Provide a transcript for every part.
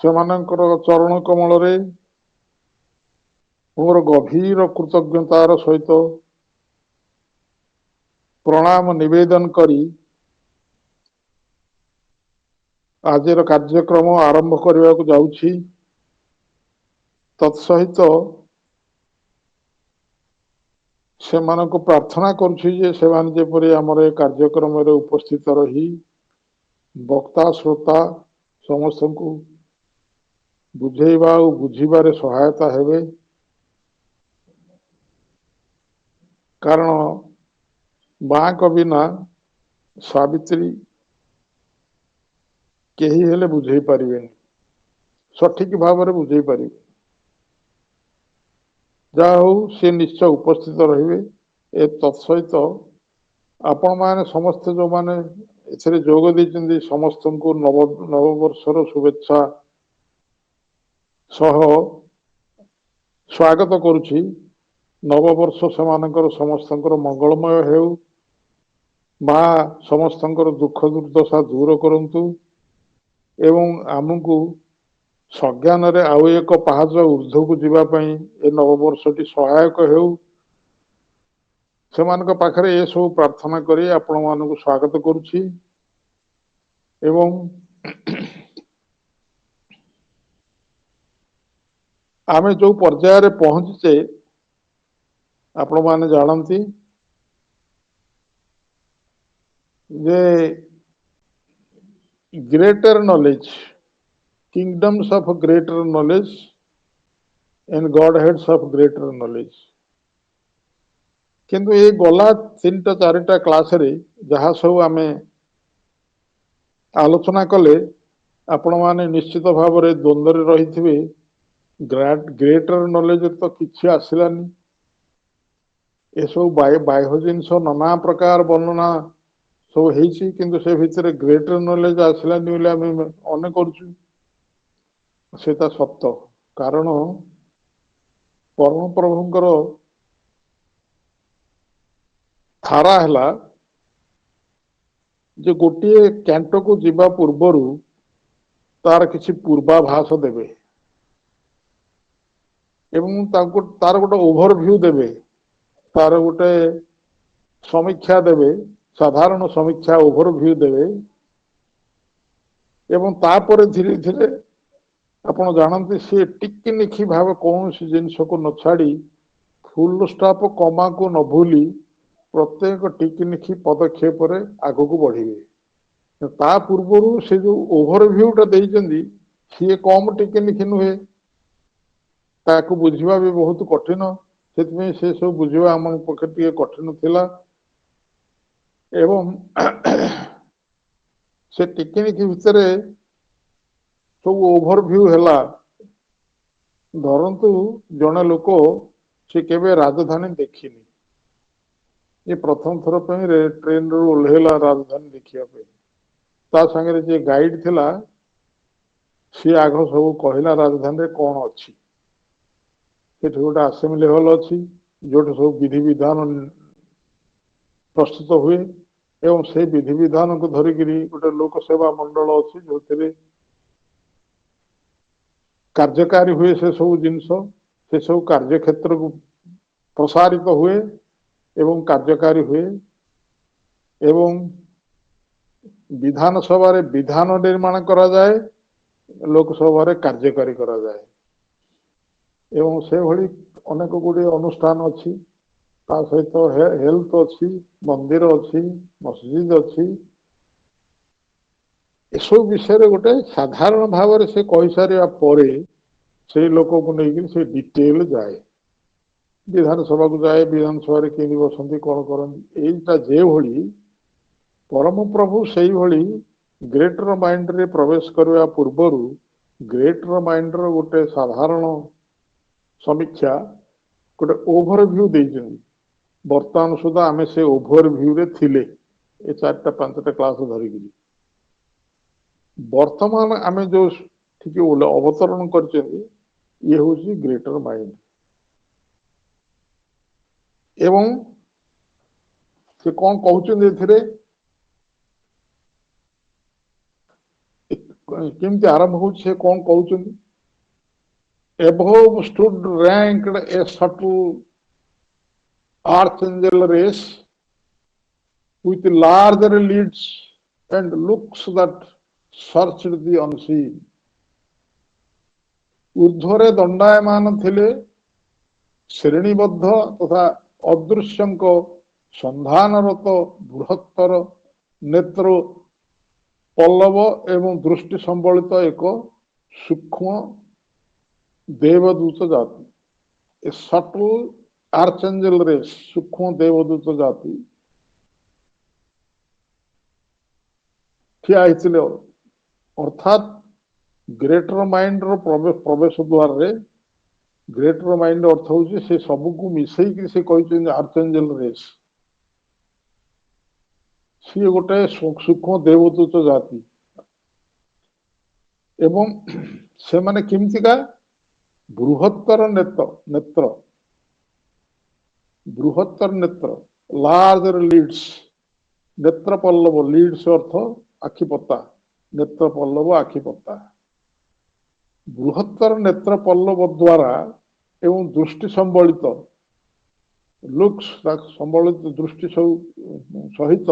ସେମାନଙ୍କର ଚରଣ କମଳରେ ମୋର ଗଭୀର କୃତଜ୍ଞତାର ସହିତ ପ୍ରଣାମ ନିବେଦନ କରି ଆଜିର କାର୍ଯ୍ୟକ୍ରମ ଆରମ୍ଭ କରିବାକୁ ଯାଉଛି। ତତ୍ସହିତ ସେମାନଙ୍କୁ ପ୍ରାର୍ଥନା କରୁଛି ଯେ ସେମାନେ ଯେପରି ଆମର ଏ କାର୍ଯ୍ୟକ୍ରମରେ ଉପସ୍ଥିତ ରହି ବକ୍ତା ଶ୍ରୋତା ସମସ୍ତଙ୍କୁ ବୁଝେଇବା ଓ ବୁଝିବାରେ ସହାୟତା ହେବେ। କାରଣ ମାଙ୍କ ବିନା ସାବିତ୍ରୀ କେହି ହେଲେ ବୁଝେଇ ପାରିବେନି, ସଠିକ ଭାବରେ ବୁଝେଇ ପାରିବେ। ଯାହା ହଉ ସେ ନିଶ୍ଚୟ ଉପସ୍ଥିତ ରହିବେ। ଏ ତତ୍ସହିତ ଆପଣ ମାନେ ସମସ୍ତେ ଯୋଉମାନେ ଏଥିରେ ଯୋଗ ଦେଇଛନ୍ତି ସମସ୍ତଙ୍କୁ ନବବର୍ଷର ଶୁଭେଚ୍ଛା ସହ ସ୍ୱାଗତ କରୁଛି। ନବବର୍ଷ ସେମାନଙ୍କର ସମସ୍ତଙ୍କର ମଙ୍ଗଳମୟ ହେଉ। ମା ସମସ୍ତଙ୍କର ଦୁଃଖ ଦୁର୍ଦ୍ଦଶା ଦୂର କରନ୍ତୁ ଏବଂ ଆମକୁ ସଜ୍ଞାନରେ ଆଉ ଏକ ପାହାଚ ଉର୍ଦ୍ଧ୍ୱକୁ ଯିବା ପାଇଁ ଏ ନବବର୍ଷଟି ସହାୟକ ହେଉ। ସେମାନଙ୍କ ପାଖରେ ଏସବୁ ପ୍ରାର୍ଥନା କରି ଆପଣ ମାନଙ୍କୁ ସ୍ୱାଗତ କରୁଛି ଏବଂ ଆମେ ଯୋଉ ପର୍ଯ୍ୟାୟରେ ପହଞ୍ଚିଛେ ଆପଣ ମାନେ ଜାଣନ୍ତି ଯେ greater knowledge, kingdoms of greater knowledge and godheads of greater knowledge। କିନ୍ତୁ ଏଇ ଗଲା 3ଟା 4ଟା କ୍ଲାସରେ ଯାହା ସବୁ ଆମେ ଆଲୋଚନା କଲେ ଆପଣ ମାନେ ନିଶ୍ଚିତ ଭାବରେ ଦ୍ୱନ୍ଦ୍ୱରେ ରହିଥିବେ। ଗ୍ରେଟର ନଲେଜ ତ କିଛି ଆସିଲାନି। ଏସବୁ ବାହ୍ୟ ଜିନିଷ ନାନା ପ୍ରକାର ବର୍ଣ୍ଣନା ସବୁ ହେଇଛି କିନ୍ତୁ ସେ ଭିତରେ ଗ୍ରେଟର ନଲେଜ ଆସିଲାନି ବୋଲି ଆମେ ମନେ କରୁଛୁ। ସେଟା ସତ, କାରଣ ପରମ ପ୍ରଭୁଙ୍କର ଧାରା ହେଲା ଯେ ଗୋଟିଏ କ୍ୟାଣ୍ଟକୁ ଯିବା ପୂର୍ବରୁ ତାର କିଛି ପୂର୍ବାଭାସ ଦେବେ ଏବଂ ତାର ଗୋଟେ ଓଭରଭ୍ୟୁ ଦେବେ, ତାର ଗୋଟେ ସମୀକ୍ଷା ଦେବେ, ସାଧାରଣ ସମୀକ୍ଷା ଓଭରଭ୍ୟୁ ଦେବେ ଏବଂ ତାପରେ ଧୀରେ ଧୀରେ ଆପଣ ଜାଣନ୍ତି ସେ ଟିକି ନିଖି ଭାବେ କୌଣସି ଜିନିଷକୁ ନ ଛାଡି ଫୁଲ ଷ୍ଟପ କମାକୁ ନ ଭୁଲି ପ୍ରତ୍ୟେକ ଟିକିନିଖି ପଦକ୍ଷେପରେ ଆଗକୁ ବଢିବେ। ତା ପୂର୍ବରୁ ସେ ଯୋଉ ଓଭରଭ୍ୟୁ ଟା ଦେଇଛନ୍ତି ସିଏ କମ ଟିକିନିଖି ନୁହେଁ, ତାକୁ ବୁଝିବା ବି ବହୁତ କଠିନ। ସେଥିପାଇଁ ସେ ସବୁ ବୁଝିବା ଆମ ପକ୍ଷେ ଟିକେ କଠିନ ଥିଲା ଏବଂ ସେ ଟିକିନିଖି ଭିତରେ ସବୁ ଓଭରଭ୍ୟୁ ହେଲା। ଧରନ୍ତୁ ଜଣେ ଲୋକ ସେ କେବେ ରାଜଧାନୀ ଦେଖିନି, ଏ ପ୍ରଥମ ଥର ପାଇଁ ଟ୍ରେନ ରୁ ଓହ୍ଲେଇଲା ରାଜଧାନୀ ଦେଖିବା ପାଇଁ। ତା ସାଙ୍ଗରେ ଯିଏ ଗାଇଡ ଥିଲା ସିଏ ଆଗ ସବୁ କହିଲା ରାଜଧାନୀରେ କଣ ଅଛି। ସେଠି ଗୋଟେ ଆସେମ୍ବଲି ହଲ ଅଛି ଯୋଉଠି ସବୁ ବିଧି ବିଧାନ ପ୍ରସ୍ତୁତ ହୁଏ ଏବଂ ସେଇ ବିଧି ବିଧାନକୁ ଧରିକିରି ଗୋଟେ ଲୋକ ସେବା ମଣ୍ଡଳ ଅଛି ଯୋଉଥିରେ କାର୍ଯ୍ୟକାରୀ ହୁଏ ସେ ସବୁ ଜିନିଷ, ସେ ସବୁ କାର୍ଯ୍ୟ କ୍ଷେତ୍ରକୁ ପ୍ରସାରିତ ହୁଏ ଏବଂ କାର୍ଯ୍ୟକାରୀ ହୁଏ ଏବଂ ବିଧାନ ସଭାରେ ବିଧାନ ନିର୍ମାଣ କରାଯାଏ, ଲୋକସଭାରେ କାର୍ଯ୍ୟକାରୀ କରାଯାଏ ଏବଂ ସେଭଳି ଅନେକ ଗୁଡିଏ ଅନୁଷ୍ଠାନ ଅଛି। ତା ସହିତ ହେଲ୍ଥ ଅଛି, ମନ୍ଦିର ଅଛି, ମସଜିଦ ଅଛି। ଏସବୁ ବିଷୟରେ ଗୋଟେ ସାଧାରଣ ଭାବରେ ସେ କହିସାରିବା ପରେ ସେଇ ଲୋକକୁ ନେଇକି ସେ ଡିଟେଲ ଯାଏ। ବିଧାନ ସଭାକୁ ଯାଏ, ବିଧାନ ସଭାରେ କେମିତି ବସନ୍ତି କଣ କରନ୍ତି ଏଇଟା ଯେଭଳି ପରମ ପ୍ରଭୁ ସେଇଭଳି ଗ୍ରେଟର ମାଇଣ୍ଡରେ ପ୍ରବେଶ କରିବା ପୂର୍ବରୁ ଗ୍ରେଟର ମାଇଣ୍ଡ ର ଗୋଟେ ସାଧାରଣ ସମୀକ୍ଷା ଗୋଟେ ଓଭରଭ୍ୟୁ ଦେଇଛନ୍ତି। ବର୍ତ୍ତମାନ ସୁଦ୍ଧା ଆମେ ସେ ଓଭର ଭ୍ୟୁରେ ଥିଲେ ଏ 4ଟା 5ଟା କ୍ଲାସ ଧରିକିରି। ବର୍ତ୍ତମାନ ଆମେ ଯୋଉ ଟିକେ ଅବତରଣ କରିଛନ୍ତି ଇଏ ହଉଛି ଗ୍ରେଟର ମାଇଣ୍ଡ। ଏବଂ ସେ କଣ କହୁଛନ୍ତି ଏଥିରେ केमती आरंभ हो कौन कहते above stood ranked a subtle archangel race with larger leads and looks that searched the unseen. ऊर्ध्वरे दंडायमान थिले श्रेणीबद्ध तथा अदृश्यंक संधानरत बृहत्तर नेत्र पल्लव एवं दृष्टि संबलित एक सूक्ष्म देवदूत जाति ए सटल आर्चेंजल रेस सूक्ष्म देवदूत जाति ठिया होइथिले अर्थात ग्रेटर माइंड रो प्रवेश द्वार रे ग्रेटर माइंड अर्थ हूँ से सबको मिसई से कहते आर्चेंजल रेस सी गोटे सूक्ष्म देवदूत जाति एवं से माने किमतिका बृहत्तर नेत्र बृहत्तर नेत्र लार्जर लीड्स नेत्र पल्लव लीड्स अर्थ आखिपता नेत्र पल्लव आखिपता बृहत्तर नेत्र पल्लव द्वारा एवं दृष्टि संबलित लुक्स संबलित दृष्टि सहित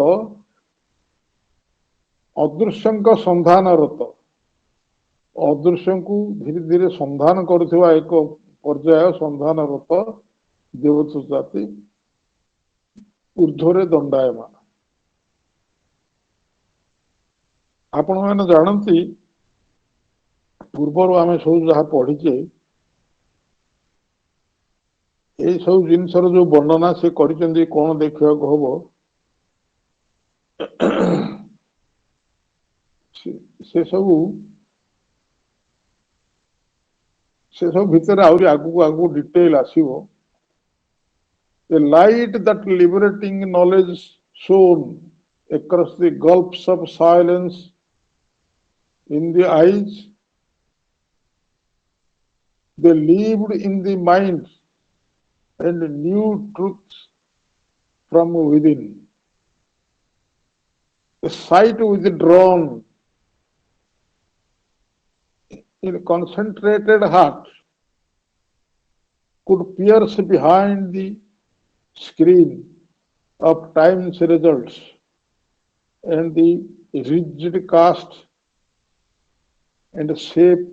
अदृश्य संधानरत अदृश्य को धीरे धीरे संधान करुवा एक पर्याय संधानरत देवदूत जाति ऊर्ध्वरे दंडायमान आपण मैंने जानती पूर्वर आम सब जहाँ पढ़ीचे ये सब जिनसर जो वर्णना से करिसेंती कौन देखा हम से सब भितर आहरी आगु आगु detail आसीबो a light that liberating knowledge shone across the gulfs of silence in the eyes they lived in the mind and knew truth from within a sight withdrawn in a concentrated heart could pierce behind the screen of time's results and the rigid cast and shape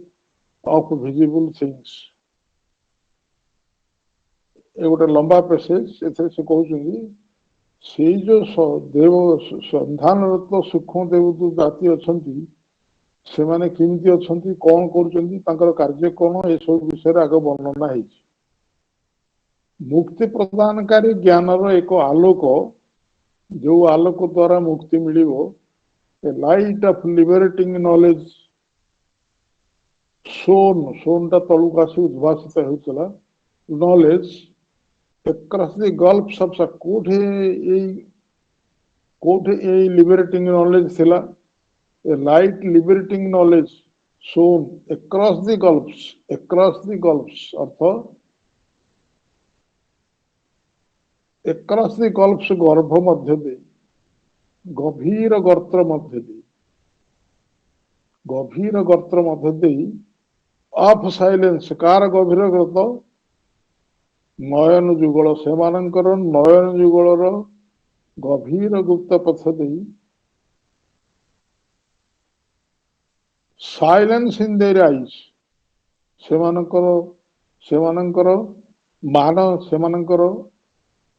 of visible things. ये गोटे लंबा passage से कहते से जो देव संधानरत सूक्ष्म देवदूत जाति अच्छा से माने किमती अच्छा कौन कर कार्य कौन ये सब विषय आगे वर्णना है मुक्ति प्रदानकारी ज्ञानर एक आलोक जो आलोक द्वारा मुक्ति मिलिबो a light of liberating knowledge shone टा तलुक आसी उद्भासित होउतला knowledge across the gulfs of कोठे ए लिबरेटिंग नॉलेज थिला a light liberating knowledge shone across the gulfs अर्थ across the gulfs गर्भ मध्य दे गभीर गर्त मध्य दे ऑफ साइलेंस कार गभीर गर्त नयन जुगल से नयन जुगलर गभीर गुप्त पथ दे साइलेंस इन देयर आईज मान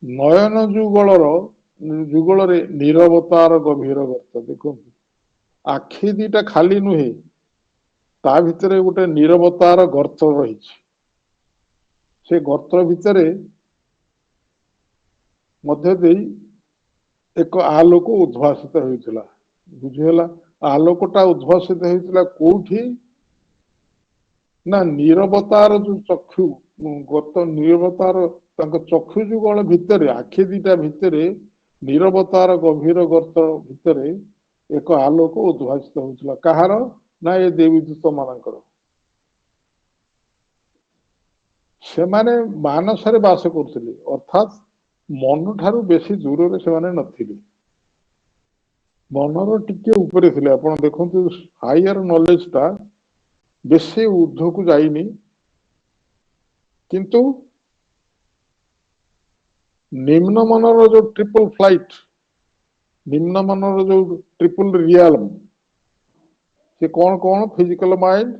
नयन जुगल नीरवतार गभीर गर्त देखो आखि दीटा खाली नुहे ता भितर गोटे नीरवतार गर्त रही से गर्त भितर मध्य दे एक आलोक उद्भासित होइतिला बुझिला आलोकटा उद्भासित होइतिला कोठी ना नीरवतार जो चक्षु गत नीरवतार चक्षु जुगल भितर आखि दीटा भितर नीरवतार गभीर गर्त भितर एक आलोक उद्भासित होता कहार ना ये देवीदूत मानकर से माने मानसरे बास करथिले अर्थात मन ठारू बेसी दूर रे से माने नथिले मनर टिके ऊपर थिले आपण देखंतु हायर नॉलेज ता बेसी ऊर्ध्व को जाइनी किंतु निम्न मनर जो ट्रिपल फ्लाइट निम्न मनर जो ट्रिपल रियल्म से कौन कौन physical mind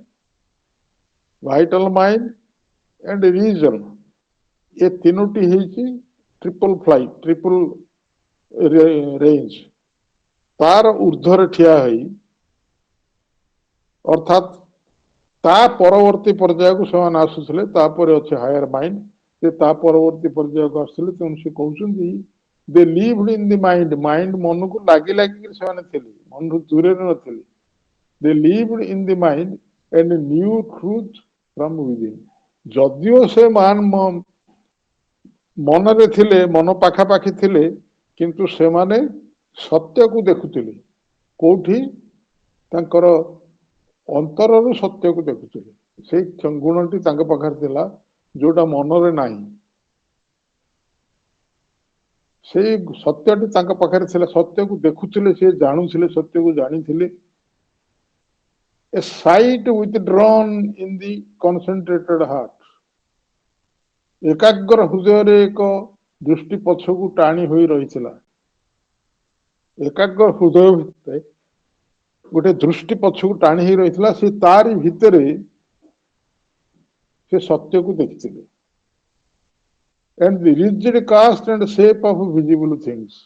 vital mind and reason ये तीनोटी है ट्रिपल फ्लाइट ट्रिपल रेंज तार ऊर्ध्वर ठिया है अर्थात ता परवर्ती पर्याय को से आसुले अच्छे हायर माइंड से ता परवर्ती पर्याय को आसुले तेणु से कहते they lived in the mind mind मन को लगी लगी से मन दूर नथिले they lived in the mind and knew truth from within जदियो से मान मन रे थिले मन पाखा पाखी थिले किंतु से माने सत्य को देखुथिले कोठी तांकर अंतरर सत्य को देखुथिले से गुणटी तांका पाखर थिला जोटा मन रे नाही से सत्यटी तांका पाखर थिला सत्य को देखुथिले से जानुथिले सत्य को जानिथिले a sight withdrawn in the concentrated heart एकाग्र हृदय रे एक दृष्टि पछकु टाणी होई रहिथिला एकाग्र हृदय भितरे गोटे दृष्टि पछकु टाणी होई रहिथिला से तारी भितरे से सत्य को देखिथिले and the rigid cast and shape of visible things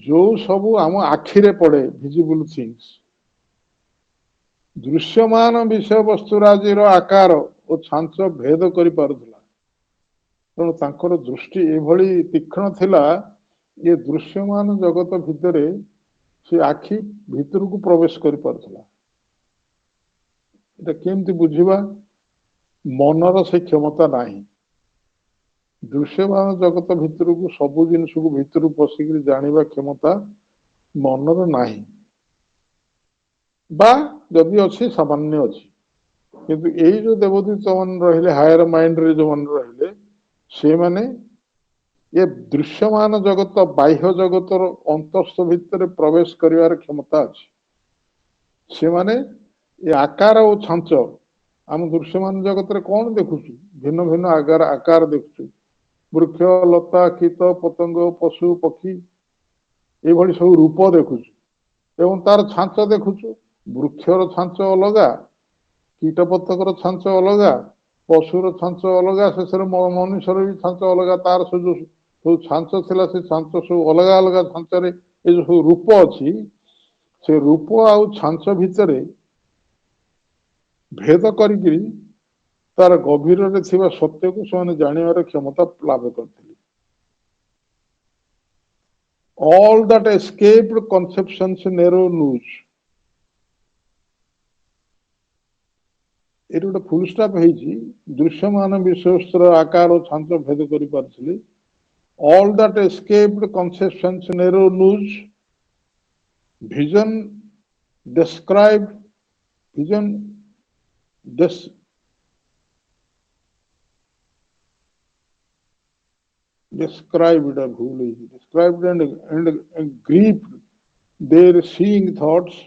जो सब आम आखिरे पड़े visible things दृश्यमान विषय वस्तुराजीर आकार और छांच भेद करि पारुथला तेणु तांकर दृष्टि एभली तीक्ष्ण थिला ये दृश्यमान जगत भितरे से आखि भितर को प्रवेश करि पारुथला एटा केमति बुझिबा मनर से क्षमता नाही दृश्यमान जगत भितर को सब जिनिस को भितर पशिक जानिबा क्षमता मनर नाही बा जदि अच्छी सामान्य अच्छी किंतु यही जो देवदूत मान रहिले हायर माइंड रे जो मान रहिले से माने ये दृश्यमान जगत बाह्य जगतर अंतस्थ भितर प्रवेश करिवार क्षमता अछि से माने ये आकार और छांच आम दृश्यमान जगत रे कौन देखुछु भिन्न भिन्न आकार देखुछु वृक्ष लता कीट पतंग पशु पक्षी ये भली सब रूप देखुछु एवं तार छांच देखुछु वृक्षर छांच अलगा कीटपतंगर छांच अलगा पशुर छांच अलगा शेष मनुष्यर भी छांच अलगा तार जो छांच थिला से छांच सब अलग अलग छांच रे ए जो रूप अछि से रूप आ छांच भितरे भेद करिकरी तार गभीर रे थिबा सत्य को से जानिबार क्षमता लाभ करथिले all that escaped conceptions narrow news ये गोटे फुल स्टॉप है दृश्यमान विषयस्तर आकार और छांच भेद करि पारथिले all that escaped conceptions narrow news vision described vision described and grieved their seeing thoughts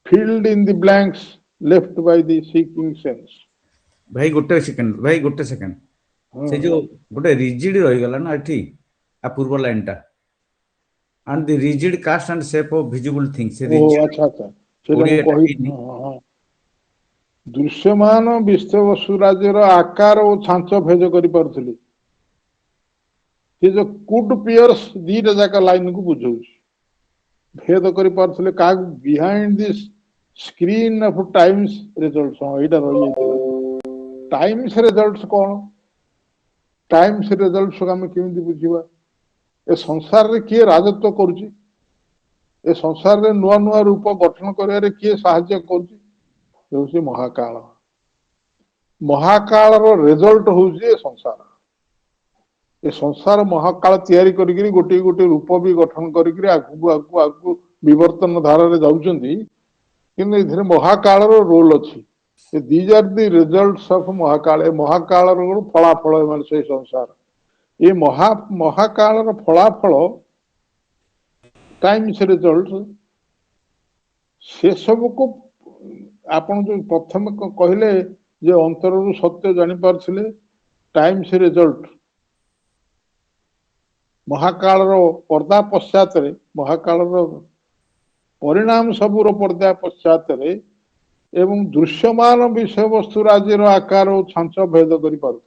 filled in the blanks left by the seeking sense भाई गोटे सेकंड से जो गोटे रिजिड रही गला ना एठी आ पूर्व लाइन टा and the rigid cast and shape of visible things से अच्छा दृश्यमान विश्व वस्तुराज्यर आकार और छांच भेद करि पारथिले जो कुड पियर्स दीटा जाका लाइन को बुझौ भेद करि पारथिले का behind this screen of times results एटा रही टाइम्स रिजल्ट्स कौन टाइम्स रिजल्ट्स हम केमिति बुझिबा ए संसार रे किए राजत्व करूची ए संसार रे नुआ नुआ रूप गठन करिया किए साहाय्य करूची महाकाल महाकाल रो रिजल्ट होउची ए संसार महाकाल तैयारी करिकरी गोटे गोटे रूप भी गठन करिकरी आगु विवर्तन धारा रे जाउचंदी किंतु इधर महाकाल रो रोल अछि these are the results of Mahakal ए महाकाल रो फलाफल माने से संसार ये महाकाल रो फलाफल टाइम्स रिजल्ट से सब को आपण जो प्रथम कहले जे अंतररू सत्य जानी पारथिले टाइम्स रिजल्ट महाकाल पर्दा पश्चात महाकाल परिणाम सबूर पर्दा पश्चात एवं दृश्यमान विषय वस्तु राज्य आकार और छांच भेद कर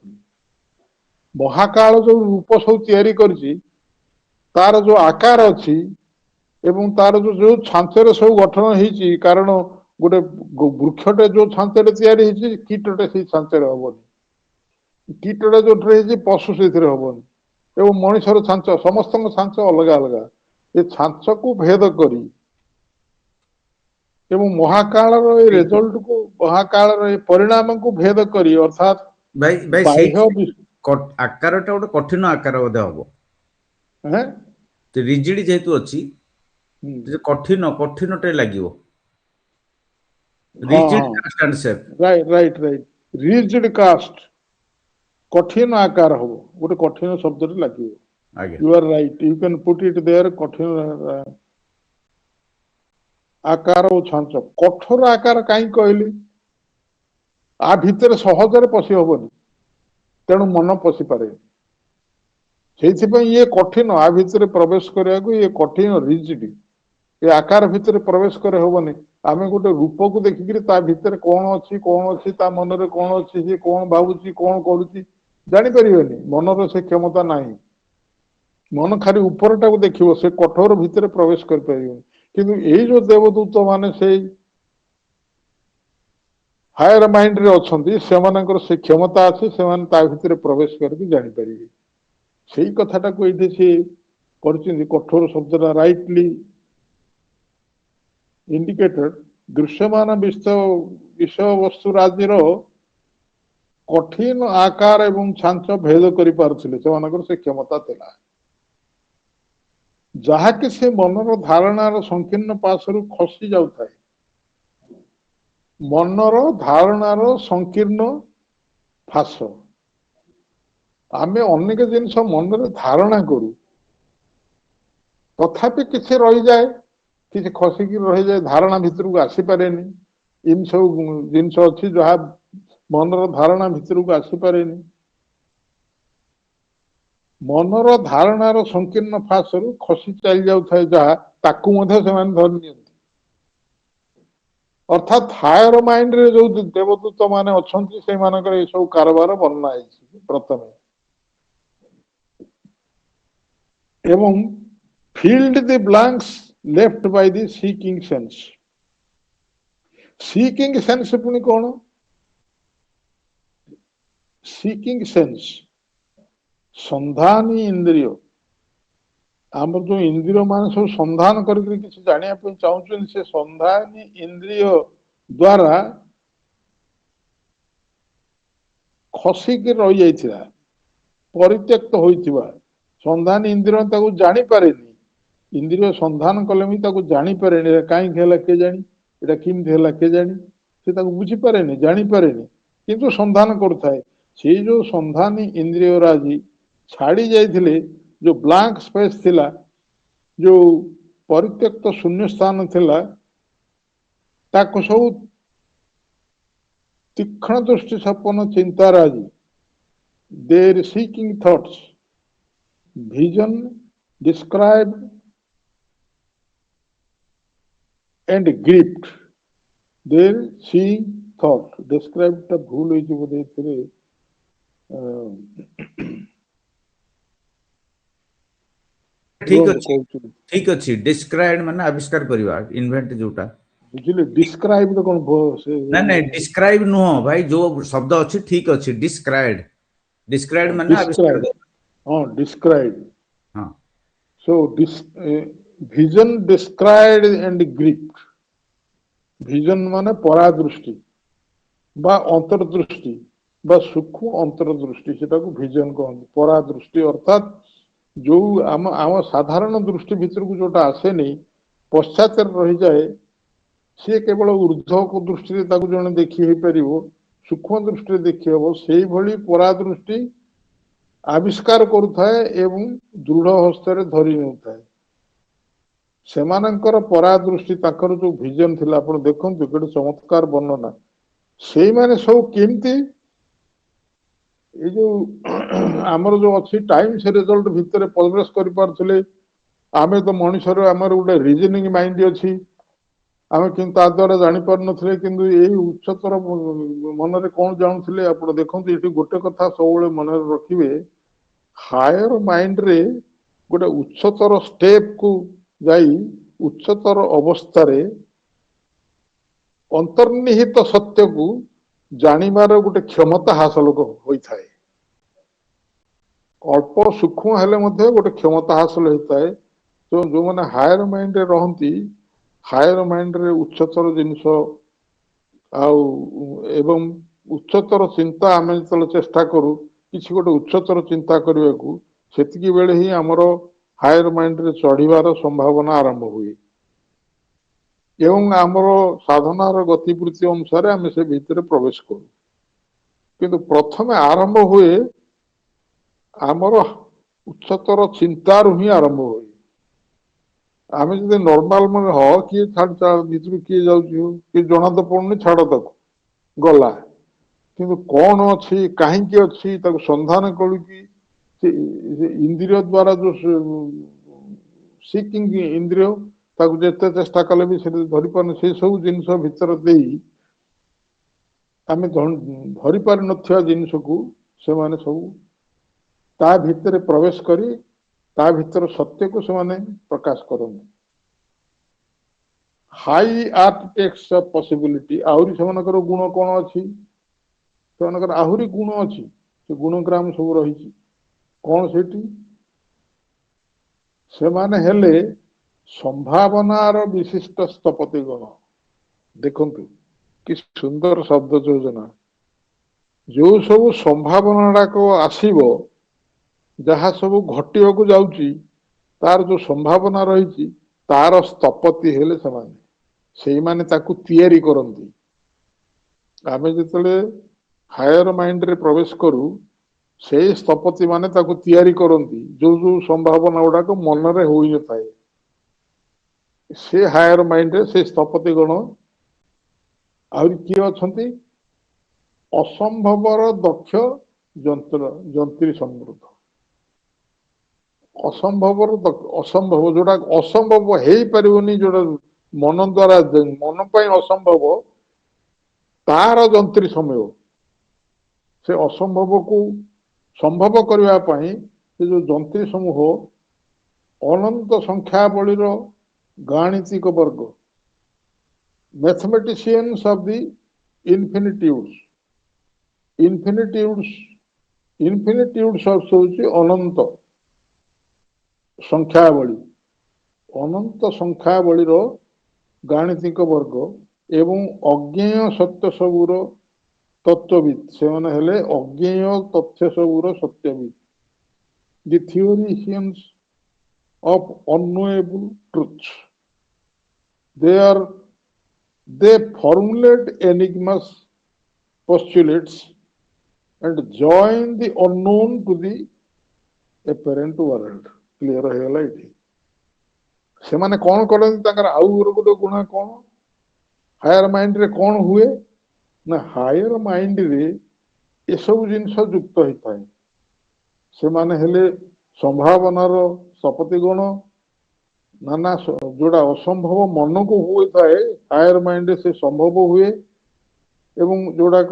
महाकाल जो रूप सब तैयारी करछि तार जो आकार अच्छी एवं तार जो जो छांचरे सब गठन होती कारण गोटे वृक्षटे जो छांचरे तैयारी कीटटे से छांचरे हबनी कीटटे जो पशु से हबनी एवं मनुष्यर छांच समस्त छांच अलग अलग ये छांच को भेद करी एवं महाकाल रिजल्ट को महाकाल परिणाम को भेद करी अर्थात भाई भाई बाह्य आकारटा गोटे कठिन आकार बोधे हम रिजिड जेहेतु अच्छी कठिन कठिनटे लगिवो rigid cast and shape right right right rigid cast कठिन आकार हम गोटे कठिन शब्द लगे you are right you can put it there कठिन आकार और छांच कठोर आकार कहीं कहली आ भितर सहजरे पशि हबनी तेणु मन पशि पारे ये कठिन आ भितर प्रवेश करने को ये कठिन रिजिड ये आकार भितर प्रवेश करे हबनी आम गोटे रूप को देखिक भितर कौन अच्छी ता मन रे कौन अच्छी सी कौन भावुची कौन करुच्ची जानी परिबेनी मनर से क्षमता नहीं मन खाली उपरटा को देखियो से कठोर भितर प्रवेश कर परिबेनी किंतु ये जो देवदूत माने से हायर माइंड रे अछंती सेमानकर से क्षमता अछि सेमान ता भितर प्रवेश करके जानी परिबे सेही कथाटा को एठी से करचिन कठोर शब्दटा राइटली इंडिकेटेड दृश्यमान विषय वस्तु राज्यर कठिन आकार एवं छांच भेद करि पारथिले सेमानकर से क्षमता थिला जहा कि से मनर धारणार संकीर्ण पाशरु खसी जाउथाय मनर धारणार संकीर्ण फास आमे अनेक जिनस मन धारणा करू तथापि किसी रही जाए किसी खसिक रही जाए धारणा भितर को आसी पारेनी इन सब जिनस अच्छी जहाँ मनर धारणा भितर को आसी पारेनी मनर धारणार संकीर्ण फासरु खसी चली जाउथाय जहाँ ताकू मध्य सेमान धरि नियंती अर्थात हायर माइंड रे जो देवदूत माने अछंती से मानकर ए सब कारबार वर्णना है प्रथमे एवं filled the blanks left by the seeking sense seeking sense पुनी कौन seeking sense संधानी इंद्रिय आम जो इंद्रिय मान सब संधान करके किसी जानिया पे चाहूँ से संधानी इंद्रिय द्वारा खसिक रही जाइथिला परित्यक्त होइथिबा संधानी इंद्रिय ताको जानी पारेनी इंद्रिय संधान कले भी ताको जानी पारेनी काई खेला के जानी एटा किमथि होला के जानी से ताको बुझी पारेनी जानी पारेनी किंतु संधान करथाय से जो संधानी इंद्रिय राजी छाड़ी जाइथिले जो ब्लैंक स्पेस थिला जो परित्यक्त शून्य स्थान थिला ताको सब तीक्ष्ण दृष्टि संपन्न चिंता राजी their seeking thoughts vision described and gripped their seeing thought described ता भूल होई जो बोले तेरे ठीक अछि डिस्क्राइब माने आविष्कार करिवा इन्वेंट जोटा बुझिले डिस्क्राइब तो कोन से नहीं डिस्क्राइब नो भाई जो शब्द अछि ठीक अछि डिस्क्राइब माने आविष्कार described हाँ so vision described and gripped vision माने परादृष्टि बा अंतर्दृष्टि बा सूक्ष्म अंतर्दृष्टि सेटा को vision कहନ୍ତି परादृष्टि अर्थात जो आम साधारण दृष्टि भीतर को जोटा आसे नहीं पश्चात रही जाए सी केवल ऊर्ध्व को दृष्टि ताको जने देखि हे परिबो सूक्ष्म दृष्टि देखि हबो सेही भली परादृष्टि आविष्कार करुथाए एवं दृढ़ हस्तर धरी नेउथाए ସେମାନଙ୍କର ପରାଦୃଷ୍ଟି ତାଙ୍କର ଯୋଉ ଭିଜନ ଥିଲା ଆପଣ ଦେଖନ୍ତୁ ଗୋଟେ ଚମତ୍କାର ବର୍ଣ୍ଣନା ସେଇମାନେ ସବୁ କେମିତି ଏଇ ଯୋଉ ଆମର ଯୋଉ ଅଛି ଟାଇମ୍ସ ରେଜଲ୍ଟ ଭିତରେ ପ୍ରବେଶ କରିପାରୁଥିଲେ ଆମେ ତ ମଣିଷର ଆମର ଗୋଟେ ରିଜନିଂ ମାଇଣ୍ଡ ଅଛି ଆମେ କିନ୍ତୁ ତା ଦ୍ୱାରା ଜାଣିପାରୁନଥିଲେ କିନ୍ତୁ ଏଇ ଉଚ୍ଚତର ମନରେ କଣ ଜାଣୁଥିଲେ ଆପଣ ଦେଖନ୍ତୁ ଏଠି ଗୋଟେ କଥା ସବୁବେଳେ ମନରେ ରଖିବେ ହାୟର ମାଇଣ୍ଡରେ ଗୋଟେ ଉଚ୍ଚତର ଷ୍ଟେପକୁ ଯାଇ ଉଚ୍ଚତର ଅବସ୍ଥାରେ ଅନ୍ତର୍ନିହିତ ସତ୍ୟକୁ ଜାଣିବାର ଗୋଟେ କ୍ଷମତା ହାସଲ ହୋଇଥାଏ ଅଳ୍ପ ସୂକ୍ଷ୍ମ ହେଲେ ମଧ୍ୟ ଗୋଟେ କ୍ଷମତା ହାସଲ ହୋଇଥାଏ ତ ଯୋଉମାନେ ହାୟର ମାଇଣ୍ଡରେ ରହନ୍ତି ହାୟର ମାଇଣ୍ଡରେ ଉଚ୍ଚତର ଜିନିଷ ଆଉ ଏବଂ ଉଚ୍ଚତର ଚିନ୍ତା ଆମେ ଯେତେବେଳେ ଚେଷ୍ଟା କରୁ କିଛି ଗୋଟେ ଉଚ୍ଚତର ଚିନ୍ତା କରିବାକୁ ସେତିକି ବେଳେ ହିଁ ଆମର ହାୟର ମାଇଣ୍ଡରେ ଚଢିବାର ସମ୍ଭାବନା ଆରମ୍ଭ ହୁଏ ଏବଂ ଆମର ସାଧନାର ଗତିବୃତ୍ତି ଅନୁସାରେ ଆମେ ସେ ଭିତରେ ପ୍ରବେଶ କରୁ କିନ୍ତୁ ପ୍ରଥମେ ଆରମ୍ଭ ହୁଏ ଆମର ଉଚ୍ଚତର ଚିନ୍ତାରୁ ହିଁ ଆରମ୍ଭ ହୁଏ ଆମେ ଯଦି ନର୍ମାଲ ମାନେ ହଁ କିଏ ଛାଡ ଭିତରୁ କିଏ ଯାଉଛି କିଏ ଜଣା ତ ପଡୁନି ଛାଡ ତାକୁ ଗଲା କିନ୍ତୁ କଣ ଅଛି କାହିଁକି ଅଛି ତାକୁ ସନ୍ଧାନ କରୁକି ସେ ଇନ୍ଦ୍ରିୟ ଦ୍ୱାରା ଯୋଉ ସିକିଂ ଇନ୍ଦ୍ରିୟ ତାକୁ ଯେତେ ଚେଷ୍ଟା କଲେ ବି ସେ ଧରିପାରୁନି ସେ ସବୁ ଜିନିଷ ଭିତରେ ଦେଇ ଆମେ ଧରି ପାରିନଥିବା ଜିନିଷକୁ ସେମାନେ ସବୁ ତା ଭିତରେ ପ୍ରବେଶ କରି ତା ଭିତର ସତ୍ୟକୁ ସେମାନେ ପ୍ରକାଶ କରନ୍ତି ହାଇ ଆର୍କିଟେକ୍ଟସ ଅଫ ପସିବିଲିଟି ଆହୁରି ସେମାନଙ୍କର ଗୁଣ କଣ ଅଛି ସେମାନଙ୍କର ଆହୁରି ଗୁଣ ଅଛି ସେ ଗୁଣଗ୍ରାମ ସବୁ ରହିଛି କଣ ସେଠି ସେମାନେ ହେଲେ ସମ୍ଭାବନାର ବିଶିଷ୍ଟ ସ୍ଥପତି ଗଣ ଦେଖନ୍ତୁ କି ସୁନ୍ଦର ଶବ୍ଦ ଯୋଜନା ଯୋଉ ସବୁ ସମ୍ଭାବନା ଗୁଡାକ ଆସିବ ଯାହା ସବୁ ଘଟିବାକୁ ଯାଉଛି ତାର ଯୋଉ ସମ୍ଭାବନା ରହିଛି ତାର ସ୍ଥପତି ହେଲେ ସେମାନେ ସେଇମାନେ ତାକୁ ତିଆରି କରନ୍ତି ଆମେ ଯେତେବେଳେ ହାୟର ମାଇଣ୍ଡରେ ପ୍ରବେଶ କରୁ ସେଇ ସ୍ଥପତି ମାନେ ତାକୁ ତିଆରି କରନ୍ତି ଯୋଉ ଯୋଉ ସମ୍ଭାବନା ଗୁଡାକ ମନରେ ହୋଇନଥାଏ ସେ ହାୟର ମାଇଣ୍ଡରେ ସେ ସ୍ଥପତି ଗଣ ଆହୁରି କିଏ ଅଛନ୍ତି ଅସମ୍ଭବର ଦକ୍ଷ ଯନ୍ତ୍ରୀ ସମୃଦ୍ଧ ଅସମ୍ଭବ ଯୋଉଟା ଅସମ୍ଭବ ହେଇପାରିବନି ଯୋଉଟା ମନ ଦ୍ୱାରା ମନ ପାଇଁ ଅସମ୍ଭବ ତାର ଯନ୍ତ୍ରୀ ସମୟ ସେ ଅସମ୍ଭବକୁ ସମ୍ଭବ କରିବା ପାଇଁ ସେ ଯୋଉ ଯନ୍ତ୍ରୀ ସମୂହ ଅନନ୍ତ ସଂଖ୍ୟାବଳୀର ଗାଣିତିକ ବର୍ଗ mathematicians of the infinitudes infinitudes ଅର୍ଥ ହଉଛି ଅନନ୍ତ ସଂଖ୍ୟାବଳୀ ଅନନ୍ତ ସଂଖ୍ୟାବଳୀର ଗାଣିତିକ ବର୍ଗ ଏବଂ ଅଜ୍ଞେୟ ସତ୍ୟ ସବୁର ତତ୍ତ୍ୱବିତ୍ ସେମାନେ ହେଲେ ଅଜ୍ଞେୟ ତଥ୍ୟ ସବୁର ସତ୍ୟବିତ୍ the theologians of unknowable truths they formulate enigmas postulates and join the unknown to the apparent world clear ହେଇଗଲା ଏଠି ସେମାନେ କଣ କରନ୍ତି ତାଙ୍କର ଆଉ ଗୋଟେ ଗୁଣ କଣ ହାୟର ମାଇଣ୍ଡରେ କଣ ହୁଏ ନା ହାୟର ମାଇଣ୍ଡରେ ଏସବୁ ଜିନିଷ ଯୁକ୍ତ ହେଇଥାଏ ସେମାନେ ହେଲେ ସମ୍ଭାବନାର ଶପତି ଗଣ ନାନା ଯୋଉଟା ଅସମ୍ଭବ ମନକୁ ହୁଏଥାଏ ହାୟର ମାଇଣ୍ଡରେ ସେ ସମ୍ଭବ ହୁଏ ଏବଂ ଯୋଉଟାକ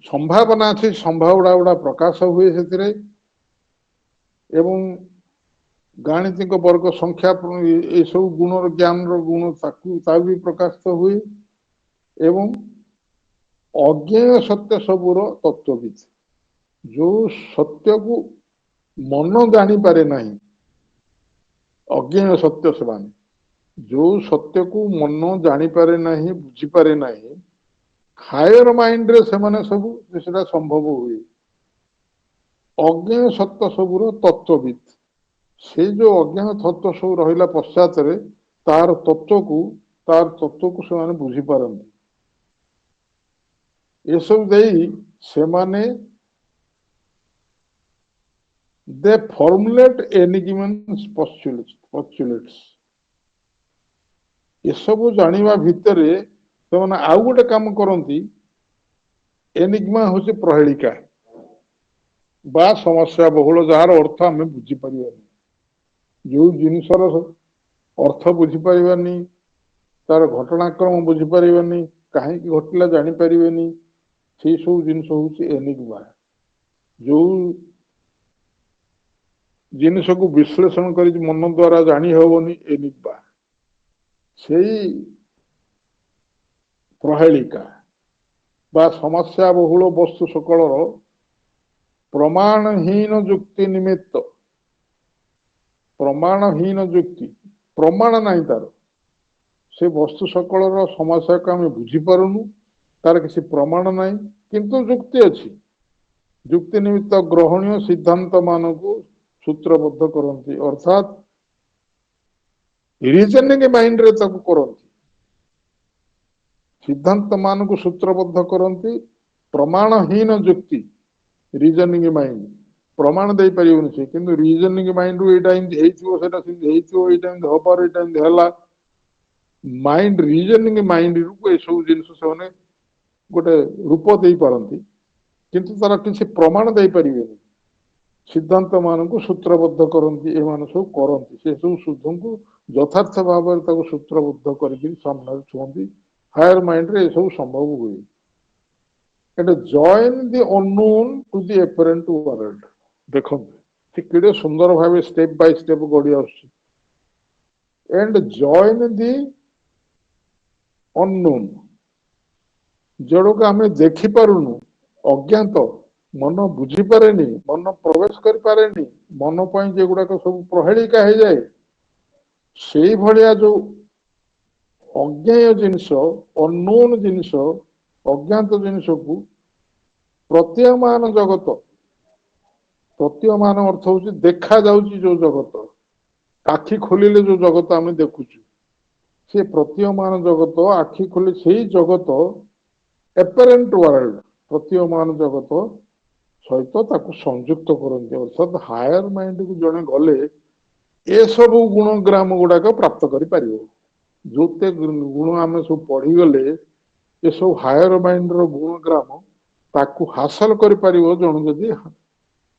ସମ୍ଭାବନା ଅଛି ସମ୍ଭାବନା ଗୁଡା ପ୍ରକାଶ ହୁଏ ସେଥିରେ ଏବଂ ଗାଣିତିକ ବର୍ଗ ସଂଖ୍ୟା ଏସବୁ ଗୁଣର ଜ୍ଞାନର ଗୁଣ ତା ବି ପ୍ରକାଶିତ ହୁଏ ଏବଂ ଅଜ୍ଞେୟ ସତ୍ୟ ସବୁର ତତ୍ତ୍ୱବିତ୍ ଯୋଉ ସତ୍ୟକୁ ମନ ଜାଣିପାରେ ନାହିଁ ଅଜ୍ଞେୟ ସତ୍ୟ ସେମାନେ ଯୋଉ ସତ୍ୟକୁ ମନ ଜାଣିପାରେ ନାହିଁ ବୁଝିପାରେ ନାହିଁ ହାୟର ମାଇଣ୍ଡରେ ସେମାନେ ସବୁ ସେଟା ସମ୍ଭବ ହୁଏ ଅଜ୍ଞେୟ ସତ୍ୟ ସବୁର ତତ୍ତ୍ୱବିତ୍ ସେଇ ଯୋଉ ଅଜ୍ଞାନ ତତ୍ତ୍ୱ ସବୁ ରହିଲା ପଶ୍ଚାତରେ ତାର ତତ୍ତ୍ୱକୁ ସେମାନେ ବୁଝିପାରନ୍ତି ଏସବୁ ଦେଇ ସେମାନେ they formulate enigmas postulates ଏସବୁ ଜାଣିବା ଭିତରେ ସେମାନେ ଆଉ ଗୋଟେ କାମ କରନ୍ତି ଏନିଗ୍ମା ହଉଛି ପ୍ରହେଳିକା ବା ସମସ୍ୟା ବହୁଳ ଯାହାର ଅର୍ଥ ଆମେ ବୁଝିପାରିବାନି ଯୋଉ ଜିନିଷର ଅର୍ଥ ବୁଝିପାରିବାନି ତାର ଘଟଣାକ୍ରମ ବୁଝିପାରିବାନି କାହିଁକି ଘଟିଲା ଜାଣିପାରିବେନି ସେଇ ସବୁ ଜିନିଷ ହଉଛି ଏନିଗ୍ମା ଯୋଉ ଜିନିଷକୁ ବିଶ୍ଳେଷଣ କରି ମନ ଦ୍ୱାରା ଜାଣି ହବନି ଏନିଗ୍ମା ସେଇ ପ୍ରହେଳିକା ବା ସମସ୍ୟା ବହୁଳ ବସ୍ତୁ ସକଳର ପ୍ରମାଣହୀନ ଯୁକ୍ତି ନିମିତ୍ତ ପ୍ରମାଣହୀନ ଯୁକ୍ତି ପ୍ରମାଣ ନାହିଁ ତାର ସେ ବସ୍ତୁ ସକଳର ସମସ୍ୟାକୁ ଆମେ ବୁଝିପାରୁନୁ ତାର କିଛି ପ୍ରମାଣ ନାହିଁ କିନ୍ତୁ ଯୁକ୍ତି ଅଛି ଯୁକ୍ତି ନିମିତ୍ତ ଗ୍ରହଣୀୟ ସିଦ୍ଧାନ୍ତ ମାନଙ୍କୁ ସୂତ୍ରବଦ୍ଧ କରନ୍ତି ଅର୍ଥାତ୍ ରିଜନିଂ ମାଇଣ୍ଡରେ ତାକୁ କରନ୍ତି ସିଦ୍ଧାନ୍ତ ମାନଙ୍କୁ ସୂତ୍ରବଦ୍ଧ କରନ୍ତି ପ୍ରମାଣହୀନ ଯୁକ୍ତି ରିଜନିଂ ମାଇଣ୍ଡ ପ୍ରମାଣ ଦେଇପାରିବନି ସେ କିନ୍ତୁ ରିଜନିଂ ମାଇଣ୍ଡରୁ ଏଇଟା ଏମିତି ହେଇଥିବ ସେଟା ସେମିତି ହେଇଥିବ ଏଇଟା ଏମିତି ହବାର ଏଇଟା ଏମିତି ହେଲା ମାଇଣ୍ଡ ରିଜନିଂ ମାଇଣ୍ଡରୁ ଏସବୁ ଜିନିଷ ସେମାନେ ଗୋଟେ ରୂପ ଦେଇପାରନ୍ତି କିନ୍ତୁ ତାର କିଛି ପ୍ରମାଣ ଦେଇପାରିବେନି ସିଦ୍ଧାନ୍ତ ମାନଙ୍କୁ ସୂତ୍ରବଦ୍ଧ କରନ୍ତି ଏମାନେ ସବୁ କରନ୍ତି ସେ ସବୁ ଶୁଦ୍ଧଙ୍କୁ ଯଥାର୍ଥ ଭାବରେ ତାକୁ ସୂତ୍ରବଦ୍ଧ କରିକି ସାମ୍ନାରେ ଛୁଅନ୍ତି ହାୟର ମାଇଣ୍ଡରେ ଏସବୁ ସମ୍ଭବ ହୁଏ ଏଟା ଜଏନ୍ ଦି ଅନନୋନ୍ ଟୁ ଦି ଏପରେଣ୍ଟ ୱାର୍ଲଡ ଦେଖନ୍ତୁ ସେ କେଡ଼େ ସୁନ୍ଦର ଭାବେ ଷ୍ଟେପ ବାଇ ଷ୍ଟେପ ଗଢି ଆସୁଛି ଏଣ୍ଡ ଜଏନ୍ ଦି ଅନନୋନ୍ ଯୋଉଟାକୁ ଆମେ ଦେଖିପାରୁନୁ ଅଜ୍ଞାତ ମନ ବୁଝିପାରେନି ମନ ପ୍ରବେଶ କରିପାରେନି ମନ ପାଇଁ ଯେଗୁଡାକ ସବୁ ପ୍ରହେଳିକା ହେଇଯାଏ ସେଇଭଳିଆ ଯୋଉ ଅଜ୍ଞେୟ ଜିନିଷ ଅନନୋନ୍ ଜିନିଷ ଅଜ୍ଞାତ ଜିନିଷକୁ ପ୍ରତୀୟମାନ ଜଗତ ପ୍ରତୀୟମାନ ଅର୍ଥ ହଉଛି ଦେଖାଯାଉଛି ଯୋଉ ଜଗତ ଆଖି ଖୋଲିଲେ ଯୋଉ ଜଗତ ଆମେ ଦେଖୁଛୁ ସେ ପ୍ରତୀୟମାନ ଜଗତ ଆଖି ଖୋଲି ସେଇ ଜଗତ ଏପରେଣ୍ଟ ୱାର୍ଲଡ ପ୍ରତୀୟମାନ ଜଗତ ସହିତ ତାକୁ ସଂଯୁକ୍ତ କରନ୍ତି ଅର୍ଥାତ୍ ହାୟର ମାଇଣ୍ଡକୁ ଜଣେ ଗଲେ ଏସବୁ ଗୁଣଗ୍ରାମ ଗୁଡାକ ପ୍ରାପ୍ତ କରିପାରିବ ଯୋତେ ଗୁଣ ଆମେ ସବୁ ପଢିଗଲେ ଏସବୁ ହାୟର ମାଇଣ୍ଡର ଗୁଣଗ୍ରାମ ତାକୁ ହାସଲ କରିପାରିବ ଜଣେ ଯଦି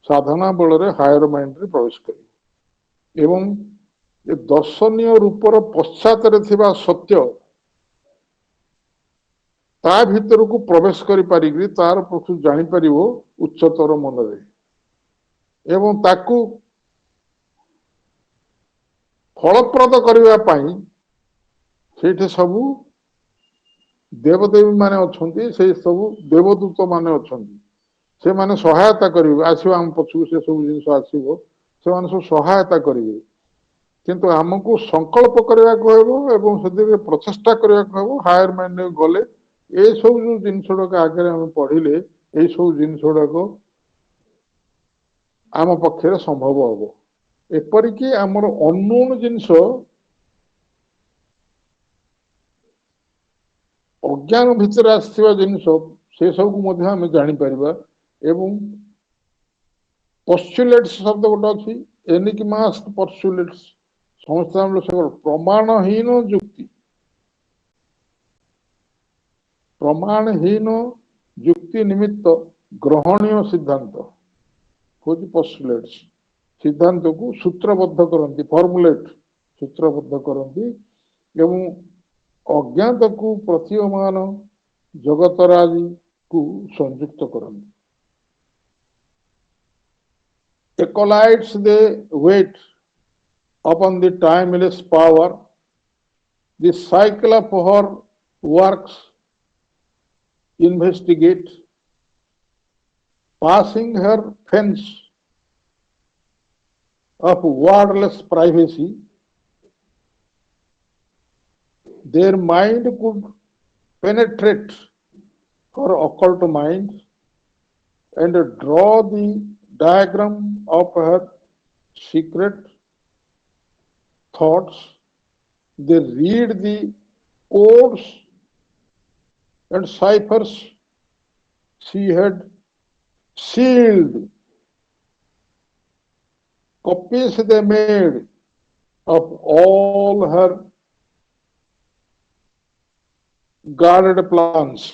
ସାଧନା ବଳରେ ହାୟର ମାଇଣ୍ଡରେ ପ୍ରବେଶ କରିବ ଏବଂ ଏ ଦର୍ଶନୀୟ ରୂପର ପଶ୍ଚାତରେ ଥିବା ସତ୍ୟ ତା ଭିତରକୁ ପ୍ରବେଶ କରିପାରିକି ତାର ପକ୍ଷୁ ଜାଣିପାରିବ ଉଚ୍ଚତର ମନରେ ଏବଂ ତାକୁ ଫଳପ୍ରଦ କରିବା ପାଇଁ ସେଇଠି ସବୁ ଦେବଦେବୀ ମାନେ ଅଛନ୍ତି ସେଇ ସବୁ ଦେବଦୂତ ମାନେ ଅଛନ୍ତି ସେମାନେ ସହାୟତା କରିବେ ଆସିବ ଆମ ପଛକୁ ସେ ସବୁ ଜିନିଷ ଆସିବ ସେମାନେ ସବୁ ସହାୟତା କରିବେ କିନ୍ତୁ ଆମକୁ ସଂକଳ୍ପ କରିବାକୁ ହେବ ଏବଂ ସେଥିରେ ପ୍ରଚେଷ୍ଟା କରିବାକୁ ହେବ ହାୟର ମାଇଣ୍ଡ ଗଲେ ଏସବୁ ଯୋଉ ଜିନିଷ ଗୁଡାକ ଆଗରେ ଆମେ ପଢିଲେ ଏଇ ସବୁ ଜିନିଷ ଗୁଡାକ ଆମ ପକ୍ଷରେ ସମ୍ଭବ ହବ ଏପରିକି ଆମର ଅନନୋନ୍ ଜିନିଷ ଅଜ୍ଞାନ ଭିତରେ ଆସିଥିବା ଜିନିଷ ସେ ସବୁକୁ ମଧ୍ୟ ଆମେ ଜାଣିପାରିବା ଏବଂ ପଶ୍ଚୁଲେଟ୍ସ ଶବ୍ଦ ଗୋଟେ ଅଛି ଏନିଗ୍ମାସ୍ ପଶ୍ଚୁଲେଟ୍ସ ସମସ୍ତ ପ୍ରମାଣହୀନ ଯୁକ୍ତି ପ୍ରମାଣହୀନ ଯୁକ୍ତି ନିମିତ୍ତ ଗ୍ରହଣୀୟ ସିଦ୍ଧାନ୍ତ ହଉଛି ପଶ୍ଚୁଲେଟ୍ସ ସିଦ୍ଧାନ୍ତକୁ ସୂତ୍ରବଦ୍ଧ କରନ୍ତି ଫର୍ମୁଲେଟ ସୂତ୍ରବଦ୍ଧ କରନ୍ତି ଏବଂ ଅଜ୍ଞାତକୁ ପ୍ରତୀୟମାନ ଜଗତରାଜିକୁ ସଂଯୁକ୍ତ କରନ୍ତି Acolytes they wait upon the timeless power the cycle of her works investigate passing her fence of wordless privacy their mind could penetrate her occult mind and draw the diagram of her secret thoughts. They read the codes and ciphers she had sealed copies they made of all her guarded plans.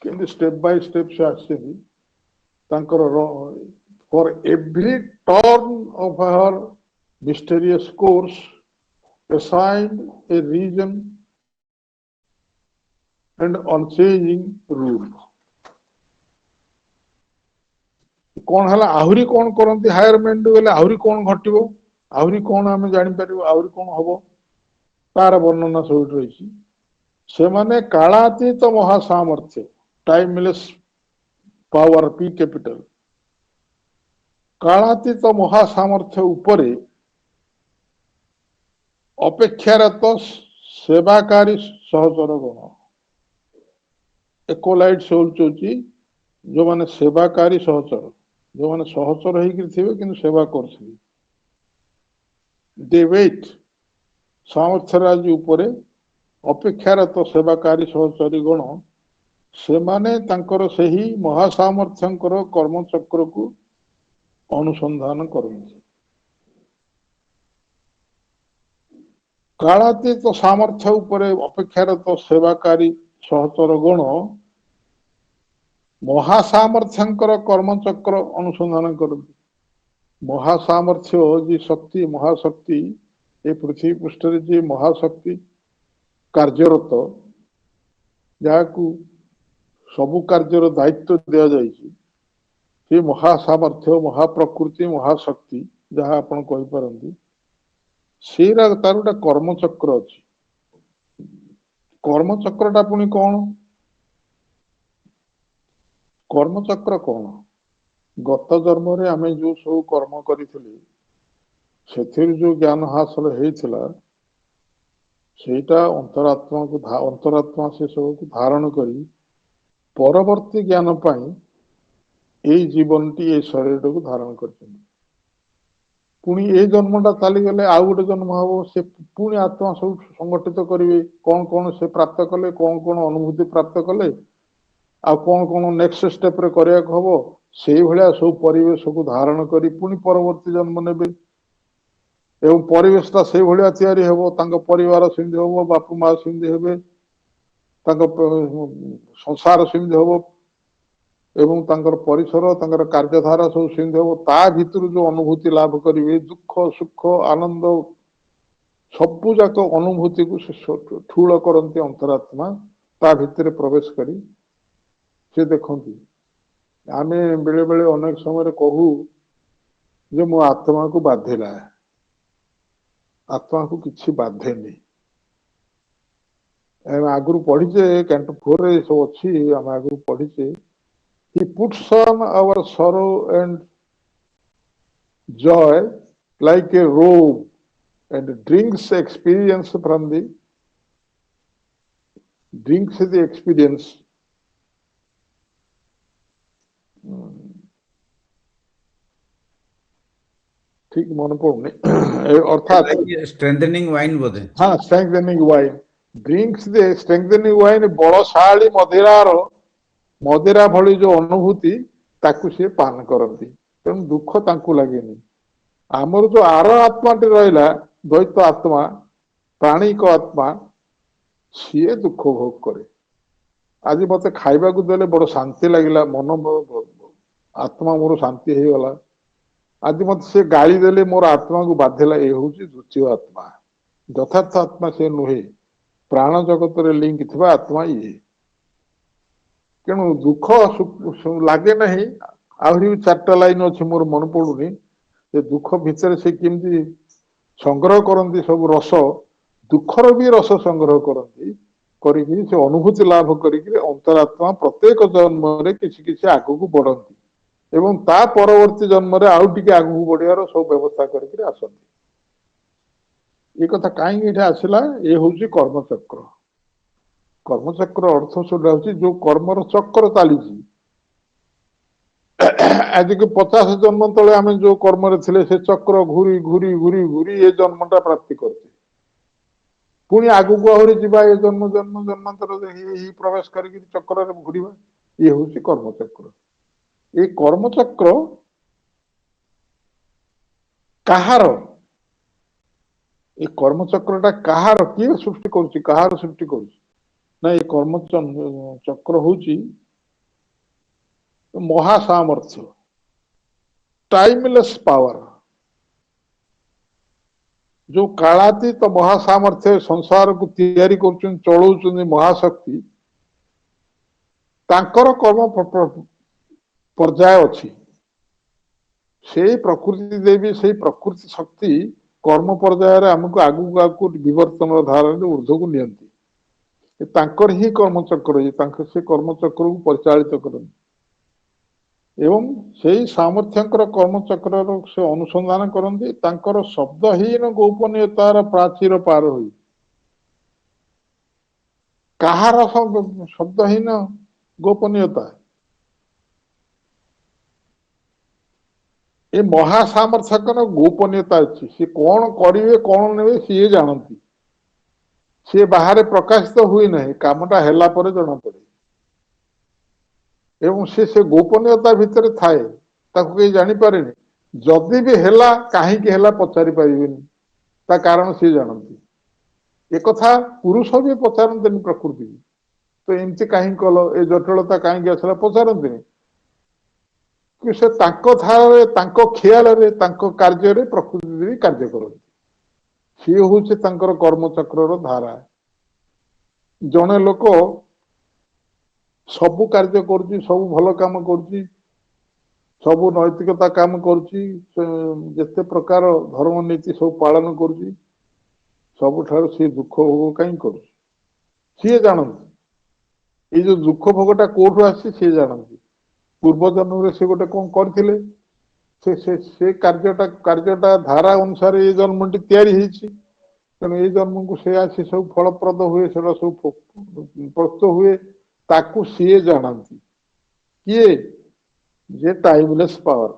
କିନ୍ତୁ step by step ସେ ଆସିଛନ୍ତି ତାଙ୍କର for every turn of her mysterious course assigned a reason and unchanging rule. कौन है आहुरी कौन करती higher मेंड गले आहुरी कौन घटव आहुरी कौन आम जापर आहुरी कौन हम तार वर्णना सब रही से माने कालातीत महासामर्थ्य टाइमलेस पावर पी कैपिटल कालातीत महासामर्थ्य उपरे अपेक्षारत सेवाकारी सहचर गण एकोलाइट सोल्स होची जो माने सेवाकारी सहचर जो माने सहचर होइकि थिबे किंतु सेवा करथिबे दे वेट सामर्थ्यराज उपरे अपेक्षारत सेवाकारी सहचरी गण से माने तांकर सही महासामर्थ्यंकर कर्मचक्र को अनुसंधान करନ୍ତି कालातीत सामर्थ्य उपरे अपेक्षारत सेवाकारी सहचर गण महासामर्थ्यंकर कर्मचक्र अनुसंधान करती महासामर्थ्य जी शक्ति महाशक्ति ये पृथ्वी पृष्ठ जी महाशक्ति कार्यरत जहां सबु कार्यर दायित्व दिया जाइए महासामर्थ्य महाप्रकृति महाशक्ति जहाँ आप कहींपारती से तार गोटे कर्मचक्र अच्छी कर्मचक्रटा पुणी कौन कर्मचक्र कौन गत जन्म रे आमे जो सब कर्म करिथिले सेथिर जो ज्ञान हासिल हेइथिला सेटा अंतरात्मा को अंतरात्मा से सब को धारण करी परवर्ती ज्ञान पाई एई जीवनटी ए शरीर को धारण करछन पुणी ए जन्मटा चली गले आउ गोटे जन्म हबो से पुणी आत्मा सब संगठित करिवे कौन कौन से प्राप्त कले कौन कौन अनुभूति प्राप्त कले आ कौन कौन नेक्स्ट स्टेप रे करिया को हबो सेही भलिया सब परिवेश को धारण करी पुणी परवर्ती जन्म नेबे एवं परिवेशटा सेही भलिया तयारी हेबो तांको परिवार सिंधि हेबो बापू मां सिंधि हेबे तांको संसार सिंधि हेबो एवं तांकर परिसर तांकर कार्यधारा सब सिंधि हेबो ता भितर जो अनुभूति लाभ करिवे दुख सुख आनंद सबु जाक अनुभूति को ठूल करती अंतरात्मा ता भितर प्रवेश करी से देखती आमे बेले बेले अनेक समय कहू जे मो आत्मा को बाधिला आत्मा को किसी बाधेनी आगु पढ़ीचे कैंटो 4 रे सब अच्छी आम आगु पढ़ीचे he puts on our sorrow and joy like a robe and drinks the experience ठीक मन पड़ुनी अर्थात स्ट्रेंथनिंग वाइन बोधे हाँ स्ट्रेंथनिंग वाइन ड्रिंक्स दे स्ट्रेंथनिंग वाइन बलशाली मदिरा भली जो अनुभूति ताकू से पान करती तेणु दुख तांकू लगेनी आमर जो आर आत्माटी रहा द्वैत आत्मा प्राणिक आत्मा सी दुख भोग करे आज मत खाइबा को देले बड़ शांति लगिला मन आत्मा मोर शांति हो गला आज मत से गाली देले मोर आत्मा को बाधिला ये हूँ द्वितीय आत्मा यथार्थ आत्मा से नुहे प्राण जगत रे लिंक थिबा आत्मा ये तेणु दुख लगे ना आहरी 4टा लाइन अच्छी मोर मन पड़ुनी दुख भितर से केमती संग्रह करती सब रस दुखर भी रस संग्रह करती से अनुभूति लाभ करिक अंतरात्मा प्रत्येक जन्म रे किसी किसी आगू को बढ़ती एवं ता परवर्ती जन्म रे आउ टिके आगू बढ़ियार सब व्यवस्था करके आसती ये कथा कहीं आसला ये हूँ कर्मचक्र कर्मचक्र अर्थ सुधा जो कर्मर चक्र चली आज के 50 जन्म तले आम जो कर्म थे से चक्र घूरी घूरी घूरी घूरी ये जन्मटा प्राप्ति करते पुणी आगू को आहरी जा ये जन्म जन्म जन्मांतर प्रवेश कर चक्र घूरवा ये हूँ कर्मचक्र এই কর্মচক্র কাহার, এই কর্মচক্রটা কাহার, কিଏ ସୃଷ୍ଟି କରୁଛି, କାହାର ସୃଷ୍ଟି କରୁଛି ନା এই କର୍ମଚକ୍ର ହଉଛି ମହାସାମର୍ଥ୍ୟ, ଟାଇମଲେସ୍ ପାୱାର, ଯୋଉ କାଳାତୀତ ମହାସାମର୍ଥ୍ୟ ସଂସାରକୁ ତିଆରି କରୁଛନ୍ତି, ଚଳଉଛନ୍ତି ମହାଶକ୍ତି, ତାଙ୍କର କର୍ମ ପର୍ଯ୍ୟାୟ ଅଛି। ସେଇ ପ୍ରକୃତି ଦେବୀ, ସେଇ ପ୍ରକୃତି ଶକ୍ତି କର୍ମ ପର୍ଯ୍ୟାୟରେ ଆମକୁ ଆଗକୁ ଆଗକୁ ବିବର୍ତ୍ତନର ଧାରାରେ ଉର୍ଦ୍ଧ୍ୱକୁ ନିଅନ୍ତି। ତାଙ୍କର ହିଁ କର୍ମଚକ୍ର, ତାଙ୍କ ସେ କର୍ମଚକ୍ରକୁ ପରିଚାଳିତ କରନ୍ତି ଏବଂ ସେଇ ସାମର୍ଥ୍ୟଙ୍କର କର୍ମଚକ୍ରର ସେ ଅନୁସନ୍ଧାନ କରନ୍ତି। ତାଙ୍କର ଶବ୍ଦହୀନ ଗୋପନୀୟତାର ପ୍ରାଚୀର ପାର ହୋଇ, କାହାର ଶବ୍ଦହୀନ ଗୋପନୀୟତା, ଏ ମହାସାମର୍ଥ୍ୟଙ୍କର ଗୋପନୀୟତା ଅଛି। ସେ କଣ କରିବେ, କଣ ନେବେ, ସିଏ ଜାଣନ୍ତି। ସିଏ ବାହାରେ ପ୍ରକାଶିତ ହୁଏ ନାହିଁ, କାମଟା ହେଲା ପରେ ଜଣାପଡେ ଏବଂ ସେ ଗୋପନୀୟତା ଭିତରେ ଥାଏ, ତାକୁ କେହି ଜାଣିପାରେନି। ଯଦି ବି ହେଲା, କାହିଁକି ହେଲା ପଚାରି ପାରିବେନି, ତା କାରଣ ସିଏ ଜାଣନ୍ତି। ଏକଥା ପୁରୁଷ ବି ପଚାରନ୍ତିନି ପ୍ରକୃତିକୁ, ତ ଏମିତି କାହିଁକି କଲ, ଏ ଜଟିଳତା କାହିଁକି ଆସିଲା ପଚାରନ୍ତିନି। କି ସେ ତାଙ୍କ ଧାରାରେ, ତାଙ୍କ ଖିଆଲରେ, ତାଙ୍କ କାର୍ଯ୍ୟରେ ପ୍ରକୃତି ଦେବୀ କାର୍ଯ୍ୟ କରନ୍ତି। ସିଏ ହଉଛି ତାଙ୍କର କର୍ମଚକ୍ରର ଧାରା। ଜଣେ ଲୋକ ସବୁ କାର୍ଯ୍ୟ କରୁଛି, ସବୁ ଭଲ କାମ କରୁଛି, ସବୁ ନୈତିକତା କାମ କରୁଛି, ଯେତେ ପ୍ରକାର ଧର୍ମ ନୀତି ସବୁ ପାଳନ କରୁଛି, ସବୁଠାରୁ ସିଏ ଦୁଃଖ ଭୋଗ କାହିଁ କରୁଛି ସିଏ ଜାଣନ୍ତି। ଏଇ ଯୋଉ ଦୁଃଖ ଭୋଗଟା କୋଉଠୁ ଆସିଛି ସିଏ ଜାଣନ୍ତି। ପୂର୍ବ ଜନ୍ମରେ ସେ ଗୋଟେ କଣ କରିଥିଲେ, ସେ କାର୍ଯ୍ୟଟା ଧାରା ଅନୁସାରେ ଏଇ ଜନ୍ମଟି ତିଆରି ହେଇଛି। ତେଣୁ ଏଇ ଜନ୍ମକୁ ସେ ଆସି ସବୁ ଫଳପ୍ରଦ ହୁଏ, ସେଟା ସବୁ ପ୍ରସ୍ତୁତ ହୁଏ, ତାକୁ ସିଏ ଜାଣନ୍ତି। କିଏ? ଯେ ଟାଇମଲେସ୍ ପାୱାର,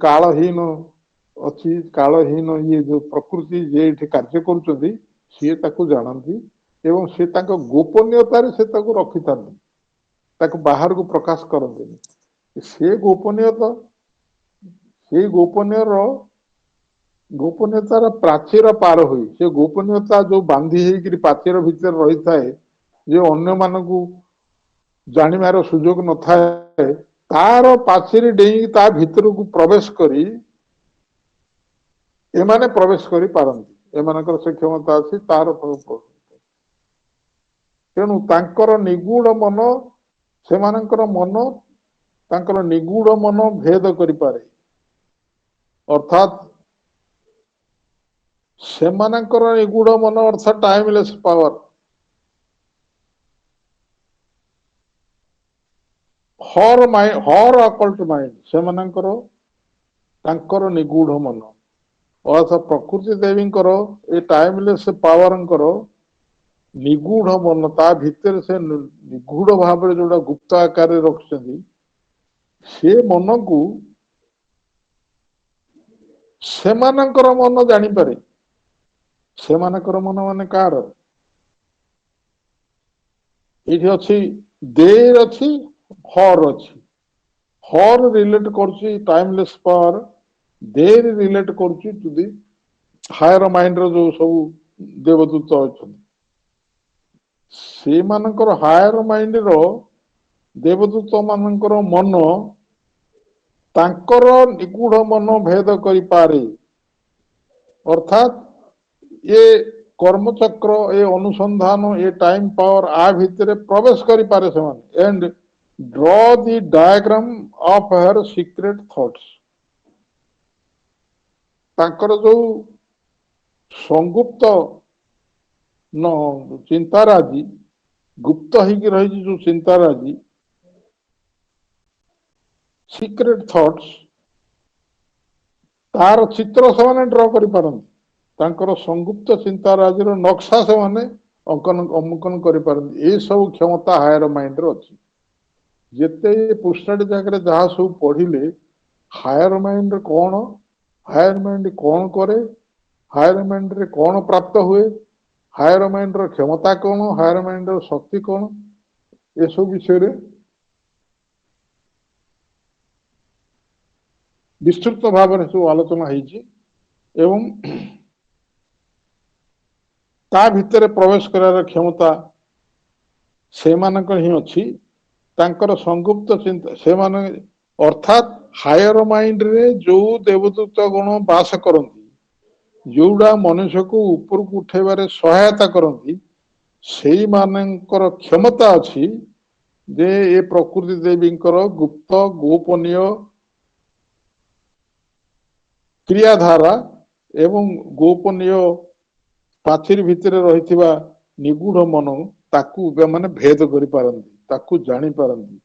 କାଳହୀନ ଅଛି, କାଳହୀନ ଇଏ ଯୋଉ ପ୍ରକୃତି ଯିଏ ଏଠି କାର୍ଯ୍ୟ କରୁଛନ୍ତି, ସିଏ ତାକୁ ଜାଣନ୍ତି ଏବଂ ସେ ତାଙ୍କ ଗୋପନୀୟତାରେ ସେ ତାକୁ ରଖିଥାନ୍ତି, ତାକୁ ବାହାରକୁ ପ୍ରକାଶ କରନ୍ତିନି। ସେ ଗୋପନୀୟତା, ସେଇ ଗୋପନୀୟତାର ପ୍ରାଚୀର ପାର ହୋଇ, ସେ ଗୋପନୀୟତା ଯୋଉ ବାନ୍ଧି ହେଇକିରି ପ୍ରାଚୀର ଭିତରେ ରହିଥାଏ, ଯେ ଅନ୍ୟମାନଙ୍କୁ ଜାଣିବାର ସୁଯୋଗ ନଥାଏ, ତାର ପାଚେରୀ ଡେଇଁକି ତା ଭିତରକୁ ପ୍ରବେଶ କରି ଏମାନେ ପ୍ରବେଶ କରିପାରନ୍ତି। ଏମାନଙ୍କର ସେ କ୍ଷମତା ଅଛି, ତାର ତେଣୁ ତାଙ୍କର ନିଗୁଢ ମନ, ସେମାନଙ୍କର ମନ, ତାଙ୍କର ନିଗୁଢ ମନ ଭେଦ କରିପାରେ। ଅର୍ଥାତ୍ ସେମାନଙ୍କର ନିଗୁଢ ମନ ଅର୍ଥାତ୍ ଟାଇମଲେସ୍ ପାୱାର, ହର ଅକଲ୍ଟ ମାଇଣ୍ଡ, ସେମାନଙ୍କର ତାଙ୍କର ନିଗୁଢ ମନ ଅର୍ଥାତ୍ ପ୍ରକୃତି ଦେବୀଙ୍କର ଏ ଟାଇମଲେସ୍ ପାୱାରଙ୍କର ନିଗୁଢ ମନ, ତା ଭିତରେ ସେ ନିଗୁଢ ଭାବରେ ଯୋଉଟା ଗୁପ୍ତ ଆକାରରେ ରଖିଛନ୍ତି, ସେ ମନକୁ ସେମାନଙ୍କର ମନ ଜାଣିପାରେ। ସେମାନଙ୍କର ମନ ମାନେ କାହାର? ଏଇଠି ଅଛି ଦେର ଅଛି, ହର ଅଛି। ହର ରିଲେଟ କରୁଛି ଟାଇମଲେସ୍ ପାୱାର, ଦେର ରିଲେଟ କରୁଛି ଟୁ ଦି ହାୟର ମାଇଣ୍ଡର ଯୋଉ ସବୁ ଦେବଦୂତ ଅଛନ୍ତି, ସେମାନଙ୍କର ହାୟର ମାଇଣ୍ଡର ଦେବଦୂତ ମାନଙ୍କର ମନ ତାଙ୍କର ନିଗୁଢ ମନ ଭେଦ କରିପାରେ। ଅର୍ଥାତ୍ ଏ କର୍ମଚକ୍ର, ଏ ଅନୁସନ୍ଧାନ, ଏ ଟାଇମ ପାୱାର ଆ ଭିତରେ ପ୍ରବେଶ କରିପାରେ ସେମାନେ and draw the diagram of her secret thoughts. ତାଙ୍କର ଯୋଉ ସଂଗୁପ୍ତ ଚିନ୍ତାରାଜି, ଗୁପ୍ତ ହେଇକି ରହିଛି ଯୋଉ ଚିନ୍ତାରାଜି, ସିକ୍ରେଟ ଥଟ୍ସ, ତାର ଚିତ୍ର ସେମାନେ ଡ୍ର କରିପାରନ୍ତି। ତାଙ୍କର ସଂଗୁପ୍ତ ଚିନ୍ତାରାଜିର ନକ୍ସା ସେମାନେ ଅଙ୍କନ କରିପାରନ୍ତି। ଏସବୁ କ୍ଷମତା ହାୟର ମାଇଣ୍ଡରେ ଅଛି। ଯେତେ ପୃଷ୍ଠାଟି ଜାଗାରେ ଯାହା ସବୁ ପଢିଲେ, ହାୟର ମାଇଣ୍ଡରେ କଣ, ହାୟର ମାଇଣ୍ଡ କଣ କରେ, ହାୟର ମାଇଣ୍ଡରେ କଣ ପ୍ରାପ୍ତ ହୁଏ, ହାୟର ମାଇଣ୍ଡର କ୍ଷମତା କଣ, ହାୟର ମାଇଣ୍ଡର ଶକ୍ତି କଣ, ଏସବୁ ବିଷୟରେ विस्तृत भाव में सब आलोचना होती एवं ता भितर प्रवेश करार क्षमता से ही अच्छी तांकर संगुप्त चिंता से माने अर्थात हायर माइंड रे जो देवदूत गुण बास करती जोड़ा मनुष्य को ऊपर को उठेबारे सहायता करती से मानकर क्षमता अच्छी जे ये प्रकृति देवींकर गुप्त गोपनीय क्रियाधारा एवं गोपनीय पाचिर भितर रही निगूढ़ मन ताकू माने भेद करि पारंती ताकू जानी पारंती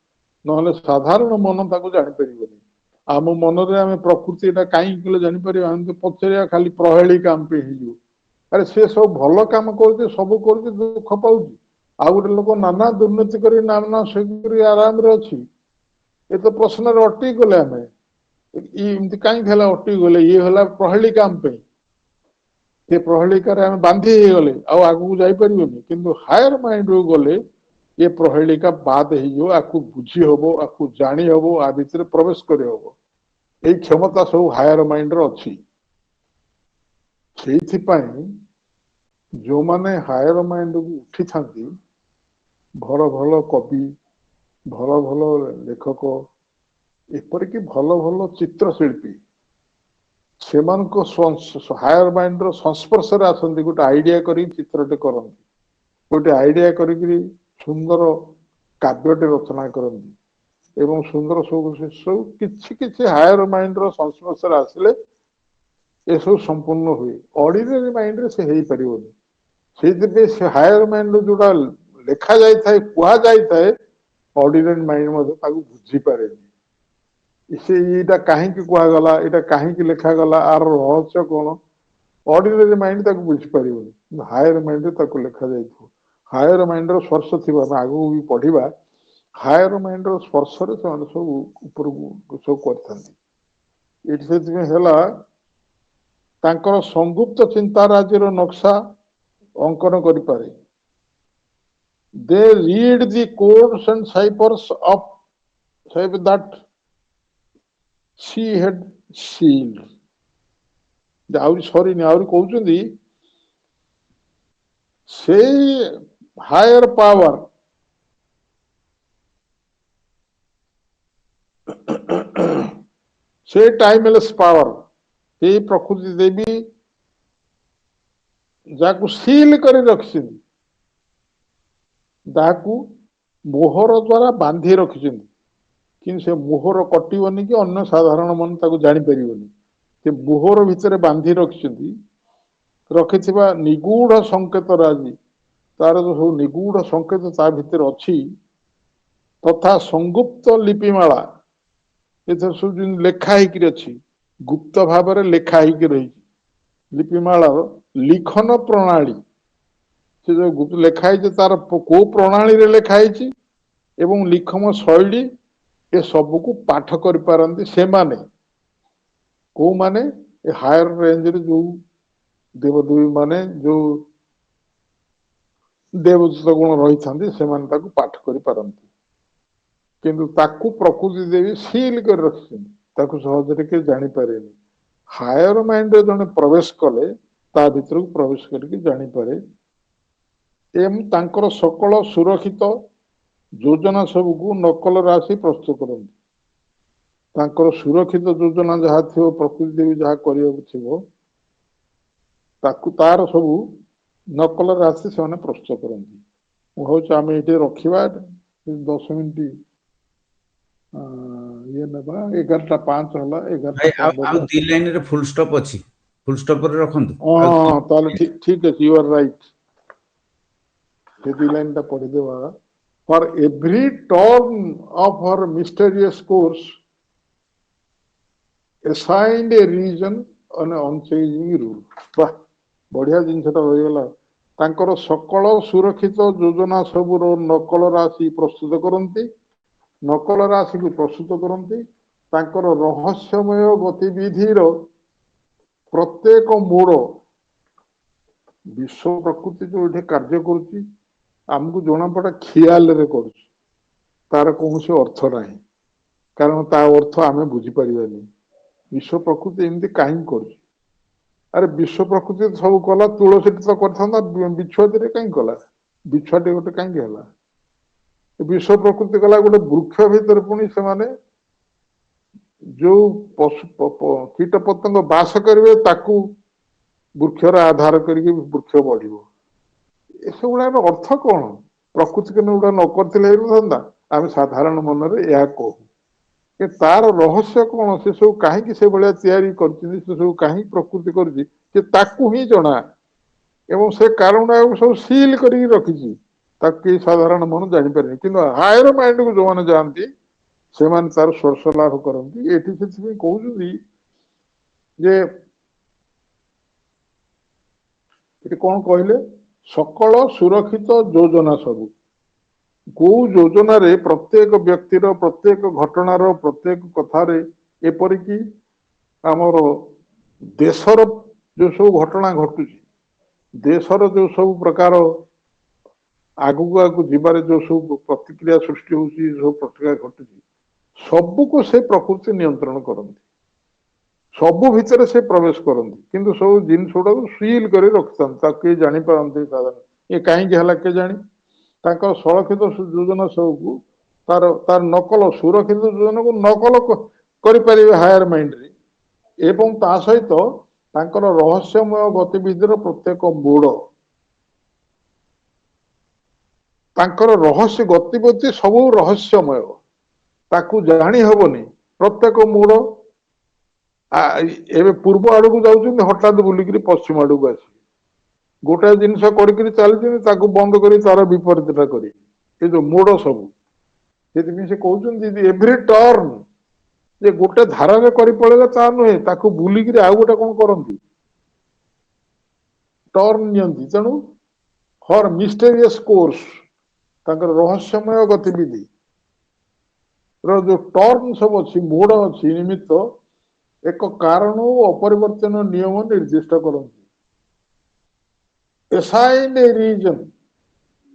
नहले साधारण मन ताकू जानी परिबनी आम मन रे आमे प्रकृति एटा काई किलो जानी परिबा हम तो पछरिया खाली प्रहेली काम पे हिजु अरे से सब भल काम करते सब करते दुख पाउची आ गोटे लोक नाना दुर्नीति करी नाना से आराम रे अछि ए तो प्रश्न रे अटकी गले आमे इमती कहीं अटकी गले ये होला प्रहेली काम पे से प्रहेलिकार आम बांधी गले आगू जापरिबनी किंतु हायर माइंड रू गले ये प्रहेलिका बाद हो बुझी हम आपको जानी हम आ भितर प्रवेश कर यही क्षमता सब हायर माइंड रो अच्छी जो माने हायर माइंड को उठी था भल भल कवि भल भल लेखक एपरिक भल भल चित्रशिल्पी से हायर माइंड रो संस्पर्श आसती गोटे आइडिया कर चित्रटे करती गोटे आइडिया करी सुंदर काव्यटे रचना करती एवं सुंदर सब किसी हायर माइंड रो संस्पर्श आसिले ये सब संपूर्ण हुए ऑर्डिनरी माइंड रे से हो पारिबनी से हायर माइंड जोड़ा लेखा जाए कह जाए ऑर्डिनरी माइंड बुझी पारे से यहाँ कहीं कहगला यहाँ कहीं लिखागला आर रहस्य कौन ऑर्डिनरी माइंड बुझी पारिबनी हायर माइंड लिखा जाए हायर माइंड रो स्पर्श थी आगू भी पढ़ा हायर माइंड रो स्पर्श से सब ऊपर सब कर संगुप्त चिंता राज्य नक्शा अंकन करि पारे they read the codes and ciphers of that she had sealed आउरी सॉरी आउरी कहउछंदी से हायर पावर से टाइमलेस पावर से प्रकृति देवी जाकू सील कर रखिछन दाकू मोहर द्वारा बांधी रखिछन कि से मोहर कटिबनी कि अन्य साधारण मन ताकू जानि परिबनी से मोहर भितर बांधी रखिछन रखिथिबा निगूढ़ संकेत राजी तार जो सब निगूढ़ संकेत ता भितर अच्छी तथा संगुप्त लिपिमाला एथर सब जिन लेखा हिकिर अछि गुप्त भाव में लेखा हिकिर रही लिपिमाला लिखन प्रणाली से जो गुप्त लेखा है तार को प्रणाली रे लेखा है एवं लिखम शैली ए सब को पाठ कर पारंती से माने को माने हायर रेंज रे जो देवदेवी माने जो देवदूत गुण रही था पाठ कर पारंती किंतु ताकू प्रकृति देवी सील कर रखी सहजरे के जानी पारे हायर माइंड जने प्रवेश कले ता भीतर को प्रवेश करके जानी पारे एम तांकर सकल सुरक्षित योजना सब को नकल राशि प्रस्तुत करती तांकर सुरक्षित योजना जहाँ थी प्रकृति देवी जहाँ कर ताकू तार सब नकल राशि से प्रस्तुत करती मुझे आम ये रखा 10 मिनट ये नबा 11:05 होला 11:15 दी लाइन रे फुल स्टॉप अछि फुल स्टॉप रे रखंतु हां ताले ठीक है यू आर राइट ये दी लाइन ता पढ़ि देबा for every turn of her mysterious course assigned a region on an unchanging rule वाह बढ़िया जिनसटा रही गला तांकर सकल सुरक्षित योजना सबुर नकल राशि प्रस्तुत करती नकल राशि को प्रस्तुत करती तांकर रहस्यमय गतिविधिर प्रत्येक मोड़ विश्व प्रकृति जो ये कार्य करुच्ची आमको जना पड़ा खियाल रे करुच्ची तार कौन से अर्थ ना कारण ता अर्थ आमे बुझी परिबानी ବିଶ୍ୱ ପ୍ରକୃତି ଏମିତି କାହିଁକି କରୁଛି? ଆରେ ବିଶ୍ୱ ପ୍ରକୃତି ସବୁ କଲା, ତୁଳସୀଟି ତ କରିଥାନ୍ତା, ବିଛୁଆତିରେ କାହିଁକି କଲା? ବିଛୁଆଟି ଗୋଟେ କାହିଁକି ହେଲା? ବିଶ୍ୱ ପ୍ରକୃତି କଲା ଗୋଟେ ବୃକ୍ଷ ଭିତରେ, ପୁଣି ସେମାନେ ଯୋଉ କୀଟ ପତଙ୍ଗ ବାସ କରିବେ ତାକୁ ବୃକ୍ଷର ଆଧାର କରିକି ବୃକ୍ଷ ବଢିବ। ଏସବୁଗୁଡାର ଅର୍ଥ କଣ? ପ୍ରକୃତି କେନ ଗୁଡା ନ କରିଥିଲେ ହେଇନଥାନ୍ତା? ଆମେ ସାଧାରଣ ମନରେ ଏହା କହୁ। ତାର ରହସ୍ୟ କଣ? ସେ ସବୁ କାହିଁକି ସେଭଳିଆ ତିଆରି କରିଛନ୍ତି, ସେ ସବୁ କାହିଁକି ପ୍ରକୃତି କରିଛି, ସେ ତାକୁ ହିଁ ଜଣା। ଏବଂ ସେ କାରଣ ସବୁ ସିଲ୍ କରିକି ରଖିଛି, ତାକୁ କେହି ସାଧାରଣ ମନ ଜାଣିପାରିନି। କିନ୍ତୁ ହାୟର ମାଇଣ୍ଡକୁ ଯୋଉମାନେ ଯାଆନ୍ତି ସେମାନେ ତାର ସ୍ପର୍ଶ ଲାଭ କରନ୍ତି। ଏଠି ସେଥିପାଇଁ କହୁଛନ୍ତି ଯେ ଏଠି କଣ କହିଲେ, ସକଳ ସୁରକ୍ଷିତ ଯୋଜନା ସବୁ। କୋଉ ଯୋଜନାରେ ପ୍ରତ୍ୟେକ ବ୍ୟକ୍ତିର, ପ୍ରତ୍ୟେକ ଘଟଣାର, ପ୍ରତ୍ୟେକ କଥାରେ, ଏପରିକି ଆମର ଦେଶର ଯୋଉ ସବୁ ଘଟଣା ଘଟୁଛି, ଦେଶର ଯୋଉ ସବୁ ପ୍ରକାର ଆଗକୁ ଆଗକୁ ଯିବାରେ ଯୋଉ ସବୁ ପ୍ରତିକ୍ରିୟା ସୃଷ୍ଟି ହଉଛି, ସବୁ ପ୍ରତିକ୍ରିୟା ଘଟୁଛି, ସବୁକୁ ସେ ପ୍ରକୃତି ନିୟନ୍ତ୍ରଣ କରନ୍ତି। ସବୁ ଭିତରେ ସେ ପ୍ରବେଶ କରନ୍ତି, କିନ୍ତୁ ସବୁ ଜିନିଷ ଗୁଡାକୁ ସିଲ୍ କରି ରଖିଥାନ୍ତି, ତାକୁ କେହି ଜାଣିପାରନ୍ତି ସାଧାରଣ। ଏ କାହିଁକି ହେଲା କେଜାଣି? ତାଙ୍କ ସୁରକ୍ଷିତ ଯୋଜନା ସବୁକୁ ତାର ନକଲ, ସୁରକ୍ଷିତ ଯୋଜନାକୁ ନକଲ କରିପାରିବେ ହାୟର ମାଇଣ୍ଡରେ। ଏବଂ ତା ସହିତ ତାଙ୍କର ରହସ୍ୟମୟ ଗତିବିଧିର ପ୍ରତ୍ୟେକ ମୋଡ, ତାଙ୍କର ରହସ୍ୟ ଗତିବିଧି ସବୁ ରହସ୍ୟମୟ, ତାକୁ ଜାଣି ହବନି। ପ୍ରତ୍ୟେକ ମୋଡ, ଏବେ ପୂର୍ବ ଆଡକୁ ଯାଉଛନ୍ତି, ହଠାତ୍ ବୁଲିକିରି ପଶ୍ଚିମ ଆଡକୁ ଆସିବେ। ଗୋଟାଏ ଜିନିଷ କରିକିରି ଚାଲିଛନ୍ତି, ତାକୁ ବନ୍ଦ କରି ତାର ବିପରୀତଟା କରିବେ। ଏ ଯୋଉ ମୋଡ ସବୁ, ସେଥିପାଇଁ ସେ କହୁଛନ୍ତି ଏଭ୍ରି ଟର୍ନ, ଯେ ଗୋଟେ ଧାରାରେ କରି ପଳେଇଲେ ତା ନୁହେଁ, ତାକୁ ବୁଲିକିରି ଆଉ ଗୋଟେ କଣ କରନ୍ତି, ଟର୍ନ ନିଅନ୍ତି। ତେଣୁ ଫର ମିଷ୍ଟେରିୟସ୍ କୋର୍ସ, ତାଙ୍କର ରହସ୍ୟମୟ ଗତିବିଧି ର ଯୋଉ ଟର୍ନ ସବୁ ଅଛି, ମୋଡ ଅଛି, ନିମିତ୍ତ ଏକ କାରଣ ଓ ଅପରିବର୍ତ୍ତନ ନିୟମ ନିର୍ଦ୍ଦିଷ୍ଟ କରନ୍ତି। Assign a reason,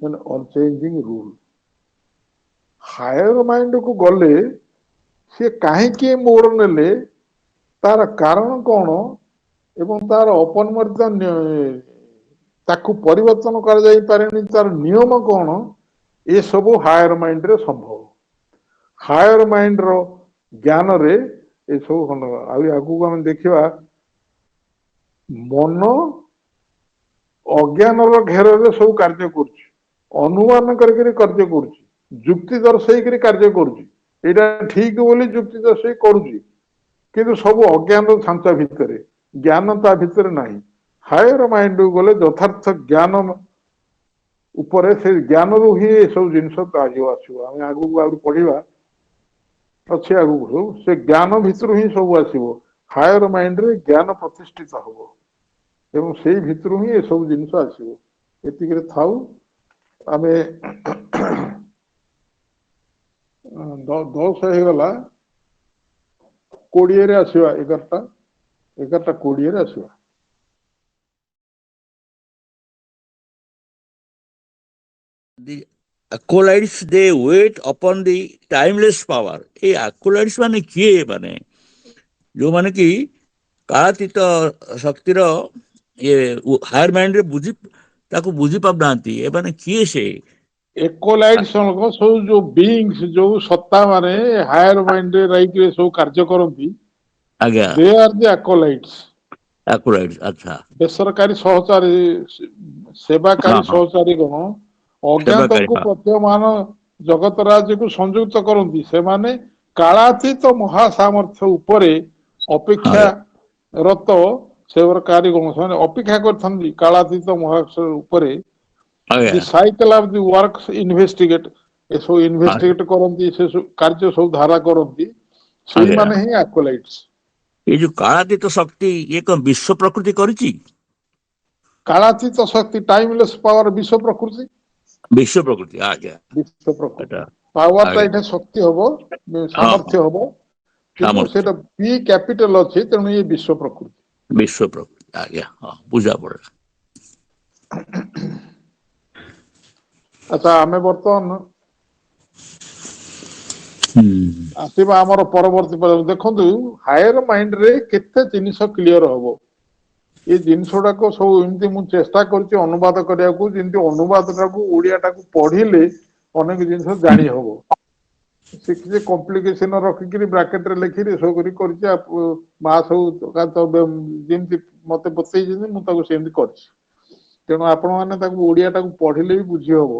an unchanging rule. Higher ମାଇଣ୍ଡକୁ ଗଲେ ସେ କାହିଁକି ମୋଡ ନେଲେ, ତାର କାରଣ କଣ, ଏବଂ ତାର ଅପରିବର୍ତ୍ତନ, ତାକୁ ପରିବର୍ତ୍ତନ କରାଯାଇପାରେନି, ତାର ନିୟମ କଣ, ଏସବୁ ହାୟର ମାଇଣ୍ଡରେ ସମ୍ଭବ। ହାୟର ମାଇଣ୍ଡର ଜ୍ଞାନରେ ଏସବୁ ସମ୍ଭବ। ଆହୁରି ଆଗକୁ ଆମେ ଦେଖିବା, ମନ ଅଜ୍ଞାନର ଘେରରେ ସବୁ କାର୍ଯ୍ୟ କରୁଛି, ଅନୁମାନ କରିକିରି କାର୍ଯ୍ୟ କରୁଛି, ଯୁକ୍ତି ଦର୍ଶେଇକିରି କାର୍ଯ୍ୟ କରୁଛି। ଏଇଟା ଠିକ ବୋଲି ଯୁକ୍ତି ଦର୍ଶେଇ କରୁଛି, କିନ୍ତୁ ସବୁ ଅଜ୍ଞାନ ଛାଞ୍ଚ ଭିତରେ, ଜ୍ଞାନ ତା ଭିତରେ ନାହିଁ। ହାୟର ମାଇଣ୍ଡକୁ ଗଲେ ଯଥାର୍ଥ ଜ୍ଞାନ ଉପରେ, ସେ ଜ୍ଞାନରୁ ହିଁ ଏସବୁ ଜିନିଷ ଆସିବ। ଆମେ ଆଗକୁ ଆହୁରି ପଢିବା ଅଛି, ଆଗକୁ ସେ ଜ୍ଞାନ ଭିତରୁ ହିଁ ସବୁ ଆସିବ। ହାୟର ମାଇଣ୍ଡରେ ଜ୍ଞାନ ପ୍ରତିଷ୍ଠିତ ହବ ଏବଂ ସେଇ ଭିତରୁ ହିଁ ଏସବୁ ଜିନିଷ ଆସିବ। ଏତିକିରେ ଥାଉ। ଆମେ 10 ହେଇଗଲା, 20ରେ ଆସିବା, 11:20ରେ ଆସିବା। The acolytes, they wait upon the timeless power. এই acolytes ମାନେ କିଏ? ମାନେ ଯୋଉମାନେ କି କାଳାତୀତ ଶକ୍ତିର ଇଏ ହାୟର ମାଇଣ୍ଡରେ ତାକୁ ବୁଝି ପାରୁନାହାନ୍ତି। ଏମାନେ କିଏ? ସେ ଏକୋଲାଇଟ୍ସ ସବୁ ଯୋଉ ବିଙ୍ଗସ୍, ଯୋଉ ସତ୍ତା ମାନେ ହାୟର ମାଇଣ୍ଡରେ ରହିକି ସବୁ କାର୍ଯ୍ୟ କରନ୍ତି, ଆଜ୍ଞା, ଦେ ଆର୍ ଦି ଆକୋଲାଇଟ୍ସ। acolytes। ଆଚ୍ଛା, ବେସରକାରୀ ସହଚାରୀ, ସେବାକାରୀ ହଁ ହଁ, ସହଚାରୀ ଗଣ ସେବାକାରୀ, ଅଜ୍ଞାତଙ୍କୁ ହଁ, ପ୍ରତୀୟମାନ ଜଗତ ରାଜ୍ୟକୁ ସଂଯୁକ୍ତ କରନ୍ତି। ସେମାନେ କାଳାତୀତ ମହାସାମର୍ଥ୍ୟ ଉପରେ ଅପେକ୍ଷା ଆଜ୍ଞା ରତ ସେବାକାରୀ ଗଣ, ସେମାନେ ଅପେକ୍ଷା କରିଥାନ୍ତି କାଳାତୀତ ମହାଶୟ ଉପରେ। ଆଜ୍ଞା ଦି ସାଇକେଲ ଅଫ ଦି ୱାର୍କସ ଇନଭେଷ୍ଟିଗେଟ, ଏସବୁ ଆଜ୍ଞା ଇନଭେଷ୍ଟିଗେଟ କରନ୍ତି, ସେ କାର୍ଯ୍ୟ ସବୁ ଧାରା କରନ୍ତି, ଆଜ୍ଞା। ସେଇମାନେ ହିଁ ଆକୋଲାଇଟ୍ସ। ଏଇ ଯୋଉ କାଳାତୀତ ଶକ୍ତି, ଇଏ କଣ ବିଶ୍ଵ ପ୍ରକୃତି କରିଛି? କାଳାତୀତ ଶକ୍ତି, ଟାଇମଲେସ୍ ପାୱାର, ବିଶ୍ୱ ପ୍ରକୃତି। ବିଶ୍ଵ ପ୍ରକୃତି, ଆଜ୍ଞା। ବିଶ୍ୱ ପ୍ରକୃତି ଏଟା ପାୱାରଟା ଆଜ୍ଞା, ଏଇଟା ଶକ୍ତି ହବ, ହଁ ହଁ, ସାମର୍ଥ୍ୟ ହବ, କିନ୍ତୁ ସାମର୍ଥ୍ୟ, ସେଇଟା ପି କ୍ୟାପିଟାଲ ଅଛି, ତେଣୁ ଇଏ ବିଶ୍ୱ ପ୍ରକୃତି। ବିଶ୍ଵ ପ୍ରକୃତି, ଆଜ୍ଞା, ହଁ, ବୁଝା ପଡିଲା। ଆଚ୍ଛା, ଆମେ ବର୍ତ୍ତମାନ ଆସିବା ଆମର ପରବର୍ତ୍ତୀ ପର୍ଯ୍ୟନ୍ତ ଦେଖନ୍ତୁ ହାୟର ମାଇଣ୍ଡରେ କେତେ ଜିନିଷ କ୍ଲିୟର ହବ ଏ ଜିନିଷ ଗୁଡାକ ସବୁ ଏମିତି ମୁଁ ଚେଷ୍ଟା କରୁଛି ଅନୁବାଦ କରିବାକୁ ଯେମିତି ଅନୁବାଦଟାକୁ ଓଡିଆଟାକୁ ପଢିଲେ ଅନେକ ଜିନିଷ ଜାଣି ହବ ସେ କିଛି କମ୍ପ୍ଲିକେସନ ରଖିକିରି ବ୍ରାକେଟରେ ଲେଖିକି ସବୁ କରିଛି ମା ସବୁ ଯେମିତି ମତେ ବତେଇଛନ୍ତି ମୁଁ ତାକୁ ସେମିତି କରିଛି ତେଣୁ ଆପଣମାନେ ତାକୁ ଓଡିଆଟାକୁ ପଢିଲେ ବି ବୁଝି ହବ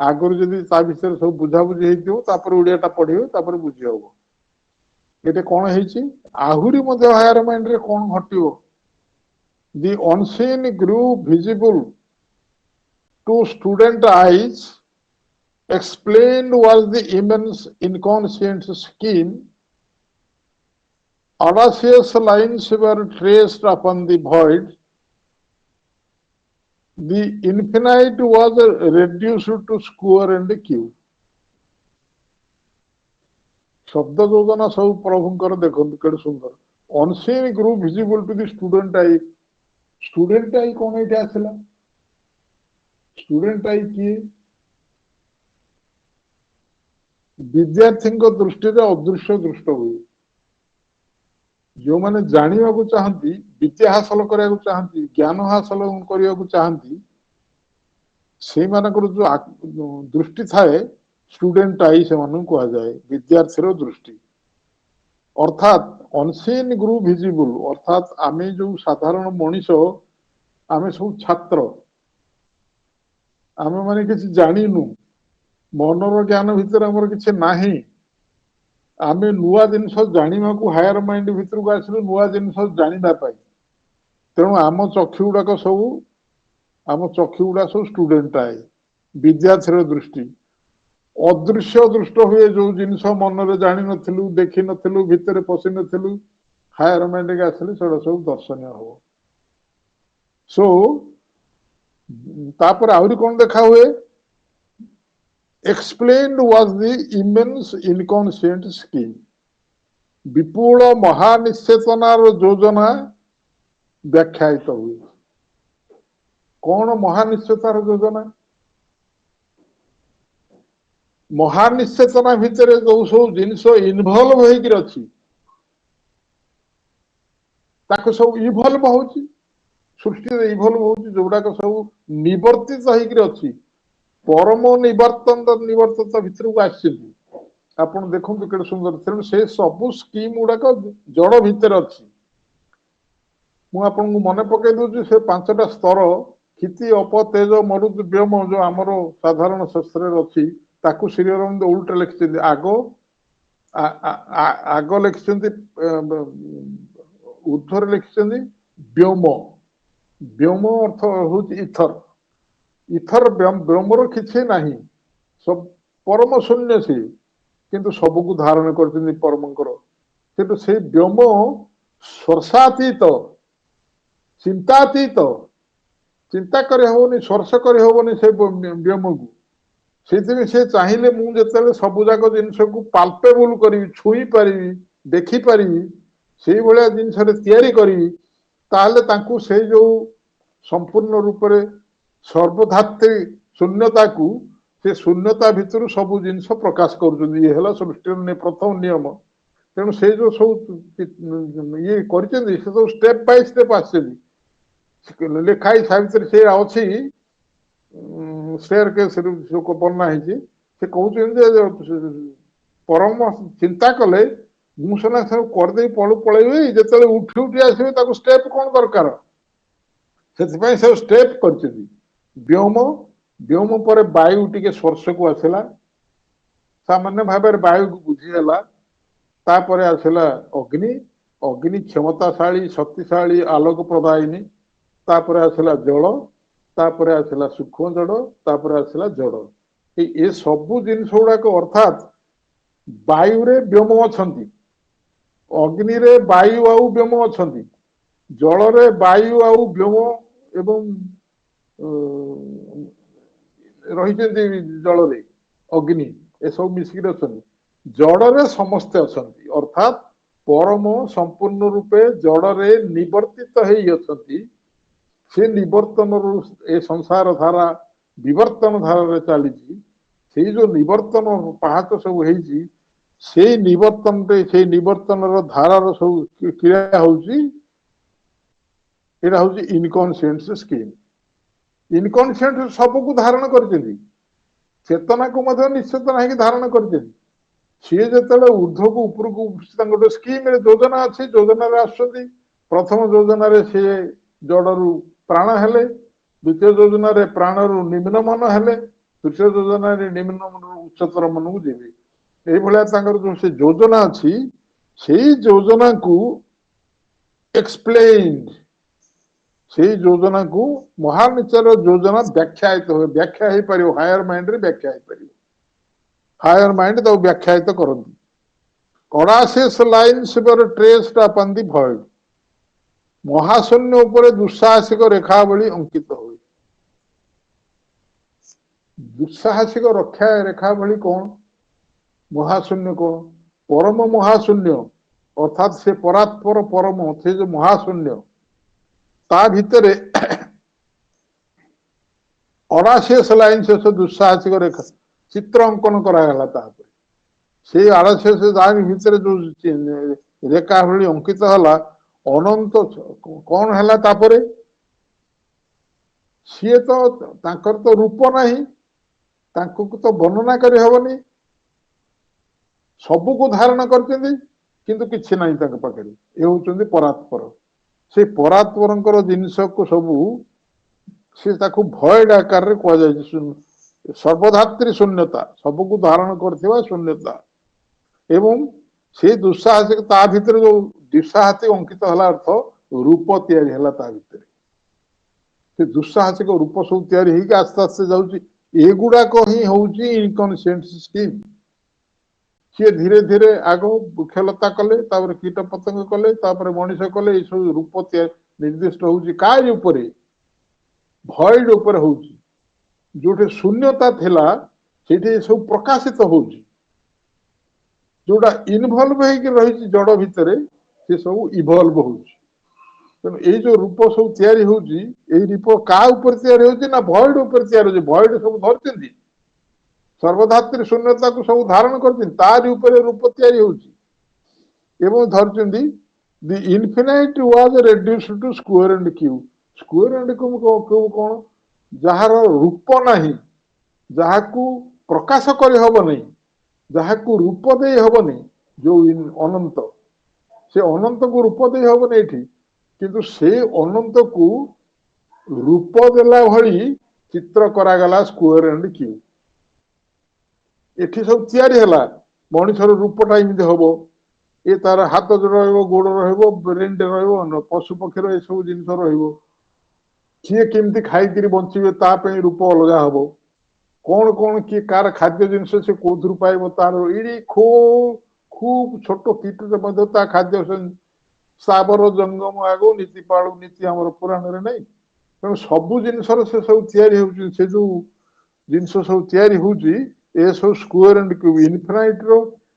ଆଗରୁ ଯଦି ତା ବିଷୟରେ ସବୁ ବୁଝାବୁଝି ହେଇଥିବ ତାପରେ ଓଡିଆଟା ପଢିବେ ତାପରେ ବୁଝି ହବ ଏଠି କଣ ହେଇଛି ଆହୁରି ମଧ୍ୟ ହାୟର ମାଇଣ୍ଡରେ କଣ ଘଟିବ the unseen grew visible to student eyes explained was the immense inconscient scheme audacious lines were traced upon the void the infinite was reduced to square and cube शब्द योजना सब प्रभुंकर देखते केड़े सुंदर unseen grew visible to the student आई कौन ये आसला स्टूडेंट आई किए विद्यार्थी दृष्टि अदृश्य दृष्ट हुए जो मैंने जानवा को चाहती विद्या हासिल करने को चाहती ज्ञान हासिल करने को चाहती से मानकर जो दृष्टि थाए स्टूडेंट आई से कह जाए विद्यार्थी दृष्टि अर्थात अनसीन ग्रू विजिबल अर्थात आम जो साधारण मनीष आम सब छात्र आम मैंने किसी जानिनु मनर ज्ञान भितर आमर किसी नाही आम नुआ जिनस जाना को हायर माइंड भितर को आसलु नुआ जिनस जाना तेणु आम चक्षु गुड़ाक सब आम चक्षु गुड़ा सब स्टूडेंट आए विद्यार्थी दृष्टि अदृश्य दृष्ट हुए जो जिनस मनरे जानी नथिलु देखि नथिलु भितर पशि नथिलु हायर माइंड के आसले सेटा सब दर्शनीय हो सो तापर आउरी कोन देखा हुए explained was the immense inconscient scheme विपुल महानिश्चेतनार योजना व्याख्यायित हुए कौन महानिश्चेतार योजना महानिश्चेतना भितर जो सब जिनस इनवल्व होकर अच्छी सब इभल्व होची सृष्टि इभल्व होची जोड़ाक सब निवर्तित होकर अच्छी परम निवर्तनता भितर को आसछन्ती आपण देखंतु केडे सुंदर तेणु से सबु स्कीम गुड़ाक जड़ भितर अच्छी मु आपको मन पकई दूसरी से 5टा स्तर क्षिति अप तेज मरुत व्योम जो आमर साधारण शास्त्र अच्छी ताकू श्री अरविंद उल्टा लिखिं आग लिखिं ऊर्धर लिखिं व्योम व्योम अर्थ हूँ इथर इथर व्योमर किसी ना सब परम शून्य सी किंतु सबको धारण कर परमंकर किंतु से व्योम स्पर्शातीत चिंतातीत चिंता करे होनी स्पर्श करे होनी से व्योम को से चाहिए मुझे सबू जाक जिनस को पाल्पेबल करी छुई पारि देखी पारि से भाया जिनस करी से जो संपूर्ण रूप से सर्वधात्री शून्यता को से शून्यता भितर सबू जिनस प्रकाश कर सृष्टि प्रथम नियम तेणु से जो सब ये कर स्टेप बाय स्टेप आस लिखाई सावित्री से अच्छी स्टेयर केस बना से कहते परम चिंता कले मुसना सब करदे पलू पलैबे जिते उठी उठी आसवे स्टेप कौन दरकार से स्टेप कर व्योम व्योम पर वायु टी स्पर्श को आसला सामान्य भाव वायु को बुझीगला तापर आसला अग्नि अग्नि क्षमताशाली शक्तिशाली आलोक प्रदायिनी तापर आसला जल तापर आसला सूक्ष्म जड़ तापर आसला जड़ ये सबू जिनस गुड़ाक अर्थात वायु रे व्योम अच्छी अग्नि रे वायु आउ व्योम अच्छी जल रे वायु आउ व्योम एवं रही जल रे अग्नि ए सब मिसिक अच्छा जड़े समस्ते अच्छा अर्थात परम संपूर्ण रूपे जड़े निवर्तित होती से निवर्तन ए संसार धारा विवर्तन धारा चली जो निवर्तन पाहाच सब ସେଇ ନିବର୍ତ୍ତନଟେ ସେଇ ନିବର୍ତ୍ତନର ଧାରାର ସବୁ କ୍ରିୟା ହଉଛି ଏଇଟା ହଉଛି ଇନକନସିଏଣ୍ଟ ସ୍କିମ୍। ଇନକନସିଏଣ୍ଟ ସବୁକୁ ଧାରଣ କରିଛନ୍ତି, ଚେତନାକୁ ମଧ୍ୟ ନିଶ୍ଚେତନ ହେଇକି ଧାରଣ କରିଛନ୍ତି। ସିଏ ଯେତେବେଳେ ଉର୍ଦ୍ଧ୍ୱକୁ ଉପରକୁ ତାଙ୍କ ଗୋଟେ ସ୍କିମରେ ଯୋଜନା ଅଛି, ଯୋଜନାରେ ଆସୁଛନ୍ତି। ପ୍ରଥମ ଯୋଜନାରେ ସିଏ ଜଡରୁ ପ୍ରାଣ ହେଲେ, ଦ୍ୱିତୀୟ ଯୋଜନାରେ ପ୍ରାଣରୁ ନିମ୍ନ ମନ ହେଲେ, ତୃତୀୟ ଯୋଜନାରେ ନିମ୍ନ ମନରୁ ଉଚ୍ଚତର ମନକୁ ଯିବେ। এইଭଳିଆ ତାଙ୍କର ଯୋଉ ସେ ଯୋଜନା ଅଛି, ସେଇ ଯୋଜନାକୁ ଏକ୍ସପ୍ଲେନ୍, ସେଇ ଯୋଜନାକୁ ମହାନିଚର ଯୋଜନା ବ୍ୟାଖ୍ୟାୟିତ ହୁଏ, ବ୍ୟାଖ୍ୟା ହେଇପାରିବ, ହାୟର ମାଇଣ୍ଡରେ ବ୍ୟାଖ୍ୟା ହେଇପାରିବ। ହାୟର ମାଇଣ୍ଡ ତାକୁ ବ୍ୟାଖ୍ୟାୟିତ କରନ୍ତି। ଅଡାସିୟସ୍ ଲାଇନ୍ସ ୱେର୍ ଟ୍ରେସ୍ଡ ଅପନ୍ ଦି ଭଏଡ୍, ମହାଶୂନ୍ୟ ଉପରେ ଦୁଃସାହସିକ ରେଖାବଳୀ ଅଙ୍କିତ ହୁଏ। ଦୁଃସାହସିକ ରେଖାବଳୀ କଣ? ମହାଶୂନ୍ୟ କଣ? ପରମ ମହାଶୂନ୍ୟ, ଅର୍ଥାତ୍ ସେ ପରାତ୍ପର ପରମ, ସେ ଯୋଉ ମହାଶୂନ୍ୟ, ତା ଭିତରେ ଅଡାସିୟସ୍ ଲାଇନ୍, ସେ ଦୁଃସାହସିକ ରେଖା ଚିତ୍ର ଅଙ୍କନ କରାଗଲା। ତାପରେ ସେଇ ଅଡାସିୟସ୍ ଲାଇନ୍ ଭିତରେ ଯୋଉ ରେଖାବଳୀ ଅଙ୍କିତ ହେଲା, ଅନନ୍ତ କଣ ହେଲା ତାପରେ? ସିଏ ତ ତାଙ୍କର ତ ରୂପ ନାହିଁ, ତାଙ୍କୁ ତ ବର୍ଣ୍ଣନା କରି ହବନି। ସବୁକୁ ଧାରଣ କରିଛନ୍ତି କିନ୍ତୁ କିଛି ନାହିଁ ତାଙ୍କ ପାଖରେ। ଏ ହଉଛନ୍ତି ପରାତ୍ପର। ସେ ପରାତ୍ପରଙ୍କର ଜିନିଷକୁ ସବୁ ସେ ତାକୁ ଭଏଡ୍ ଆକାରରେ କୁହାଯାଇଛି, ସର୍ବଧାତ୍ରୀ ଶୂନ୍ୟତା, ସବୁକୁ ଧାରଣ କରୁଥିବା ଶୂନ୍ୟତା। ଏବଂ ସେ ଦୁଃସାହସିକ, ତା ଭିତରେ ଯୋଉ ଦୁଃସାହସିକ ଅଙ୍କିତ ହେଲା ଅର୍ଥ ରୂପ ତିଆରି ହେଲା ତା ଭିତରେ। ସେ ଦୁଃସାହସିକ ରୂପ ସବୁ ତିଆରି ହେଇକି ଆସ୍ତେ ଆସ୍ତେ ଯାଉଛି। ଏଗୁଡାକ ହିଁ ହଉଛି ଇନକନସିଏଣ୍ଟ ସ୍କିମ୍। ସିଏ ଧୀରେ ଧୀରେ ଆଗ ବୃକ୍ଷଲତା କଲେ, ତାପରେ କୀଟ ପତଙ୍ଗ କଲେ, ତାପରେ ମଣିଷ କଲେ। ଏଇ ସବୁ ରୂପ ନିର୍ଦ୍ଦିଷ୍ଟ ହଉଛି କାରି ଉପରେ? ଭଏଡ୍ ଉପରେ ହଉଛି। ଯୋଉଠି ଶୂନ୍ୟତା ଥିଲା ସେଇଠି ସବୁ ପ୍ରକାଶିତ ହଉଛି। ଯୋଉଟା ଇନଭଲ୍ଭ ହେଇକି ରହିଛି ଜଡ ଭିତରେ, ସେ ସବୁ ଇଭଲ୍ଭ ହଉଛି। ତେଣୁ ଏଇ ଯୋଉ ରୂପ ସବୁ ତିଆରି ହଉଛି, ଏଇ ରୂପ କାହା ଉପରେ ତିଆରି ହଉଛି ନା ଭଏଡ୍ ଉପରେ ତିଆରି ହଉଛି। ଭଏଡ୍ ସବୁ ଧରିଛନ୍ତି, ସର୍ବଧାତ୍ରୀ ଶୂନ୍ୟତାକୁ ସବୁ ଧାରଣ କରିଛନ୍ତି, ତାରି ଉପରେ ରୂପ ତିଆରି ହଉଛି। ଏବଂ ଧରିଛନ୍ତି the infinite was reduced to square and cube. Square and cube କଣ? ଯାହାର ରୂପ ନାହିଁ, ଯାହାକୁ ପ୍ରକାଶ କରିହବ ନାହିଁ, ଯାହାକୁ ରୂପ ଦେଇ ହବନି, ଯୋଉ ଅନନ୍ତ, ସେ ଅନନ୍ତକୁ ରୂପ ଦେଇ ହବନି ଏଠି, କିନ୍ତୁ ସେ ଅନନ୍ତକୁ ରୂପ ଦେଲା ଭଳି ଚିତ୍ର କରାଗଲା ସ୍କୋୟାର ଆଣ୍ଡ କ୍ୟୁବ୍। ଏଠି ସବୁ ତିଆରି ହେଲା। ମଣିଷର ରୂପଟା ଏମିତି ହବ, ଏ ତାର ହାତ ରହିବ, ଗୋଡ ରହିବ, ବ୍ରେନ୍ଟେ ରହିବ, ପଶୁ ପକ୍ଷୀର ଏସବୁ ଜିନିଷ ରହିବ। କିଏ କେମିତି ଖାଇକିରି ବଞ୍ଚିବେ ତା ପାଇଁ ରୂପ ଅଲଗା ହବ। କଣ କଣ କିଏ କାହାର ଖାଦ୍ୟ ଜିନିଷ ସେ କୋଉଥିରୁ ପାଇବ, ତାର ଏଇଠି ଖୁବ୍ ଛୋଟ କୀଟରେ ମଧ୍ୟ ତା ଖାଦ୍ୟ ସ୍ଥାବର ଜଙ୍ଗମ ଆଗୁ ନୀତି ପାଳୁ ନୀତି ଆମର ପୁରାଣରେ ନାହିଁ। ତେଣୁ ସବୁ ଜିନିଷର ସେ ସବୁ ତିଆରି ହଉଛି। ସେ ଯୋଉ ଜିନିଷ ସବୁ ତିଆରି ହଉଛି, ଏ ସବୁ ସ୍କୋୟାର ଆଣ୍ଡ କ୍ୟୁବ୍, ଇନଫିନାଇଟ୍ ର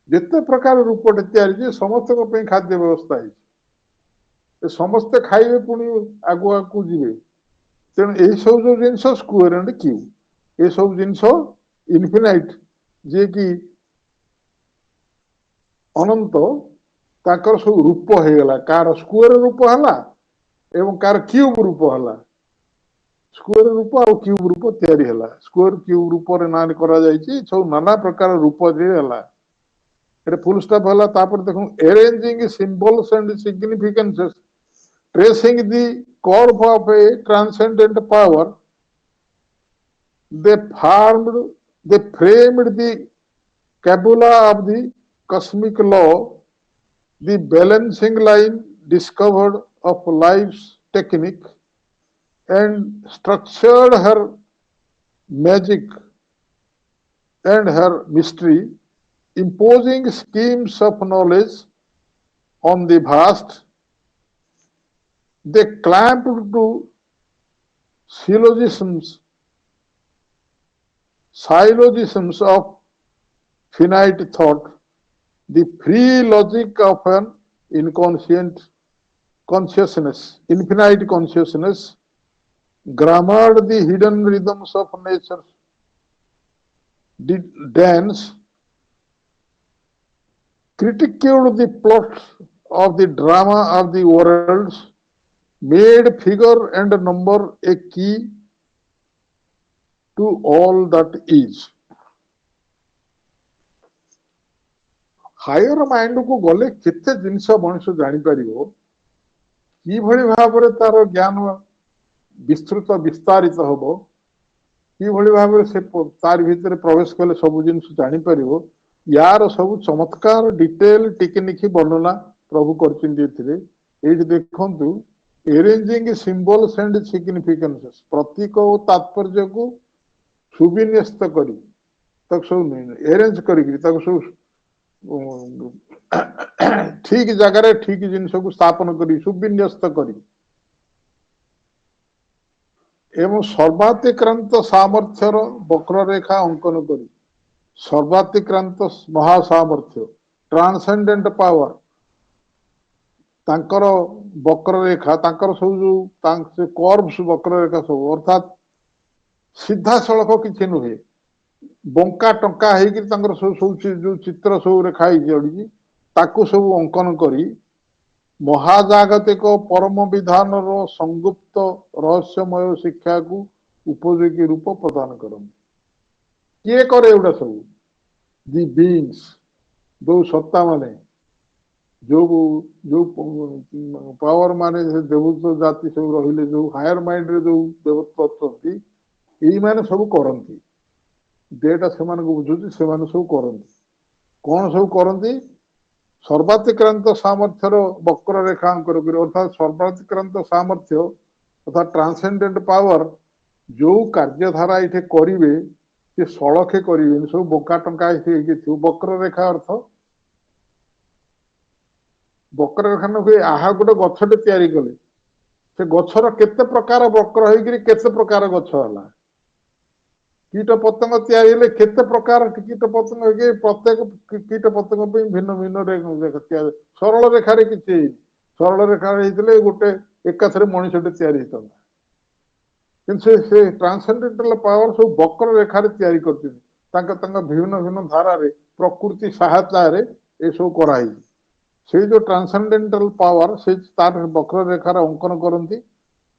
ଯେତେ ପ୍ରକାର ରୂପଟେ ତିଆରି ହେଇଛି, ସମସ୍ତଙ୍କ ପାଇଁ ଖାଦ୍ୟ ବ୍ୟବସ୍ଥା ହେଇଛି। ସମସ୍ତେ ଖାଇବେ, ପୁଣି ଆଗକୁ ଯିବେ। ତେଣୁ ଏଇ ସବୁ ଯୋଉ ଜିନିଷ ସ୍କୋୟାର ଆଣ୍ଡ କ୍ୟୁବ୍, ଏସବୁ ଜିନିଷ ଇନଫିନାଇଟ୍, ଯିଏକି ଅନନ୍ତ, ତାଙ୍କର ସବୁ ରୂପ ହେଇଗଲା। କାହାର ସ୍କୋୟାର ରୂପ ହେଲା ଏବଂ କାହାର କ୍ୟୁବ୍ ରୂପ ହେଲା। ସ୍କୋୟାର ରୂପ ଆଉ କ୍ୟୁବ୍ ରୂପ ତିଆରି ହେଲା। ସ୍କୋୟାର କ୍ୟୁବ୍ ରୂପରେ ନାଁ କରାଯାଇଛି। ସବୁ ନାନା ପ୍ରକାର ରୂପ ହେଲା। ଏଟା ଫୁଲ୍ ଷ୍ଟପ୍ ହେଲା। ତାପରେ ଦେଖୁନ, arranging symbols and significances, tracing the curve of a transcendent power, they framed the cabula of the cosmic law, the balancing line discovered of life's technique, and structured her magic and her mystery, imposing schemes of knowledge on the vast. They clamped to syllogisms of finite thought, the free logic of an inconscient consciousness, infinite consciousness, grammared the hidden rhythms of nature's dance, critiqued the plots of the drama of the worlds, made figure and number a key to all that is. Higher mind को गले केते जिनिस मनुष्य जानी परिबो किभଳି भाବରେ तार ज्ञान विस्तृत विस्तारित हबो किभଳି भाବରେ से तार भितर प्रवेश कले सब जिनिस जानी परिबो यार सब चमत्कार डिटेल टिकनिकी वर्णना प्रभु करचिन एथिरे एठी देखंतु अरेंजिंग सिंबल्स एंड सिग्निफिकेंसेस प्रतीक और तात्पर्य को सुविन्यस्त करी तक सब अरेंज करी तक सब ठीक जगह ठीक जिनिस को स्थापन करी सुविन्यस्त करी एवं सर्वातिक्रांत सामर्थ्यर वक्ररेखा अंकन करी सर्वातिक्रांत महासामर्थ्य ट्रांसेंडेंट पावर तांकर वक्ररेखा तांकर सब जो कर्व्स वक्ररेखा सब अर्थात सीधा सड़क किसी नुहे बंका टंका ହେଇକି ତାଙ୍କର ସବୁ ଯୋଉ ଚିତ୍ର ସବୁ ରେଖା ହେଇଛି ତାକୁ ସବୁ ଅଙ୍କନ କରି ମହାଜାଗତିକ ପରମ ବିଧାନର ସଂଗୁପ୍ତ ରହସ୍ୟମୟ ଶିକ୍ଷାକୁ ଉପଯୋଗୀ ରୂପ ପ୍ରଦାନ କରନ୍ତି କିଏ କରେ ଏଗୁଡ଼ା ସବୁ ଦି ବିଙ୍ଗ୍ସ ଯୋଉ ସତ୍ତା ମାନେ ଯୋଉ ଯୋଉ ପାୱାର ମାନେ ଦେବତା ଜାତି ସବୁ ରହିଲେ ଯୋଉ ହାୟର ମାଇଣ୍ଡରେ ଯୋଉ ଦେବତା ଅଛନ୍ତି ଏଇମାନେ ସବୁ କରନ୍ତି डेटा से बुझुची से सब करती कौन सब करती सर्वातिक्रांत सामर्थ्यर वक्र रेखांकर अर्थात सर्वातिक्रांत सामर्थ्य अर्थात ट्रांसेंडेंट पावर जो कार्यधारा ये करेंगे से सड़खे करेंगे सब बोका टंका वक्र रेखा अर्थ वक्र रेखा न हुए आहा गोटे गछटे तैयारी कले से गछर केते प्रकार वक्र होते प्रकार गछ है कीट पतंग तैयारी केते प्रकार कीट पतंग प्रत्येक कीट पतंग भिन्न भिन्न सरल रेखार किसी सरल रेखार गोटे एकाथरे मनुष्यटे तैयारी से ट्रांसेंडेंटल पावर सब वक्र रेखार तैयारी कर भिन्न भिन्न धारा प्रकृति सहायता ये सब कराई से जो ट्रांसेंडेंटल पावर से तार वक्र रेखार अंकन करती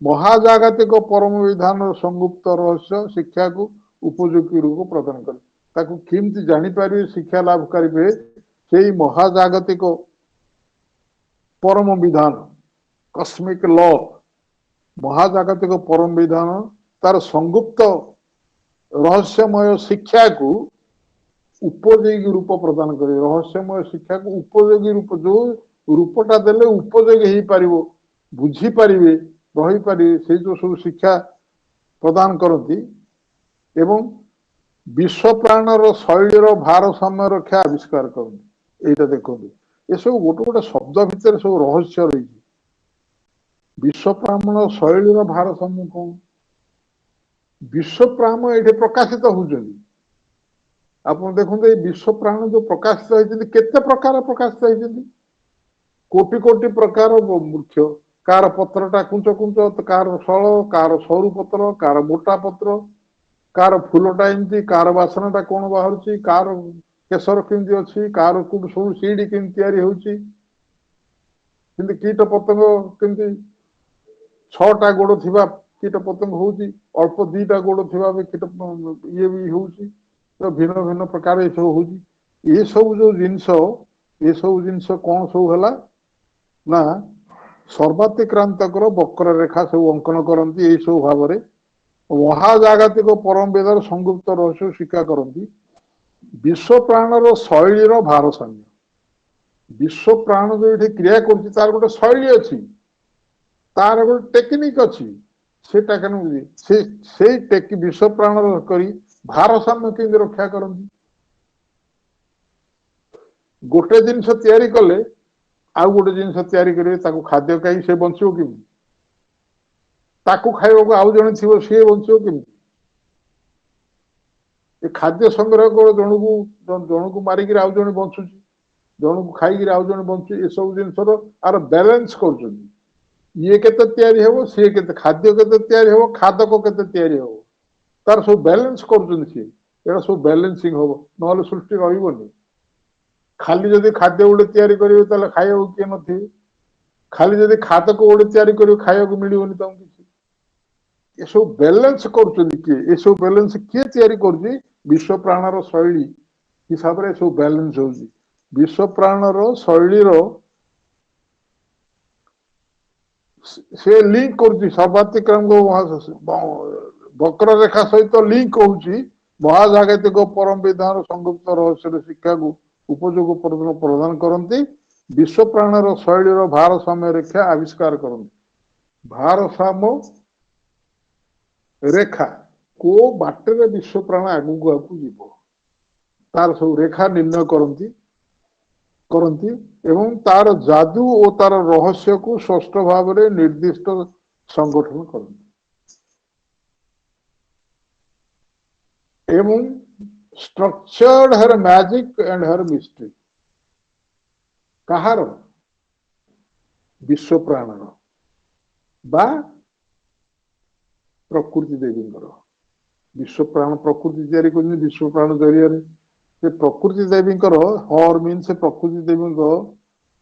महाजागतिक परम विधान संगुप्त रहस्य शिक्षा को उपयोगी रूप प्रदान करे केमती जापर शिक्षा लाभ करेंगे से महाजागतिक परम विधान कस्मिक लॉ महाजागतिक परम विधान तार संगुप्त रहस्यमय शिक्षा को उपयोगी रूप प्रदान करे रहस्यमय शिक्षा को उपयोगी रूप जो रूपटा देले उपयोगी हो पार बुझी पारे रही पारे से जो सब शिक्षा प्रदान करती एवं विश्व प्राणर शैलीर भारसाम्य रक्षा आविष्कार करते यहाँ देखो ये सब गोटे गोटे शब्द भितर सब रहस्य रही विश्व प्राण शैलीर भारसाम्य कौन विश्व प्राण ये प्रकाशित होती आप देखते विश्व प्राण जो प्रकाशित होती केते प्रकार प्रकाशित होती कोटि कोटि प्रकार वृक्ष कार पत्रटा कुंच कुंच कार सल कार सरू पत्र कार मोटा पत्र कार फूलटा एमती कार बासनाटा कौन बाहर कार केसर केमती अच्छी कार कौट सब सीडी केमती तैयारी होची कीट पतंग केमती 6टा गोड़ थिबा कीट पतंग होची अल्प 2टा गोड़ थिबा कीट ये भी होची तो भिन्न भिन्न प्रकार ये सब होची ये सब जो जिनस कौन सब हला ना सर्वातिक्रांतकर वक्र रेखा सब अंकन करती यही सब भाव में महाजागतिक परम वेदर संगुप्त रहस्य शिक्षा करती विश्व प्राणर शैलीर भारसाम्य विश्व प्राण जो ये क्रिया कर गोटे शैली अच्छी तार गोटे टेक्निक अच्छी से विश्व प्राण करी भारसाम्य केमती रक्षा करती गोटे जिनस तैयारी कले आउ गोटे जिनस तैयारी करेंगे खाद्य कहीं से बंचो केमती ताकू खाइबा को आउ जने थिबो से बंचो केमती ए खाद्य संग्रह को जन को मारिक आउ जने बंचुची जन को खाई आउ जने बंचु ए सब जिनसर आर बैलेंस कर ये केते तैयारी हेबो से केते खाद्य केते तैयारी हेबो खादक केते तैयारी हेबो तार सब बैलेंस कर से एटा सब बैलेंसिंग हेबो नहले सृष्टि रहिबोनी ଖାଲି ଯଦି ଖାଦ୍ୟ ଗୋଟେ ତିଆରି କରିବେ ତାହେଲେ ଖାଇବାକୁ କିଏ ନଥିବେ, ଖାଲି ଯଦି ଖାଦ୍ୟକୁ ଗୋଟେ ତିଆରି କରିବେ ଖାଇବାକୁ ମିଳିବନି ତମକୁ କିଛି। ଏସବୁ ବ୍ୟାଲେନ୍ସ କରୁଛନ୍ତି କିଏ? ଏସବୁ ବ୍ୟାଲେନ୍ସ କିଏ ତିଆରି କରୁଛି? ବିଶ୍ୱ ପ୍ରାଣର ଶୈଳୀ ହିସାବରେ ଏସବୁ ବ୍ୟାଲେନ୍ସ ହଉଛି। ବିଶ୍ୱ ପ୍ରାଣର ଶୈଳୀର ସେ ଲିଙ୍କ କରୁଛି ସର୍ବାତିକ୍ରମ ବକ୍ରରେଖା ସହିତ ଲିଙ୍କ ହଉଛି ମହାଜାଗତିକ ପରମ ବିଧାନ ସଂଗୁପ୍ତ ରହସ୍ୟର ଶିକ୍ଷାକୁ ଉପଯୋଗ ପ୍ରଦାନ କରନ୍ତି, ବିଶ୍ୱ ପ୍ରାଣର ଶୈଳୀର ଭାରସାମ୍ୟ ରେଖା ଆବିଷ୍କାର କରନ୍ତି। ଭାରସାମ୍ୟ ରେଖା କୋଉ ବାଟରେ ବିଶ୍ୱ ପ୍ରାଣ ଆଗକୁ ଆଗକୁ ଯିବ ତାର ସବୁ ରେଖା ନିର୍ଣ୍ଣୟ କରନ୍ତି ଏବଂ ତାର ଯାଦୁ ଓ ତାର ରହସ୍ୟକୁ ସ୍ପଷ୍ଟ ଭାବରେ ନିର୍ଦ୍ଦିଷ୍ଟ ସଂଗଠନ କରନ୍ତି ଏବଂ structured her magic and her mystery। କାହାର? ବିଶ୍ୱ ପ୍ରାଣର ବା ପ୍ରକୃତି ଦେବୀଙ୍କର। ବିଶ୍ୱ ପ୍ରାଣ ପ୍ରକୃତି ତିଆରି କରିଛନ୍ତି ବିଶ୍ୱ ପ୍ରାଣ ଜରିଆରେ। ସେ ପ୍ରକୃତି ଦେବୀଙ୍କର ହର ମିନ୍ ସେ ପ୍ରକୃତି ଦେବୀଙ୍କ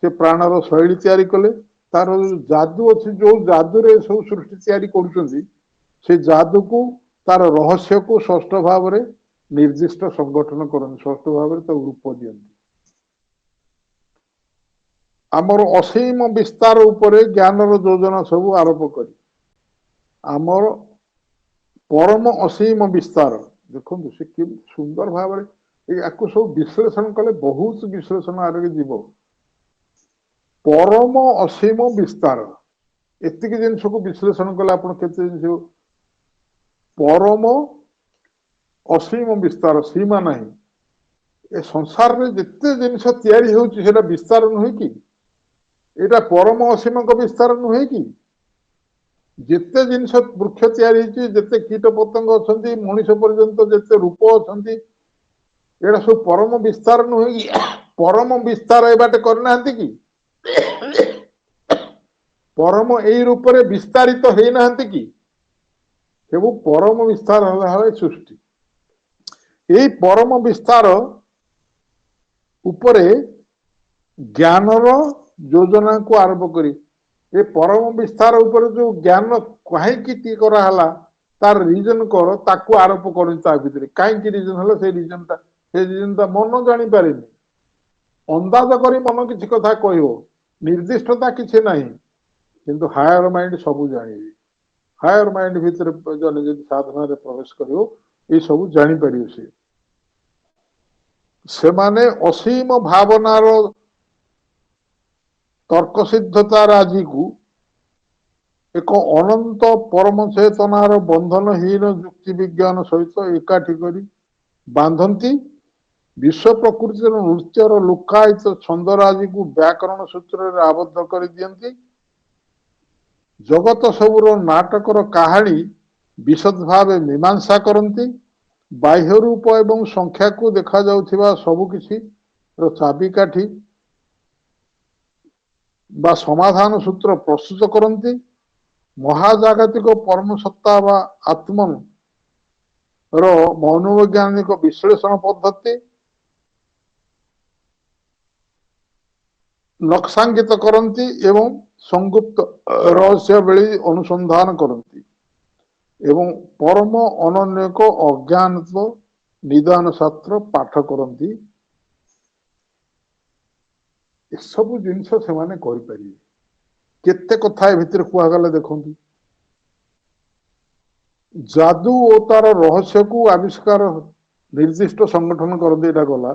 ସେ ପ୍ରାଣର ଶୈଳୀ ତିଆରି କଲେ। ତାର ଯାଦୁ ଅଛି, ଯୋଉ ଯାଦୁରେ ସବୁ ସୃଷ୍ଟି ତିଆରି କରୁଛନ୍ତି, ସେ ଯାଦୁକୁ ତାର ରହସ୍ୟକୁ ସ୍ପଷ୍ଟ ଭାବରେ ନିର୍ଦ୍ଦିଷ୍ଟ ସଂଗଠନ କରନ୍ତି, ସ୍ପଷ୍ଟ ଭାବରେ ତାକୁ ରୂପ ଦିଅନ୍ତି। ଆମର ଅସୀମ ବିସ୍ତାର ଉପରେ ଜ୍ଞାନର ଯୋଜନା ସବୁ ଆରୋପ କରି ଆମର ପରମ ଅସୀମ ବିସ୍ତାର, ଦେଖନ୍ତୁ ସେ କି ସୁନ୍ଦର ଭାବରେ ୟାକୁ ସବୁ ବିଶ୍ଳେଷଣ କଲେ ବହୁତ ବିଶ୍ଳେଷଣ ଆଡ଼କୁ ଯିବ। ପରମ ଅସୀମ ବିସ୍ତାର, ଏତିକି ଜିନିଷକୁ ବିଶ୍ଳେଷଣ କଲେ ଆପଣ କେତେ ଜିନିଷ, ପରମ ଅସୀମ ବିସ୍ତାର, ସୀମା ନାହିଁ। ଏ ସଂସାରରେ ଯେତେ ଜିନିଷ ତିଆରି ହେଉଛି ସେଟା ବିସ୍ତାର ନୁହେଁ କି? ଏଇଟା ପରମ ଅସୀମଙ୍କ ବିସ୍ତାର ନୁହେଁ କି? ଯେତେ ଜିନିଷ ବୃକ୍ଷ ତିଆରି ହେଇଛି, ଯେତେ କୀଟ ପତଙ୍ଗ ଅଛନ୍ତି, ମଣିଷ ପର୍ଯ୍ୟନ୍ତ ଯେତେ ରୂପ ଅଛନ୍ତି, ଏଇଟା ସବୁ ପରମ ବିସ୍ତାର ନୁହେଁ କି? ପରମ ବିସ୍ତାର ଏ ବାଟେ କରିନାହାନ୍ତି କି? ପରମ ଏଇ ରୂପରେ ବିସ୍ତାରିତ ହେଇନାହାନ୍ତି କି? ସବୁ ପରମ ବିସ୍ତାର ହେଲା ସୃଷ୍ଟି। ଏଇ ପରମ ବିସ୍ତାର ଉପରେ ଜ୍ଞାନର ଯୋଜନାକୁ ଆରମ୍ଭ କରି ଏ ପରମ ବିସ୍ତାର ଉପରେ ଯୋଉ ଜ୍ଞାନ କାହିଁକି କରାହେଲା ତାର ରିଜନ କର, ତାକୁ ଆରୋପ କରନ୍ତି ତା ଭିତରେ। କାହିଁକି ରିଜନ ହେଲା ସେ ରିଜନଟା ମନ ଜାଣିପାରେନି। ଅନ୍ଦାଜ କରି ମନ କିଛି କଥା କହିବ, ନିର୍ଦ୍ଦିଷ୍ଟତା କିଛି ନାହିଁ, କିନ୍ତୁ ହାୟର ମାଇଣ୍ଡ ସବୁ ଜାଣିବେ। ହାୟର ମାଇଣ୍ଡ ଭିତରେ ଜଣେ ଯଦି ସାଧନାରେ ପ୍ରବେଶ କରିବ ଏଇ ସବୁ ଜାଣିପାରିବ। ସେମାନେ ଅସୀମ ଭାବନାର ତର୍କସିଦ୍ଧତା ରାଜିକୁ ଏକ ଅନନ୍ତ ପରମ ଚେତନାର ବନ୍ଧନହୀନ ଯୁକ୍ତି ବିଜ୍ଞାନ ସହିତ ଏକାଠି କରି ବାନ୍ଧନ୍ତି। ବିଶ୍ୱ ପ୍ରକୃତିର ନୃତ୍ୟର ଲୁକାୟିତ ଛନ୍ଦରାଜିକୁ ବ୍ୟାକରଣ ସୂତ୍ରରେ ଆବଦ୍ଧ କରିଦିଅନ୍ତି। ଜଗତ ସବୁର ନାଟକର କାହାଣୀ ବିଶଦ ଭାବେ ମୀମାଂସା କରନ୍ତି। ବାହ୍ୟ ରୂପ ଏବଂ ସଂଖ୍ୟାକୁ ଦେଖାଯାଉଥିବା ସବୁକିଛିର ଚାବିକାଠି ବା ସମାଧାନ ସୂତ୍ର ପ୍ରସ୍ତୁତ କରନ୍ତି। ମହାଜାଗତିକ ପରମ ସତ୍ତା ବା ଆତ୍ମନ ର ମନୋବୈଜ୍ଞାନିକ ବିଶ୍ଳେଷଣ ପଦ୍ଧତି ନକ୍ସାଙ୍କିତ କରନ୍ତି ଏବଂ ସଂଗୁପ୍ତ ରହସ୍ୟାବଳୀ ଅନୁସନ୍ଧାନ କରନ୍ତି ଏବଂ ପରମ ଅନନ୍ୟକ ଅଜ୍ଞାତ ନିଦାନ ଶାସ୍ତ୍ର ପାଠ କରନ୍ତି। ଏସବୁ ଜିନିଷ ସେମାନେ କରିପାରିବେ। କେତେ କଥା ଏ ଭିତରେ କୁହାଗଲା ଦେଖନ୍ତୁ। ଯାଦୁ ଓ ତାର ରହସ୍ୟକୁ ଆବିଷ୍କାର ନିର୍ଦ୍ଦିଷ୍ଟ ସଂଗଠନ କରନ୍ତି, ଏଇଟା ଗଲା।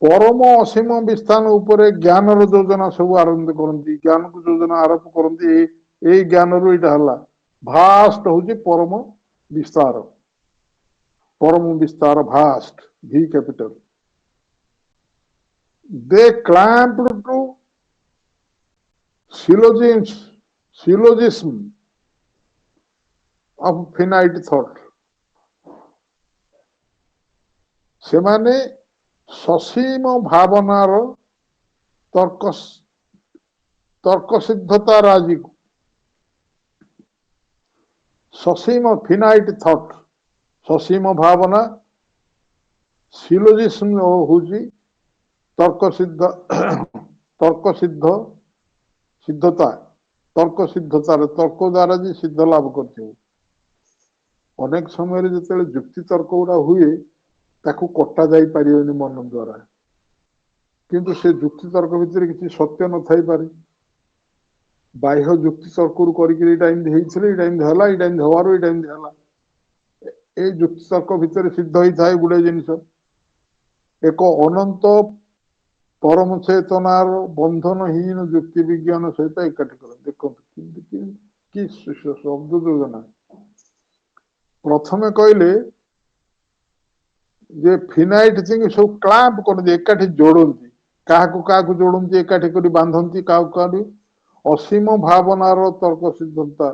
ପରମ ଅସୀମ ବିସ୍ତାର ଉପରେ ଜ୍ଞାନର ଯୋଜନା ସବୁ ଆରମ୍ଭ କରନ୍ତି, ଜ୍ଞାନକୁ ଯୋଜନା ଆରୋପ କରନ୍ତି। ଏଇ ଜ୍ଞାନରୁ ଏଇଟା ହେଲା ଭାଷ୍ଟ ହଉଛି ପରମ ବିସ୍ତାର। ପରମ ବିସ୍ତାର vast, V capital. They clamped to syllogism of finite thought। ସେମାନେ ସସୀମ ଭାବନାର ତର୍କସିଦ୍ଧତା ରାଜିକୁ, ସସୀମ ଫିନାଇଟ ଥଟ୍, ସସୀମ ଭାବନା, ସିଲୋଜିସ୍ମ ହଉଛି ତର୍କ ସିଦ୍ଧ ତର୍କ ସିଦ୍ଧତା ତର୍କ ସିଦ୍ଧତାର ତର୍କ ଦ୍ୱାରା ଯେ ସିଦ୍ଧ ଲାଭ କରିଥିବ। ଅନେକ ସମୟରେ ଯେତେବେଳେ ଯୁକ୍ତି ତର୍କ ଗୁଡା ହୁଏ ତାକୁ କଟା ଯାଇପାରିବନି ମନ ଦ୍ୱାରା, କିନ୍ତୁ ସେ ଯୁକ୍ତି ତର୍କ ଭିତରେ କିଛି ସତ୍ୟ ନଥାଇପାରେ। ବାହ୍ୟ ଯୁକ୍ତି ତର୍କରୁ କରିକି ଏଇଟା ଏମିତି ହେଇଥିଲେ, ଏଇଟା ଏମିତି ହେଲା, ଏଇଟା ଏମିତି ହବାରୁ ଏଇଟା ଏମିତି ହେଲା, ଏଇ ଯୁକ୍ତି ତର୍କ ଭିତରେ ସିଦ୍ଧ ହେଇଥାଏ ଗୁଡେ ଜିନିଷ। ଏକ ଅନନ୍ତ ପରମ ଚେତନାର ବନ୍ଧନହୀନ ଯୁକ୍ତି ବିଜ୍ଞାନ ସହିତ ଏକାଠି କର। ଦେଖନ୍ତୁ କି ଶବ୍ଦ ଯୋଜନା। ପ୍ରଥମେ କହିଲେ ଯେ ଫିନାଇଟ ଥିଙ୍ଗ ସବୁ କ୍ଲାମ୍ପ କରନ୍ତି, ଏକାଠି ଯୋଡନ୍ତି, କାହାକୁ କାହାକୁ ଯୋଡନ୍ତି, ଏକାଠି କରି ବାନ୍ଧନ୍ତି କାହାକୁ କାହାକୁ। ଅସୀମ ଭାବନାର ତର୍କ ସିଦ୍ଧତା,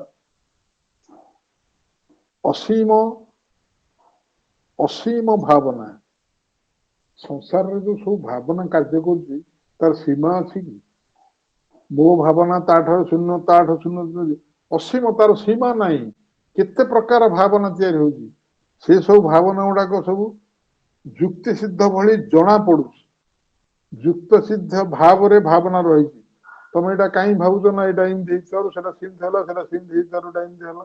ଅସୀମ ଭାବନା। ସଂସାରରେ ଯୋଉ ସବୁ ଭାବନା କାର୍ଯ୍ୟ କରୁଛି ତାର ସୀମା ଅଛି କି? ମୋ ଭାବନା ତାଠାରୁ ଶୂନ୍ୟ, ତାଠାରୁ ଶୂନ୍ୟ, ଅସୀମ, ତାର ସୀମା ନାହିଁ। କେତେ ପ୍ରକାର ଭାବନା ତିଆରି ହଉଛି, ସେ ସବୁ ଭାବନା ଗୁଡାକ ସବୁ ଯୁକ୍ତି ସିଦ୍ଧ ଭଳି ଜଣା ପଡୁଛି। ଯୁକ୍ତ ସିଦ୍ଧ ଭାବରେ ଭାବନା ରହିଛି। ତମେ ଏଇଟା କାହିଁ ଭାବୁଛ ନା ଏଇଟା ଏମିତି ହେଇଥିବାରୁ ସେଟା ସେମିତି ହେଲା, ସେଟା ସେମିତି ହେଇଥିବାରୁ ଏଇଟା ଏମିତି ହେଲା।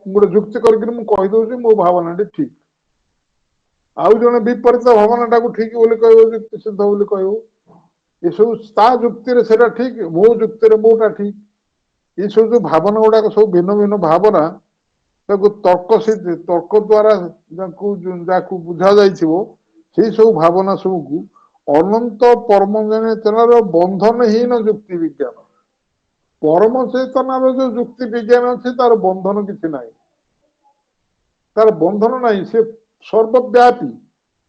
ଗୋଟେ ଯୁକ୍ତି କରିକି ମୁଁ କହିଦଉଛି ମୋ ଭାବନାଟି ଠିକ, ଆଉ ଜଣେ ବିପରୀତ ଭାବନାଟାକୁ ଠିକ ବୋଲି କହିବ, ଯୁକ୍ତି ସିଦ୍ଧ ବୋଲି କହିବ। ଏସବୁ ତା ଯୁକ୍ତିରେ ସେଟା ଠିକ, ମୋ ଯୁକ୍ତିରେ ମୋଟା ଠିକ। ଏସବୁ ଯୋଉ ଭାବନା ଗୁଡାକ ସବୁ ଭିନ୍ନ ଭିନ୍ନ ଭାବନା, ତାକୁ ତର୍କ ଦ୍ୱାରା ଯାହାକୁ ବୁଝା ଯାଇଥିବ, ସେଇ ସବୁ ଭାବନା ସବୁକୁ ଅନନ୍ତ ପରମ ଚେତନାର ବନ୍ଧନହୀନ ଯୁକ୍ତି ବିଜ୍ଞାନ। ପରମ ଚେତନାର ଯୋଉ ଯୁକ୍ତି ବିଜ୍ଞାନ ଅଛି ତାର ବନ୍ଧନ କିଛି ନାହିଁ, ତାର ବନ୍ଧନ ନାହିଁ, ସେ ସର୍ବବ୍ୟାପୀ।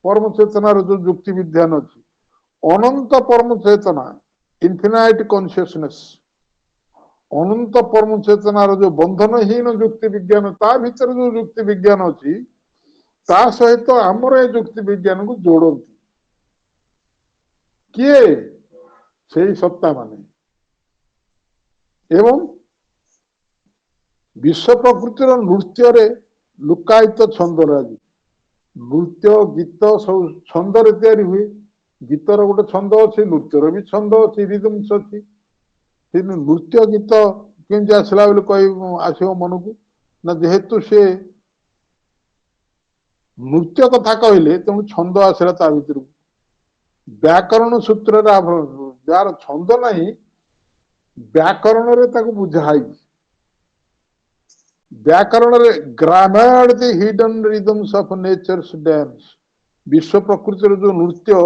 ପରମ ଚେତନାର ଯୋଉ ଯୁକ୍ତି ବିଜ୍ଞାନ ଅଛି, ଅନନ୍ତ ପରମ ଚେତନା, ଇନଫିନାଇଟ କନସିୟସନେସ୍, ଅନନ୍ତ ପରମ ଚେତନାର ଯୋଉ ବନ୍ଧନହୀନ ଯୁକ୍ତି ବିଜ୍ଞାନ, ତା ଭିତରେ ଯୋଉ ଯୁକ୍ତି ବିଜ୍ଞାନ ଅଛି ତା ସହିତ ଆମର ଏ ଯୁକ୍ତି ବିଜ୍ଞାନକୁ ଯୋଡନ୍ତି। କିଏ? ସେଇ ସତ୍ତା ମାନେ। ଏବଂ ବିଶ୍ବ ପ୍ରକୃତିର ନୃତ୍ୟରେ ଲୁକାୟିତ ଛନ୍ଦରାଜି। ନୃତ୍ୟ ଗୀତ ସବୁ ଛନ୍ଦରେ ତିଆରି ହୁଏ। ଗୀତର ଗୋଟେ ଛନ୍ଦ ଅଛି, ନୃତ୍ୟର ବି ଛନ୍ଦ ଅଛି, ରିଦମ୍ସ ଅଛି। କିନ୍ତୁ ନୃତ୍ୟ ଗୀତ କେମିତି ଆସିଲା ବୋଲି ଆସିବ ମନକୁ ନା, ଯେହେତୁ ସେ ନୃତ୍ୟ କଥା କହିଲେ ତେଣୁ ଛନ୍ଦ ଆସିଲା ତା ଭିତରକୁ। ବ୍ୟାକରଣ ସୂତ୍ରରେ ଯାହାର ଛନ୍ଦ ନାହିଁ, ବ୍ୟାକରଣରେ ତାକୁ ବୁଝା ହେଇଛି। ବ୍ୟାକରଣରେ grammar the hidden rhythms of nature's dance. ବିଶ୍ବ ପ୍ରକୃତିର ଯୋଉ ନୃତ୍ୟ,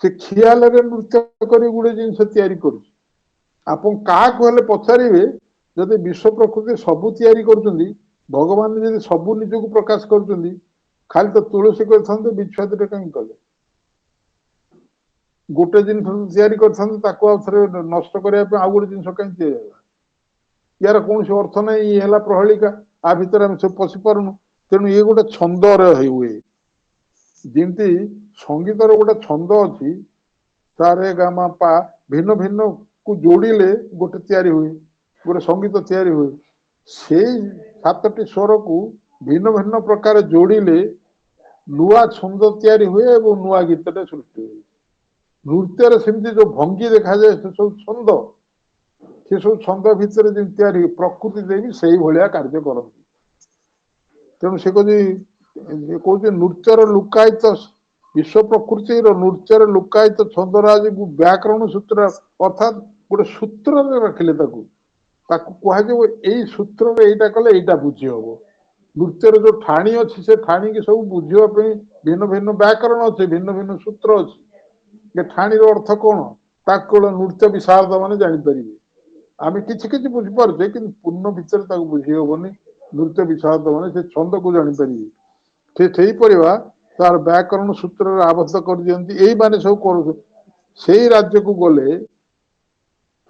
ସେ ଖିଆଲରେ ନୃତ୍ୟ କରି ଗୋଟେ ଜିନିଷ ତିଆରି କରୁଛି। ଆପଣ କାହାକୁ ହେଲେ ପଚାରିବେ, ଯଦି ବିଶ୍ବ ପ୍ରକୃତି ସବୁ ତିଆରି କରୁଛନ୍ତି, ଭଗବାନ ଯଦି ସବୁ ନିଜକୁ ପ୍ରକାଶ କରୁଛନ୍ତି, ଖାଲି ତ ତୁଳସୀ କରିଥାନ୍ତେ, ବିଛୁଆତିରେ କାହିଁକି କଲେ? ଗୋଟେ ଜିନିଷ ତିଆରି କରିଥାନ୍ତେ, ତାକୁ ଆଉ ଥରେ ନଷ୍ଟ କରିବା ପାଇଁ ଆଉ ଗୋଟେ ଜିନିଷ କାହିଁକି ତିଆରି ହେଲା? ୟାର କୌଣସି ଅର୍ଥ ନାହିଁ। ଇଏ ହେଲା ପ୍ରହେଳିକା, ଆ ଭିତରେ ଆମେ ସବୁ ପଶି ପାରୁନୁ। ତେଣୁ ଇଏ ଗୋଟେ ଛନ୍ଦରେ ହୁଏ। ଯେମିତି ସଙ୍ଗୀତର ଗୋଟେ ଛନ୍ଦ ଅଛି, ସାରେ ଗାମା ପା, ଭିନ୍ନ ଭିନ୍ନ କୁ ଯୋଡ଼ିଲେ ଗୋଟେ ତିଆରି ହୁଏ, ଗୋଟେ ସଙ୍ଗୀତ ତିଆରି ହୁଏ। ସେଇ 7ଟି ସ୍ୱରକୁ ଭିନ୍ନ ଭିନ୍ନ ପ୍ରକାର ଯୋଡ଼ିଲେ ନୂଆ ଛନ୍ଦ ତିଆରି ହୁଏ ଏବଂ ନୂଆ ଗୀତଟେ ସୃଷ୍ଟି ହୁଏ। ନୃତ୍ୟରେ ସେମିତି ଯୋଉ ଭଙ୍ଗୀ ଦେଖାଯାଏ, ସେ ସବୁ ଛନ୍ଦ, ସେ ସବୁ ଛନ୍ଦ ଭିତରେ ଯେମିତି ତିଆରି, ପ୍ରକୃତି ଦେବି ସେଇଭଳିଆ କାର୍ଯ୍ୟ କରନ୍ତି। ତେଣୁ ସେ କହୁଛି ନୃତ୍ୟର ଲୁକାୟିତ, ବିଶ୍ବ ପ୍ରକୃତିର ନୃତ୍ୟର ଲୁକାୟିତ ଛନ୍ଦରାଜିକୁ ବ୍ୟାକରଣ ସୂତ୍ର, ଅର୍ଥାତ ଗୋଟେ ସୂତ୍ରରେ ରଖିଲେ ତାକୁ କୁହାଯିବ, ଏଇ ସୂତ୍ରରେ ଏଇଟା କଲେ ଏଇଟା ବୁଝି ହବ। ନୃତ୍ୟର ଯୋଉ ଠାଣି ଅଛି, ସେ ଠାଣିକି ସବୁ ବୁଝିବା ପାଇଁ ଭିନ୍ନ ଭିନ୍ନ ବ୍ୟାକରଣ ଅଛି, ଭିନ୍ନ ଭିନ୍ନ ସୂତ୍ର ଅଛି। ଏ ଠାଣିର ଅର୍ଥ କଣ, ତାକୁ ନୃତ୍ୟ ବିଶାରଦ ମାନେ ଜାଣିପାରିବେ। ଆମେ କିଛି କିଛି ବୁଝିପାରୁଛେ, କିନ୍ତୁ ପୂର୍ଣ୍ଣ ଭିତରେ ତାକୁ ବୁଝି ହବନି। ନୃତ୍ୟ ବିଶାରଦ ମାନେ ସେ ଛନ୍ଦକୁ ଜାଣିପାରିବେ। ସେଇପରି ତାର ବ୍ୟାକରଣ ସୂତ୍ରରେ ଆବଦ୍ଧ କରିଦିଅନ୍ତି। ଏଇ ମାନେ ସବୁ କରୁଛନ୍ତି। ସେଇ ରାଜ୍ୟକୁ ଗଲେ,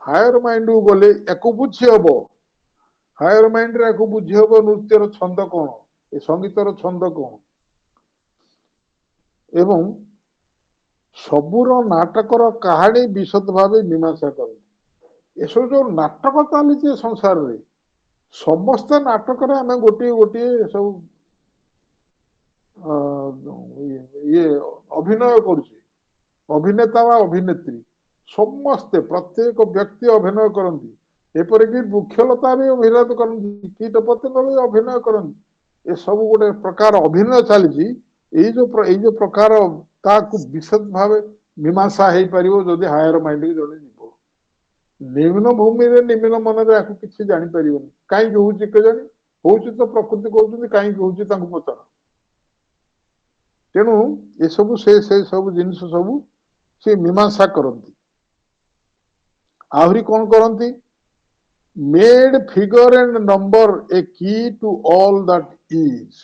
ହାୟର ମାଇଣ୍ଡକୁ ଗଲେ ୟାକୁ ବୁଝି ହବ। ହାୟର ମାଇଣ୍ଡରେ ୟାକୁ ବୁଝି ହବ, ନୃତ୍ୟର ଛନ୍ଦ କଣ, ଏ ସଙ୍ଗୀତର ଛନ୍ଦ କଣ। ଏବଂ ସବୁର ନାଟକର କାହାଣୀ ବିଶଦ ଭାବେ ମୀମାଂସା କରନ୍ତି। ଏସବୁ ଯୋଉ ନାଟକ ଚାଲିଛି ସଂସାରରେ, ସମସ୍ତ ନାଟକରେ ଆମେ ଗୋଟିଏ ଗୋଟିଏ ସବୁ ଇଏ ଅଭିନୟ କରୁଛେ। ଅଭିନେତା ବା ଅଭିନେତ୍ରୀ ସମସ୍ତେ ପ୍ରତ୍ୟେକ ବ୍ୟକ୍ତି ଅଭିନୟ କରନ୍ତି, ଏପରିକି ବୃକ୍ଷଲତା ବି ଅଭିନୟ କରନ୍ତି, କୀଟପତଙ୍ଗ ବି ଅଭିନୟ କରନ୍ତି। ଏସବୁ ଗୋଟେ ପ୍ରକାର ଅଭିନୟ ଚାଲିଛି। ଏଇ ଯୋଉ ପ୍ରକାର ତାକୁ ବିଶଦ ଭାବେ ମୀମାଂସା ହେଇପାରିବ ଯଦି ହାୟର ମାଇଣ୍ଡକୁ ଜଣେ ଯିବ। ନିମ୍ନ ଭୂମିରେ ନିମ୍ନ ମନରେ ଆକୁ କିଛି ଜାଣିପାରିବନି, କାହିଁକି ହଉଛି କେଜାଣି, ହଉଛି ତ ପ୍ରକୃତି କହୁଛନ୍ତି, କାହିଁକି ହଉଛି ତାଙ୍କୁ ପଚାର। ତେଣୁ ଏସବୁ ସେ ସବୁ ଜିନିଷ ସବୁ ସେ ମୀମାଂସା କରନ୍ତି। ଆହୁରି କଣ କରନ୍ତି, made figure end number A କି ଟୁ ଅଲ୍ ଦ୍ୟାଟ୍ ଇଜ୍।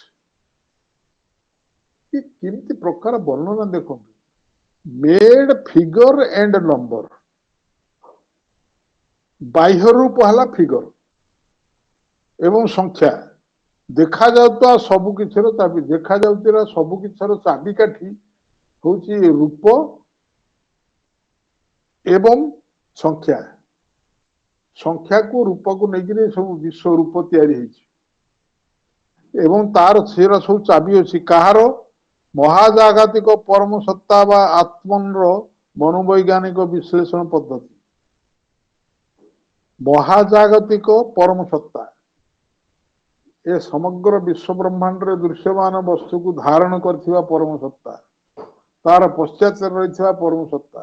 କେମିତି ପ୍ରକାର ବର୍ଣ୍ଣନା ଦେଖନ୍ତୁ, ମେଡ୍ ଫିଗର ଏଣ୍ଡ ନମ୍ବର, ବାହ୍ୟ ରୂପ ହେଲା ଫିଗର ଏବଂ ସଂଖ୍ୟା, ଦେଖାଯାଉଥିବା ସବୁ କିଛିର ଚାବି, ଦେଖାଯାଉଥିବା ସବୁ କିଛିର ଚାବିକାଠି ହଉଛି ରୂପ ଏବଂ ସଂଖ୍ୟା। ସଂଖ୍ୟାକୁ ରୂପକୁ ନେଇକିରି ସବୁ ବିଶ୍ୱ ରୂପ ତିଆରି ହେଇଛି ଏବଂ ତାର ସେରା ସବୁ ଚାବି ଅଛି କାହାର, ମହାଜାଗତିକ ପରମ ସତ୍ତା ବା ଆତ୍ମନର ମନୋବୈଜ୍ଞାନିକ ବିଶ୍ଳେଷଣ ପଦ୍ଧତି। ମହାଜାଗତିକ ପରମ ସତ୍ତା ଏ ସମଗ୍ର ବିଶ୍ୱ ବ୍ରହ୍ମାଣ୍ଡରେ ଦୃଶ୍ୟମାନ ବସ୍ତୁକୁ ଧାରଣ କରିଥିବା ପରମ ସତ୍ତା, ତାର ପଶ୍ଚାତରେ ରହିଥିବା ପରମ ସତ୍ତା,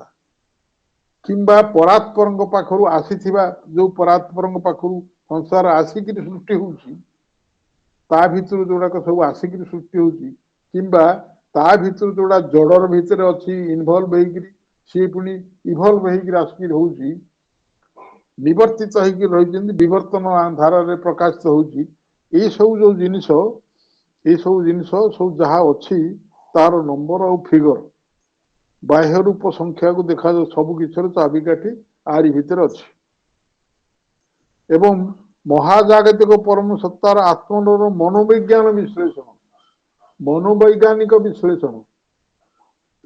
କିମ୍ବା ପରାତ୍ପରଙ୍କ ପାଖରୁ ଆସିଥିବା, ଯୋଉ ପରାତ୍ପରଙ୍କ ପାଖରୁ ସଂସାର ଆସିକିରି ସୃଷ୍ଟି ହଉଛି, ତା ଭିତରୁ ଯୋଉଗୁଡାକ ସବୁ ଆସିକିରି ସୃଷ୍ଟି ହଉଛି, କିମ୍ବା ତା ଭିତରୁ ଯୋଉଟା ଜଡର ଭିତରେ ଅଛି ଇନଭଲ୍ଭ ହେଇକିରି, ସିଏ ପୁଣି ଇଭଲ୍ଭ ହେଇକିରି ଆସିକି ରହୁଛି, ନିବର୍ତ୍ତିତ ହେଇକି ରହିଛନ୍ତି, ବିବର୍ତ୍ତନ ଧାରାରେ ପ୍ରକାଶିତ ହଉଛି। ଏଇ ସବୁ ଯୋଉ ଜିନିଷ, ଏଇ ସବୁ ଜିନିଷ ସବୁ ଯାହା ଅଛି ତାର ନମ୍ବର ଆଉ ଫିଗର, ବାହ୍ୟ ରୂପ ସଂଖ୍ୟାକୁ ଦେଖାଯାଉ ସବୁ କିଛିର ଚାବିକାଠି ଆରି ଭିତରେ ଅଛି। ଏବଂ ମହାଜାଗତିକ ପରମ ସତ୍ତାର ଆତ୍ମର ମନୋବିଜ୍ଞାନ ବିଶ୍ଳେଷଣ, ମନୋବୈଜ୍ଞାନିକ ବିଶ୍ଳେଷଣ।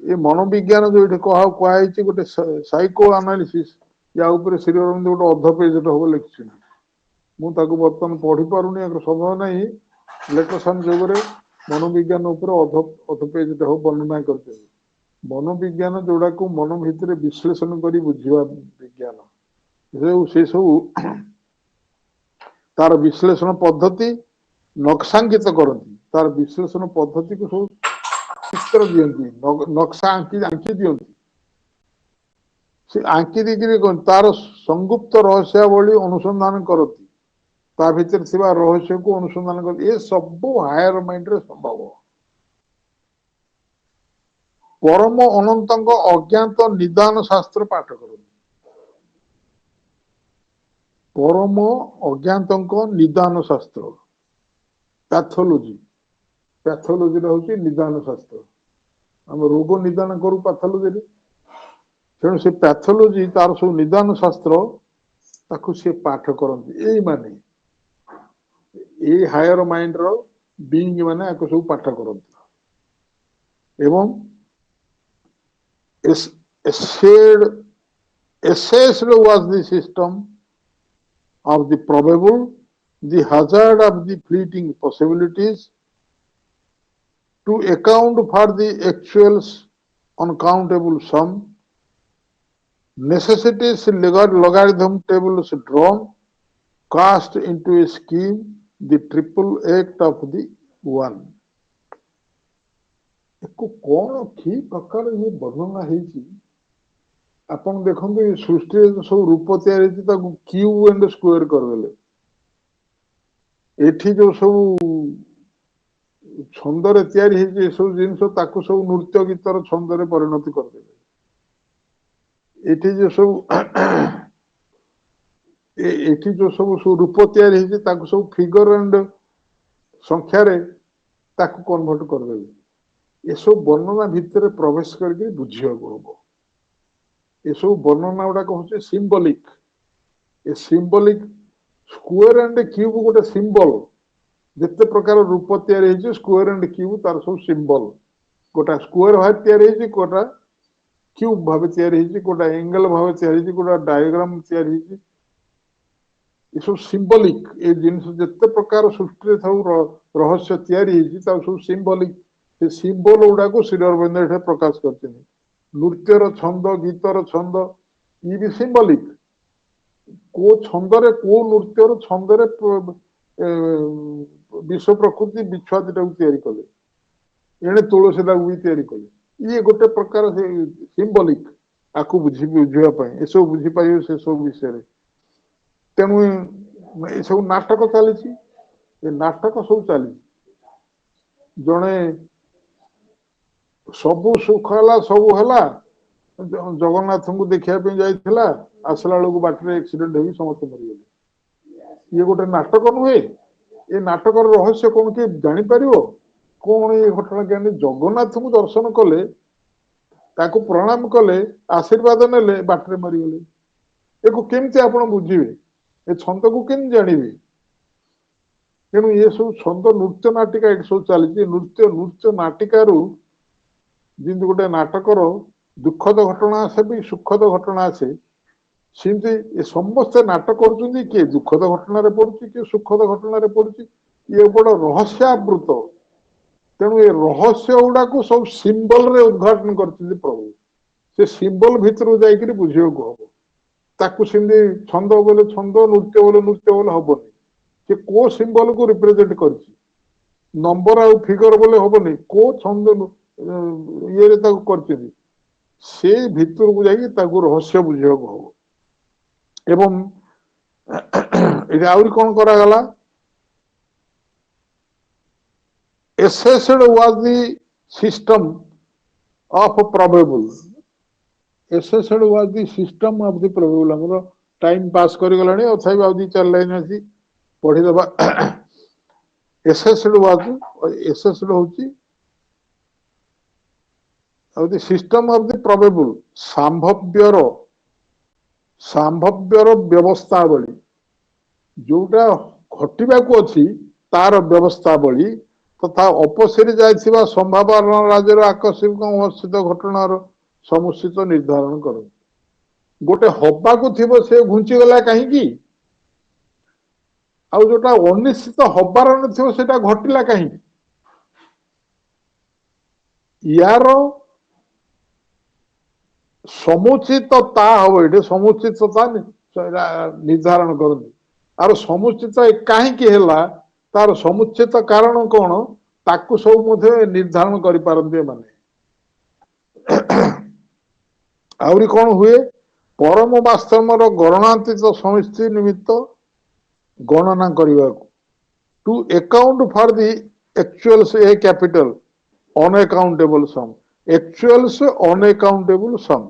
ଏ ମନୋବିଜ୍ଞାନ ଯୋଉଠି କୁହାଯାଇଛି ଗୋଟେ ସାଇକୋ ଆନାଲିସିସ୍, ୟା ଉପରେ ଶ୍ରୀ ଅରବିନ୍ଦ ଗୋଟେ ଅଧ ପେଜରେ ହବ ଲେଖିଛନ୍ତି। ମୁଁ ତାକୁ ବର୍ତ୍ତମାନ ପଢି ପାରୁନି, ଆଗ ସମୟ ନାହିଁ। ଲେଟେସନ ଯୁଗରେ ମନୋବିଜ୍ଞାନ ଉପରେ ଅଧ ପେଜରେ ହବ ବର୍ଣ୍ଣନା କରିଛନ୍ତି। ମନୋବିଜ୍ଞାନ ଯୋଉଟାକୁ ମନ ଭିତରେ ବିଶ୍ଳେଷଣ କରି ବୁଝିବା ବିଜ୍ଞାନ, ସେ ସବୁ ତାର ବିଶ୍ଳେଷଣ ପଦ୍ଧତି ନକ୍ସାଙ୍କିତ କରନ୍ତି, ତାର ବିଶ୍ଳେଷଣ ପଦ୍ଧତିକୁ ସବୁ ଚିତ୍ର ଦିଅନ୍ତି, ନକ୍ସା ଆଙ୍କି ଦିଅନ୍ତି। ସେ ଆଙ୍କି ଦେଇକିରି ତାର ସଂଗୁପ୍ତ ରହସ୍ୟାବଳୀ ଅନୁସନ୍ଧାନ କରନ୍ତି, ତା ଭିତରେ ଥିବା ରହସ୍ୟକୁ ଅନୁସନ୍ଧାନ କରନ୍ତି। ଏ ସବୁ ହାୟର ମାଇଣ୍ଡରେ ସମ୍ଭବ। ପରମ ଅନନ୍ତଙ୍କ ଅଜ୍ଞାତ ନିଦାନ ଶାସ୍ତ୍ର ପାଠ କରନ୍ତି। ପରମ ଅଜ୍ଞାତଙ୍କ ନିଦାନ ଶାସ୍ତ୍ର, ପ୍ୟାଥୋଲୋଜି। ପ୍ୟାଥୋଲୋଜିର ହଉଛି ନିଦାନ ଶାସ୍ତ୍ର। ଆମେ ରୋଗ ନିଦାନ କରୁ ପ୍ୟାଥୋଲୋଜିରେ, ତେଣୁ ସେ ପ୍ୟାଥୋଲୋଜି ତାର ସବୁ ନିଦାନ ଶାସ୍ତ୍ର ତାକୁ ସେ ପାଠ କରନ୍ତି। ଏଇମାନେ ଏଇ ହାୟର ମାଇଣ୍ଡର ବିଙ୍ଗ ମାନେ ଆକୁ ସବୁ ପାଠ କରନ୍ତି। ଏବଂ assessed was the system of the probable, the hazard of the fleeting possibilities, to account for the actual uncountable sum, necessities logarithm tables drawn, cast into a scheme, the triple act of the one. କଣ କି ପ୍ରକାର ଇଏ ବର୍ଣ୍ଣନା ହେଇଛି ଆପଣ ଦେଖନ୍ତୁ। ଏ ସୃଷ୍ଟିରେ ସବୁ ରୂପ ତିଆରି ହେଇଛି, ତାକୁ କ୍ୟୁବ ଏଣ୍ଡ ସ୍କୋୟାର କରିଦେଲେ। ଏଠି ଯୋଉ ସବୁ ଛନ୍ଦରେ ତିଆରି ହେଇଛି ଏସବୁ ଜିନିଷ, ତାକୁ ସବୁ ନୃତ୍ୟ ଗୀତର ଛନ୍ଦରେ ପରିଣତି କରିଦେଲେ। ଏଠି ଯୋଉ ସବୁ ଏଠି ଯୋଉ ସବୁ ରୂପ ତିଆରି ହେଇଛି, ତାକୁ ସବୁ ଫିଗର ଏଣ୍ଡ ସଂଖ୍ୟାରେ ତାକୁ କନଭର୍ଟ କରିଦେଲେ। ଏସବୁ ବର୍ଣ୍ଣନା ଭିତରେ ପ୍ରବେଶ କରିକି ବୁଝିବାକୁ ହବ। ଏସବୁ ବର୍ଣ୍ଣନା ଗୁଡାକ ହଉଛି ସିମ୍ବଲିକ। ଏ ସିମ୍ବଲିକ ସ୍କୋୟାର ଏଣ୍ଡ କ୍ୟୁବ ଗୋଟେ ସିମ୍ବଲ। ଯେତେ ପ୍ରକାର ରୂପ ତିଆରି ହେଇଛି ସ୍କୋୟାର ଏଣ୍ଡ କ୍ୟୁବ ତାର ସବୁ ସିମ୍ବଲ। ଗୋଟା ସ୍କୋୟାର ଭାବେ ତିଆରି ହେଇଛି, ଗୋଟା କ୍ୟୁବ ଭାବେ ତିଆରି ହେଇଛି, ଗୋଟା ଏଙ୍ଗେଲ ଭାବେ ତିଆରି ହେଇଛି, ଗୋଟା ଡାୟଗ୍ରାମ ତିଆରି ହେଇଛି। ଏସବୁ ସିମ୍ବଲିକ। ଏ ଜିନିଷ ଯେତେ ପ୍ରକାର ସୃଷ୍ଟିରେ ସବୁ ରହସ୍ୟ ତିଆରି ହେଇଛି ତାକୁ ସବୁ ସିମ୍ବଲିକ। ସେ ସିମ୍ବଲ ଗୁଡାକୁ ଶ୍ରୀ ଅରବିନ୍ଦ ଏଠାରେ ପ୍ରକାଶ କରିଛନ୍ତି। ନୃତ୍ୟର ଛନ୍ଦ ଗୀତର ଛନ୍ଦ ଇ ବି ସିମ୍ବଲିକ କୋଉ ଛନ୍ଦରେ କୋଉ ନୃତ୍ୟର ଛନ୍ଦରେ ବିଶ୍ୱ ପ୍ରକୃତି ବିଛୁଆତିଟାକୁ ତିଆରି କଲେ ଏଣେ ତୁଳସୀଟାକୁ ବି ତିଆରି କଲେ ଇଏ ଗୋଟେ ପ୍ରକାର ସିମ୍ବଲିକ ଆକୁ ବୁଝିବା ପାଇଁ ଏସବୁ ବୁଝିପାରିବେ ସେ ସବୁ ବିଷୟରେ ତେଣୁ ଏସବୁ ନାଟକ ଚାଲିଛି ଏ ନାଟକ ସବୁ ଚାଲିଛି ଜଣେ ସବୁ ସୁଖ ହେଲା ସବୁ ହେଲା ଜଗନ୍ନାଥଙ୍କୁ ଦେଖିବା ପାଇଁ ଯାଇଥିଲା ଆସିଲା ବେଳକୁ ବାଟରେ ଆକ୍ସିଡେଣ୍ଟ ହେଇକି ସମସ୍ତେ ମରିଗଲେ ଇଏ ଗୋଟେ ନାଟକ ନୁହେଁ ଏ ନାଟକର ରହସ୍ୟ କଣ କିଏ ଜାଣିପାରିବ କଣ ଏ ଘଟଣା କେମିତି ଜଗନ୍ନାଥଙ୍କୁ ଦର୍ଶନ କଲେ ତାକୁ ପ୍ରଣାମ କଲେ ଆଶୀର୍ବାଦ ନେଲେ ବାଟରେ ମରିଗଲେ ଏକୁ କେମିତି ଆପଣ ବୁଝିବେ ଏ ଛନ୍ଦକୁ କେମିତି ଜାଣିବେ ତେଣୁ ଏ ସବୁ ଛନ୍ଦ ନୃତ୍ୟ ନାଟିକା ଏଠି ସବୁ ଚାଲିଛି ନୃତ୍ୟ ନାଟିକାରୁ ଯେମିତି ଗୋଟେ ନାଟକର ଦୁଃଖଦ ଘଟଣା ଆସେ ବି ସୁଖଦ ଘଟଣା ଆସେ ସେମିତି ଏ ସମସ୍ତେ ନାଟକ କରୁଛନ୍ତି କିଏ ଦୁଃଖଦ ଘଟଣାରେ ପଡୁଛି କିଏ ସୁଖଦ ଘଟଣାରେ ପଡୁଛି ଇଏ ବଡ ରହସ୍ୟାବୃତ ତେଣୁ ଏ ରହସ୍ୟ ଗୁଡାକୁ ସବୁ ସିମ୍ବଲରେ ଉଦ୍ଘାଟନ କରିଛନ୍ତି ପ୍ରଭୁ ସେ ସିମ୍ବଲ ଭିତରକୁ ଯାଇକରି ବୁଝିବାକୁ ହବ ତାକୁ ସେମିତି ଛନ୍ଦ ବୋଲେ ଛନ୍ଦ ନୃତ୍ୟ ବୋଲେ ହବନି ସେ କୋଉ ସିମ୍ବଲକୁ ରିପ୍ରେଜେଣ୍ଟ କରିଛି ନମ୍ବର ଆଉ ଫିଗର ବୋଲେ ହବନି କୋଉ ଛନ୍ଦ ଇଏରେ ତାକୁ କରିଛନ୍ତି ସେଇ ଭିତରକୁ ଯାଇକି ତାକୁ ରହସ୍ୟ ବୁଝିବାକୁ ହବ ଏବଂ ଏଠି ଆହୁରି କଣ କରାଗଲା assessed was the system of probable assessed was the system of the probable ଆମର ଟାଇମ ପାସ୍ କରିଗଲାଣି ତଥାପି ଆଉ ଦି ଚାରି ଲାଇନ ଅଛି ପଢିଦବା assessed ହଉଛି ଆଉ the system of the probable ସାମ୍ଭବ୍ୟର ବ୍ୟବସ୍ଥାବଳୀ ଯୋଉଟା ଘଟିବାକୁ ଅଛି ତାର ବ୍ୟବସ୍ଥାବଳୀ ତଥା ଅପସରି ଯାଇଥିବା ସମ୍ଭାବନା ରାଜ୍ୟର ଆକସ୍ମିକ ଅବସ୍ଥିତ ଘଟଣାର ସମୁଚିତ ନିର୍ଦ୍ଧାରଣ କରନ୍ତି ଗୋଟେ ହବାକୁ ଥିବ ସେ ଘୁଞ୍ଚିଗଲା କାହିଁକି ଆଉ ଯୋଉଟା ଅନିଶ୍ଚିତ ହବାର ନଥିବ ସେଟା ଘଟିଲା କାହିଁକି ୟାର ସମୁଚିତତା ହବ ଏଠି ସମୁଚିତତା ନିର୍ଦ୍ଧାରଣ କରନ୍ତି ଆର ସମୁଚିତ କାହିଁକି ହେଲା ତାର ସମୁଚିତ କାରଣ କଣ ତାକୁ ସବୁ ମଧ୍ୟ ନିର୍ଦ୍ଧାରଣ କରିପାରନ୍ତି ଏମାନେ ଆହୁରି କଣ ହୁଏ ପରମ ବାସ୍ତବର ଗଣନାତୀତ ସମିଷ୍ଟି ନିମିତ୍ତ ଗଣନା କରିବାକୁ ଟୁ ଆକାଉଣ୍ଟ ଫର ଦି ଆକ୍ଚୁଆଲ୍ସ ଏ କ୍ୟାପିଟାଲ ଅନଆକାଉଣ୍ଟେବଲ ସମ୍ ଆକ୍ଚୁଆଲ୍ସ ଅନଆକାଉଣ୍ଟେବଲ ସମ୍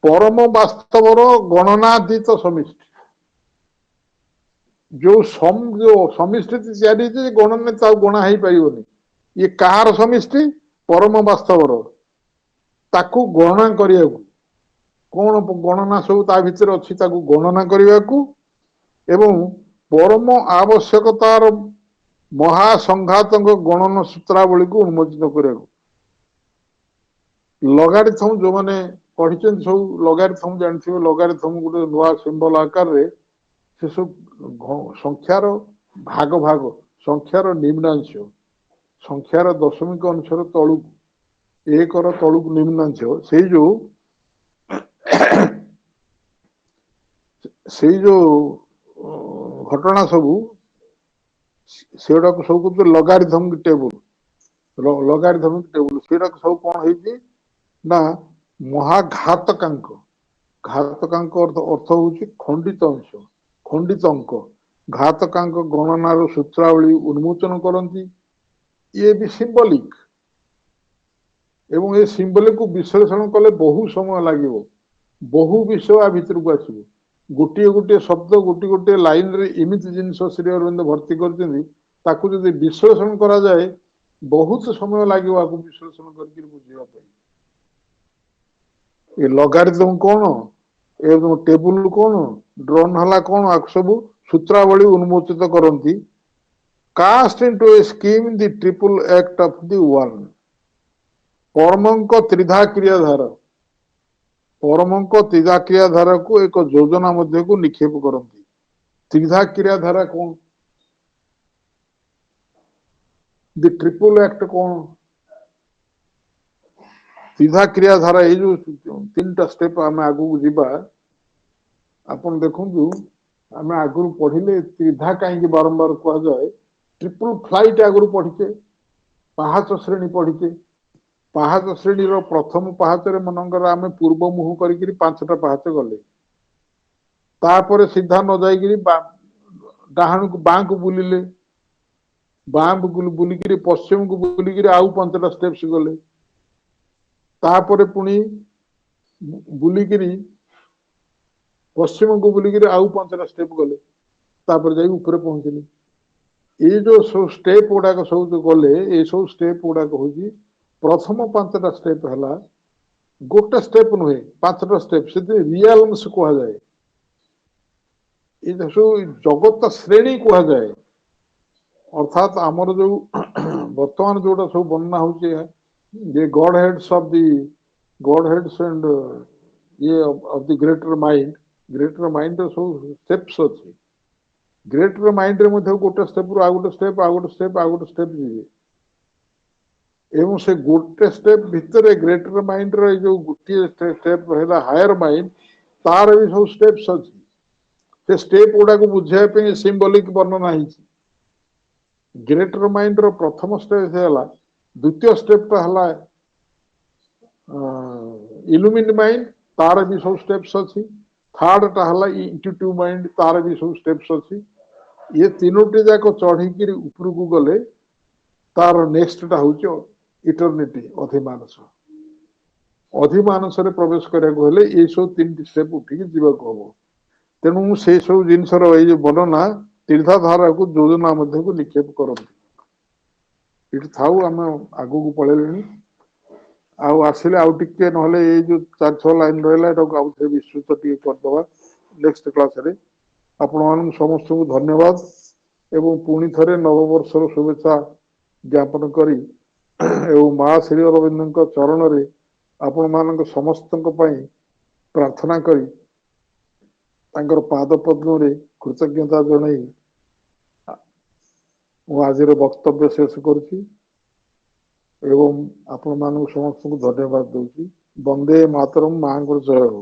ପରମ ବାସ୍ତବର ଗଣନାତୀତ ସମିଷ୍ଟି ଯୋଉ ସମିଷ୍ଟି ତିଆରି ହେଇଛି ଗଣନା ଆଉ ଗଣା ହେଇପାରିବନି ଇଏ କାହାର ସମିଷ୍ଟି ପରମ ବାସ୍ତବର ତାକୁ ଗଣନା କରିବାକୁ କଣ ଗଣନା ସବୁ ତା ଭିତରେ ଅଛି ତାକୁ ଗଣନା କରିବାକୁ ଏବଂ ପରମ ଆବଶ୍ୟକତାର ମହାସଂଘାତଙ୍କ ଗଣନ ସୂତ୍ରାବଳୀକୁ ଉନ୍ମୋଚିତ କରିବାକୁ ଲଗାରିଥମ ଯୋଉମାନେ ପଢିଛନ୍ତି ସବୁ ଲଗାରିଥମ ଜାଣିଥିବେ ଲଗାରିଥମ ଗୋଟେ ନୂଆ ସିମ୍ବଲ ଆକାରରେ ସେ ସବୁ ସଂଖ୍ୟାର ଭାଗ ସଂଖ୍ୟାର ନିମ୍ନାଂଶ ସଂଖ୍ୟାର ଦଶମିକ ଅନୁସାରେ ତଳୁକୁ ଏକର ତଳୁକୁ ନିମ୍ନାଂଶ ସେଇ ଯୋଉ ଘଟଣା ସବୁ ସେଗୁଡାକୁ ସବୁ କହୁଛନ୍ତି ଲଗାରିଥମିକ ଟେବୁଲ ସେଗୁଡାକ ସବୁ କଣ ହେଇଛି ନା ଘାତକାଙ୍କ ଅର୍ଥ ହଉଛି ଖଣ୍ଡିତ ଅଙ୍କ ଘାତକାଙ୍କ ଗଣନାର ସୂତ୍ରାବଳୀ ଉନ୍ମୋଚନ କରନ୍ତି ଇଏ ବି ସିମ୍ବଲିକ ଏବଂ ଏ ସିମ୍ବଲିକକୁ ବିଶ୍ଳେଷଣ କଲେ ବହୁ ସମୟ ଲାଗିବ ବହୁ ବିଷୟ ଆ ଭିତରକୁ ଆସିବ ଗୋଟିଏ ଶବ୍ଦ ଗୋଟିଏ ଲାଇନରେ ଏମିତି ଜିନିଷ ଶ୍ରୀ ଅରବିନ୍ଦ ଭର୍ତ୍ତି କରିଛନ୍ତି ତାକୁ ଯଦି ବିଶ୍ଳେଷଣ କରାଯାଏ ବହୁତ ସମୟ ଲାଗିବ ଆକୁ ବିଶ୍ଳେଷଣ କରିକି ବୁଝିବା ପାଇଁ ଏ ଲଗାରିଥମ କଣ ଏ ଟେବୁଲ କଣ ଡ୍ରୋନ୍ ହେଲା କଣ ଆକୁ ସବୁ ସୂତ୍ରାବଳୀ ଉନ୍ମୋଚିତ କରନ୍ତି cast into a scheme the triple act of the one ପରମଙ୍କ ତ୍ରିଧା ଧାରାକୁ ଏକ ଯୋଜନା ମଧ୍ୟକୁ ନିକ୍ଷେପ କରନ୍ତି ତ୍ରିଧା କ୍ରିୟା ଧାରା କଣ ଦି ଟ୍ରିପଲ ଆକ୍ଟ କଣ सीधा क्रियाधारा ये जो 3टा स्टेप आम आगू जीवा आपण देखु आम आगु पढ़िले त्रिधा कहीं बारंबार कह जाए ट्रिपल फ्लाइट आगु पढ़ीचे पाहाच श्रेणी पढ़ीचे पाहाच श्रेणी प्रथम पाहाचरे मनंकर आम पूर्व मुह करी 5टा पाहाच गले तापर सीधा न जाइए डाहाण को बाँ को बुलिले बाँ बुलिकी पश्चिम को बुलिकी आउ 5टा स्टेप्स गले तापर पुणी बुलिकी पश्चिम को बुलिकी आउ 5टा स्टेप गले तापर जाई ऊपर पहुंचले ये जो सब स्टेप गुड़ाक सब जो गले ये सब स्टेप गुड़ाक हूँ प्रथम 5टा स्टेप है गोटे स्टेप नुहे 5टा स्टेप से रियल्स कह जाए ये सब जगत श्रेणी कह जाए अर्थात आमर जो वर्तमान जोटा सब वर्णना हो God heads of the God heads and ये ऑफ द ग्रेटर माइंड सब स्टेप्स अच्छी ग्रेटर माइंड रे मध्य गोटे स्टेप रु आ गोटे स्टेप आ गोटे स्टेप आ गोटे स्टेप जीवे एवं से गोटे स्टेप भितर ग्रेटर माइंड रे जो गोटे स्टेप रहला हायर माइंड तार भी सब स्टेप्स अच्छी से स्टेप गुड़ा को बुझाई पे सिंबॉलिक वर्णना होती ग्रेटर माइंड रो प्रथम स्टेप है द्वितीय स्टेप है इल्यूमिन माइंड तार भी सब स्टेप्स अच्छी थर्ड टा है इंट्यूटिव माइंड तार भी सब स्टेप्स अच्छी ये तीनोटी जाक चढ़ी ऊपर को गले तार नेक्स्ट टा हूँ इटर्निटी अधिमानस रे प्रवेश करने ये सब 3टी स्टेप उठिकी जीवाक हम तेणु से सब जिनसर ये वर्णना तीर्थाधारा को योजना मध्य को निक्षेप करती ये थाऊ आम आगू को पलैले आसिले आउ टिके ना ये जो 4-6 लाइन रहा आउ थे विस्तृत टे करदे नेक्स्ट क्लास रे आपण समस्त को धन्यवाद एवं पुणी थे नववर्षर शुभेच्छा ज्ञापन करी एवं माँ श्री अरविंद चरण रे आपण मान समस्त प्रार्थना करी तांकर पाद पद्म रे कृतज्ञता जनाई आज वक्तव्य शेष करुछि एवं आपण मान समस्त को धन्यवाद दूची वंदे मातरम मां जय हो।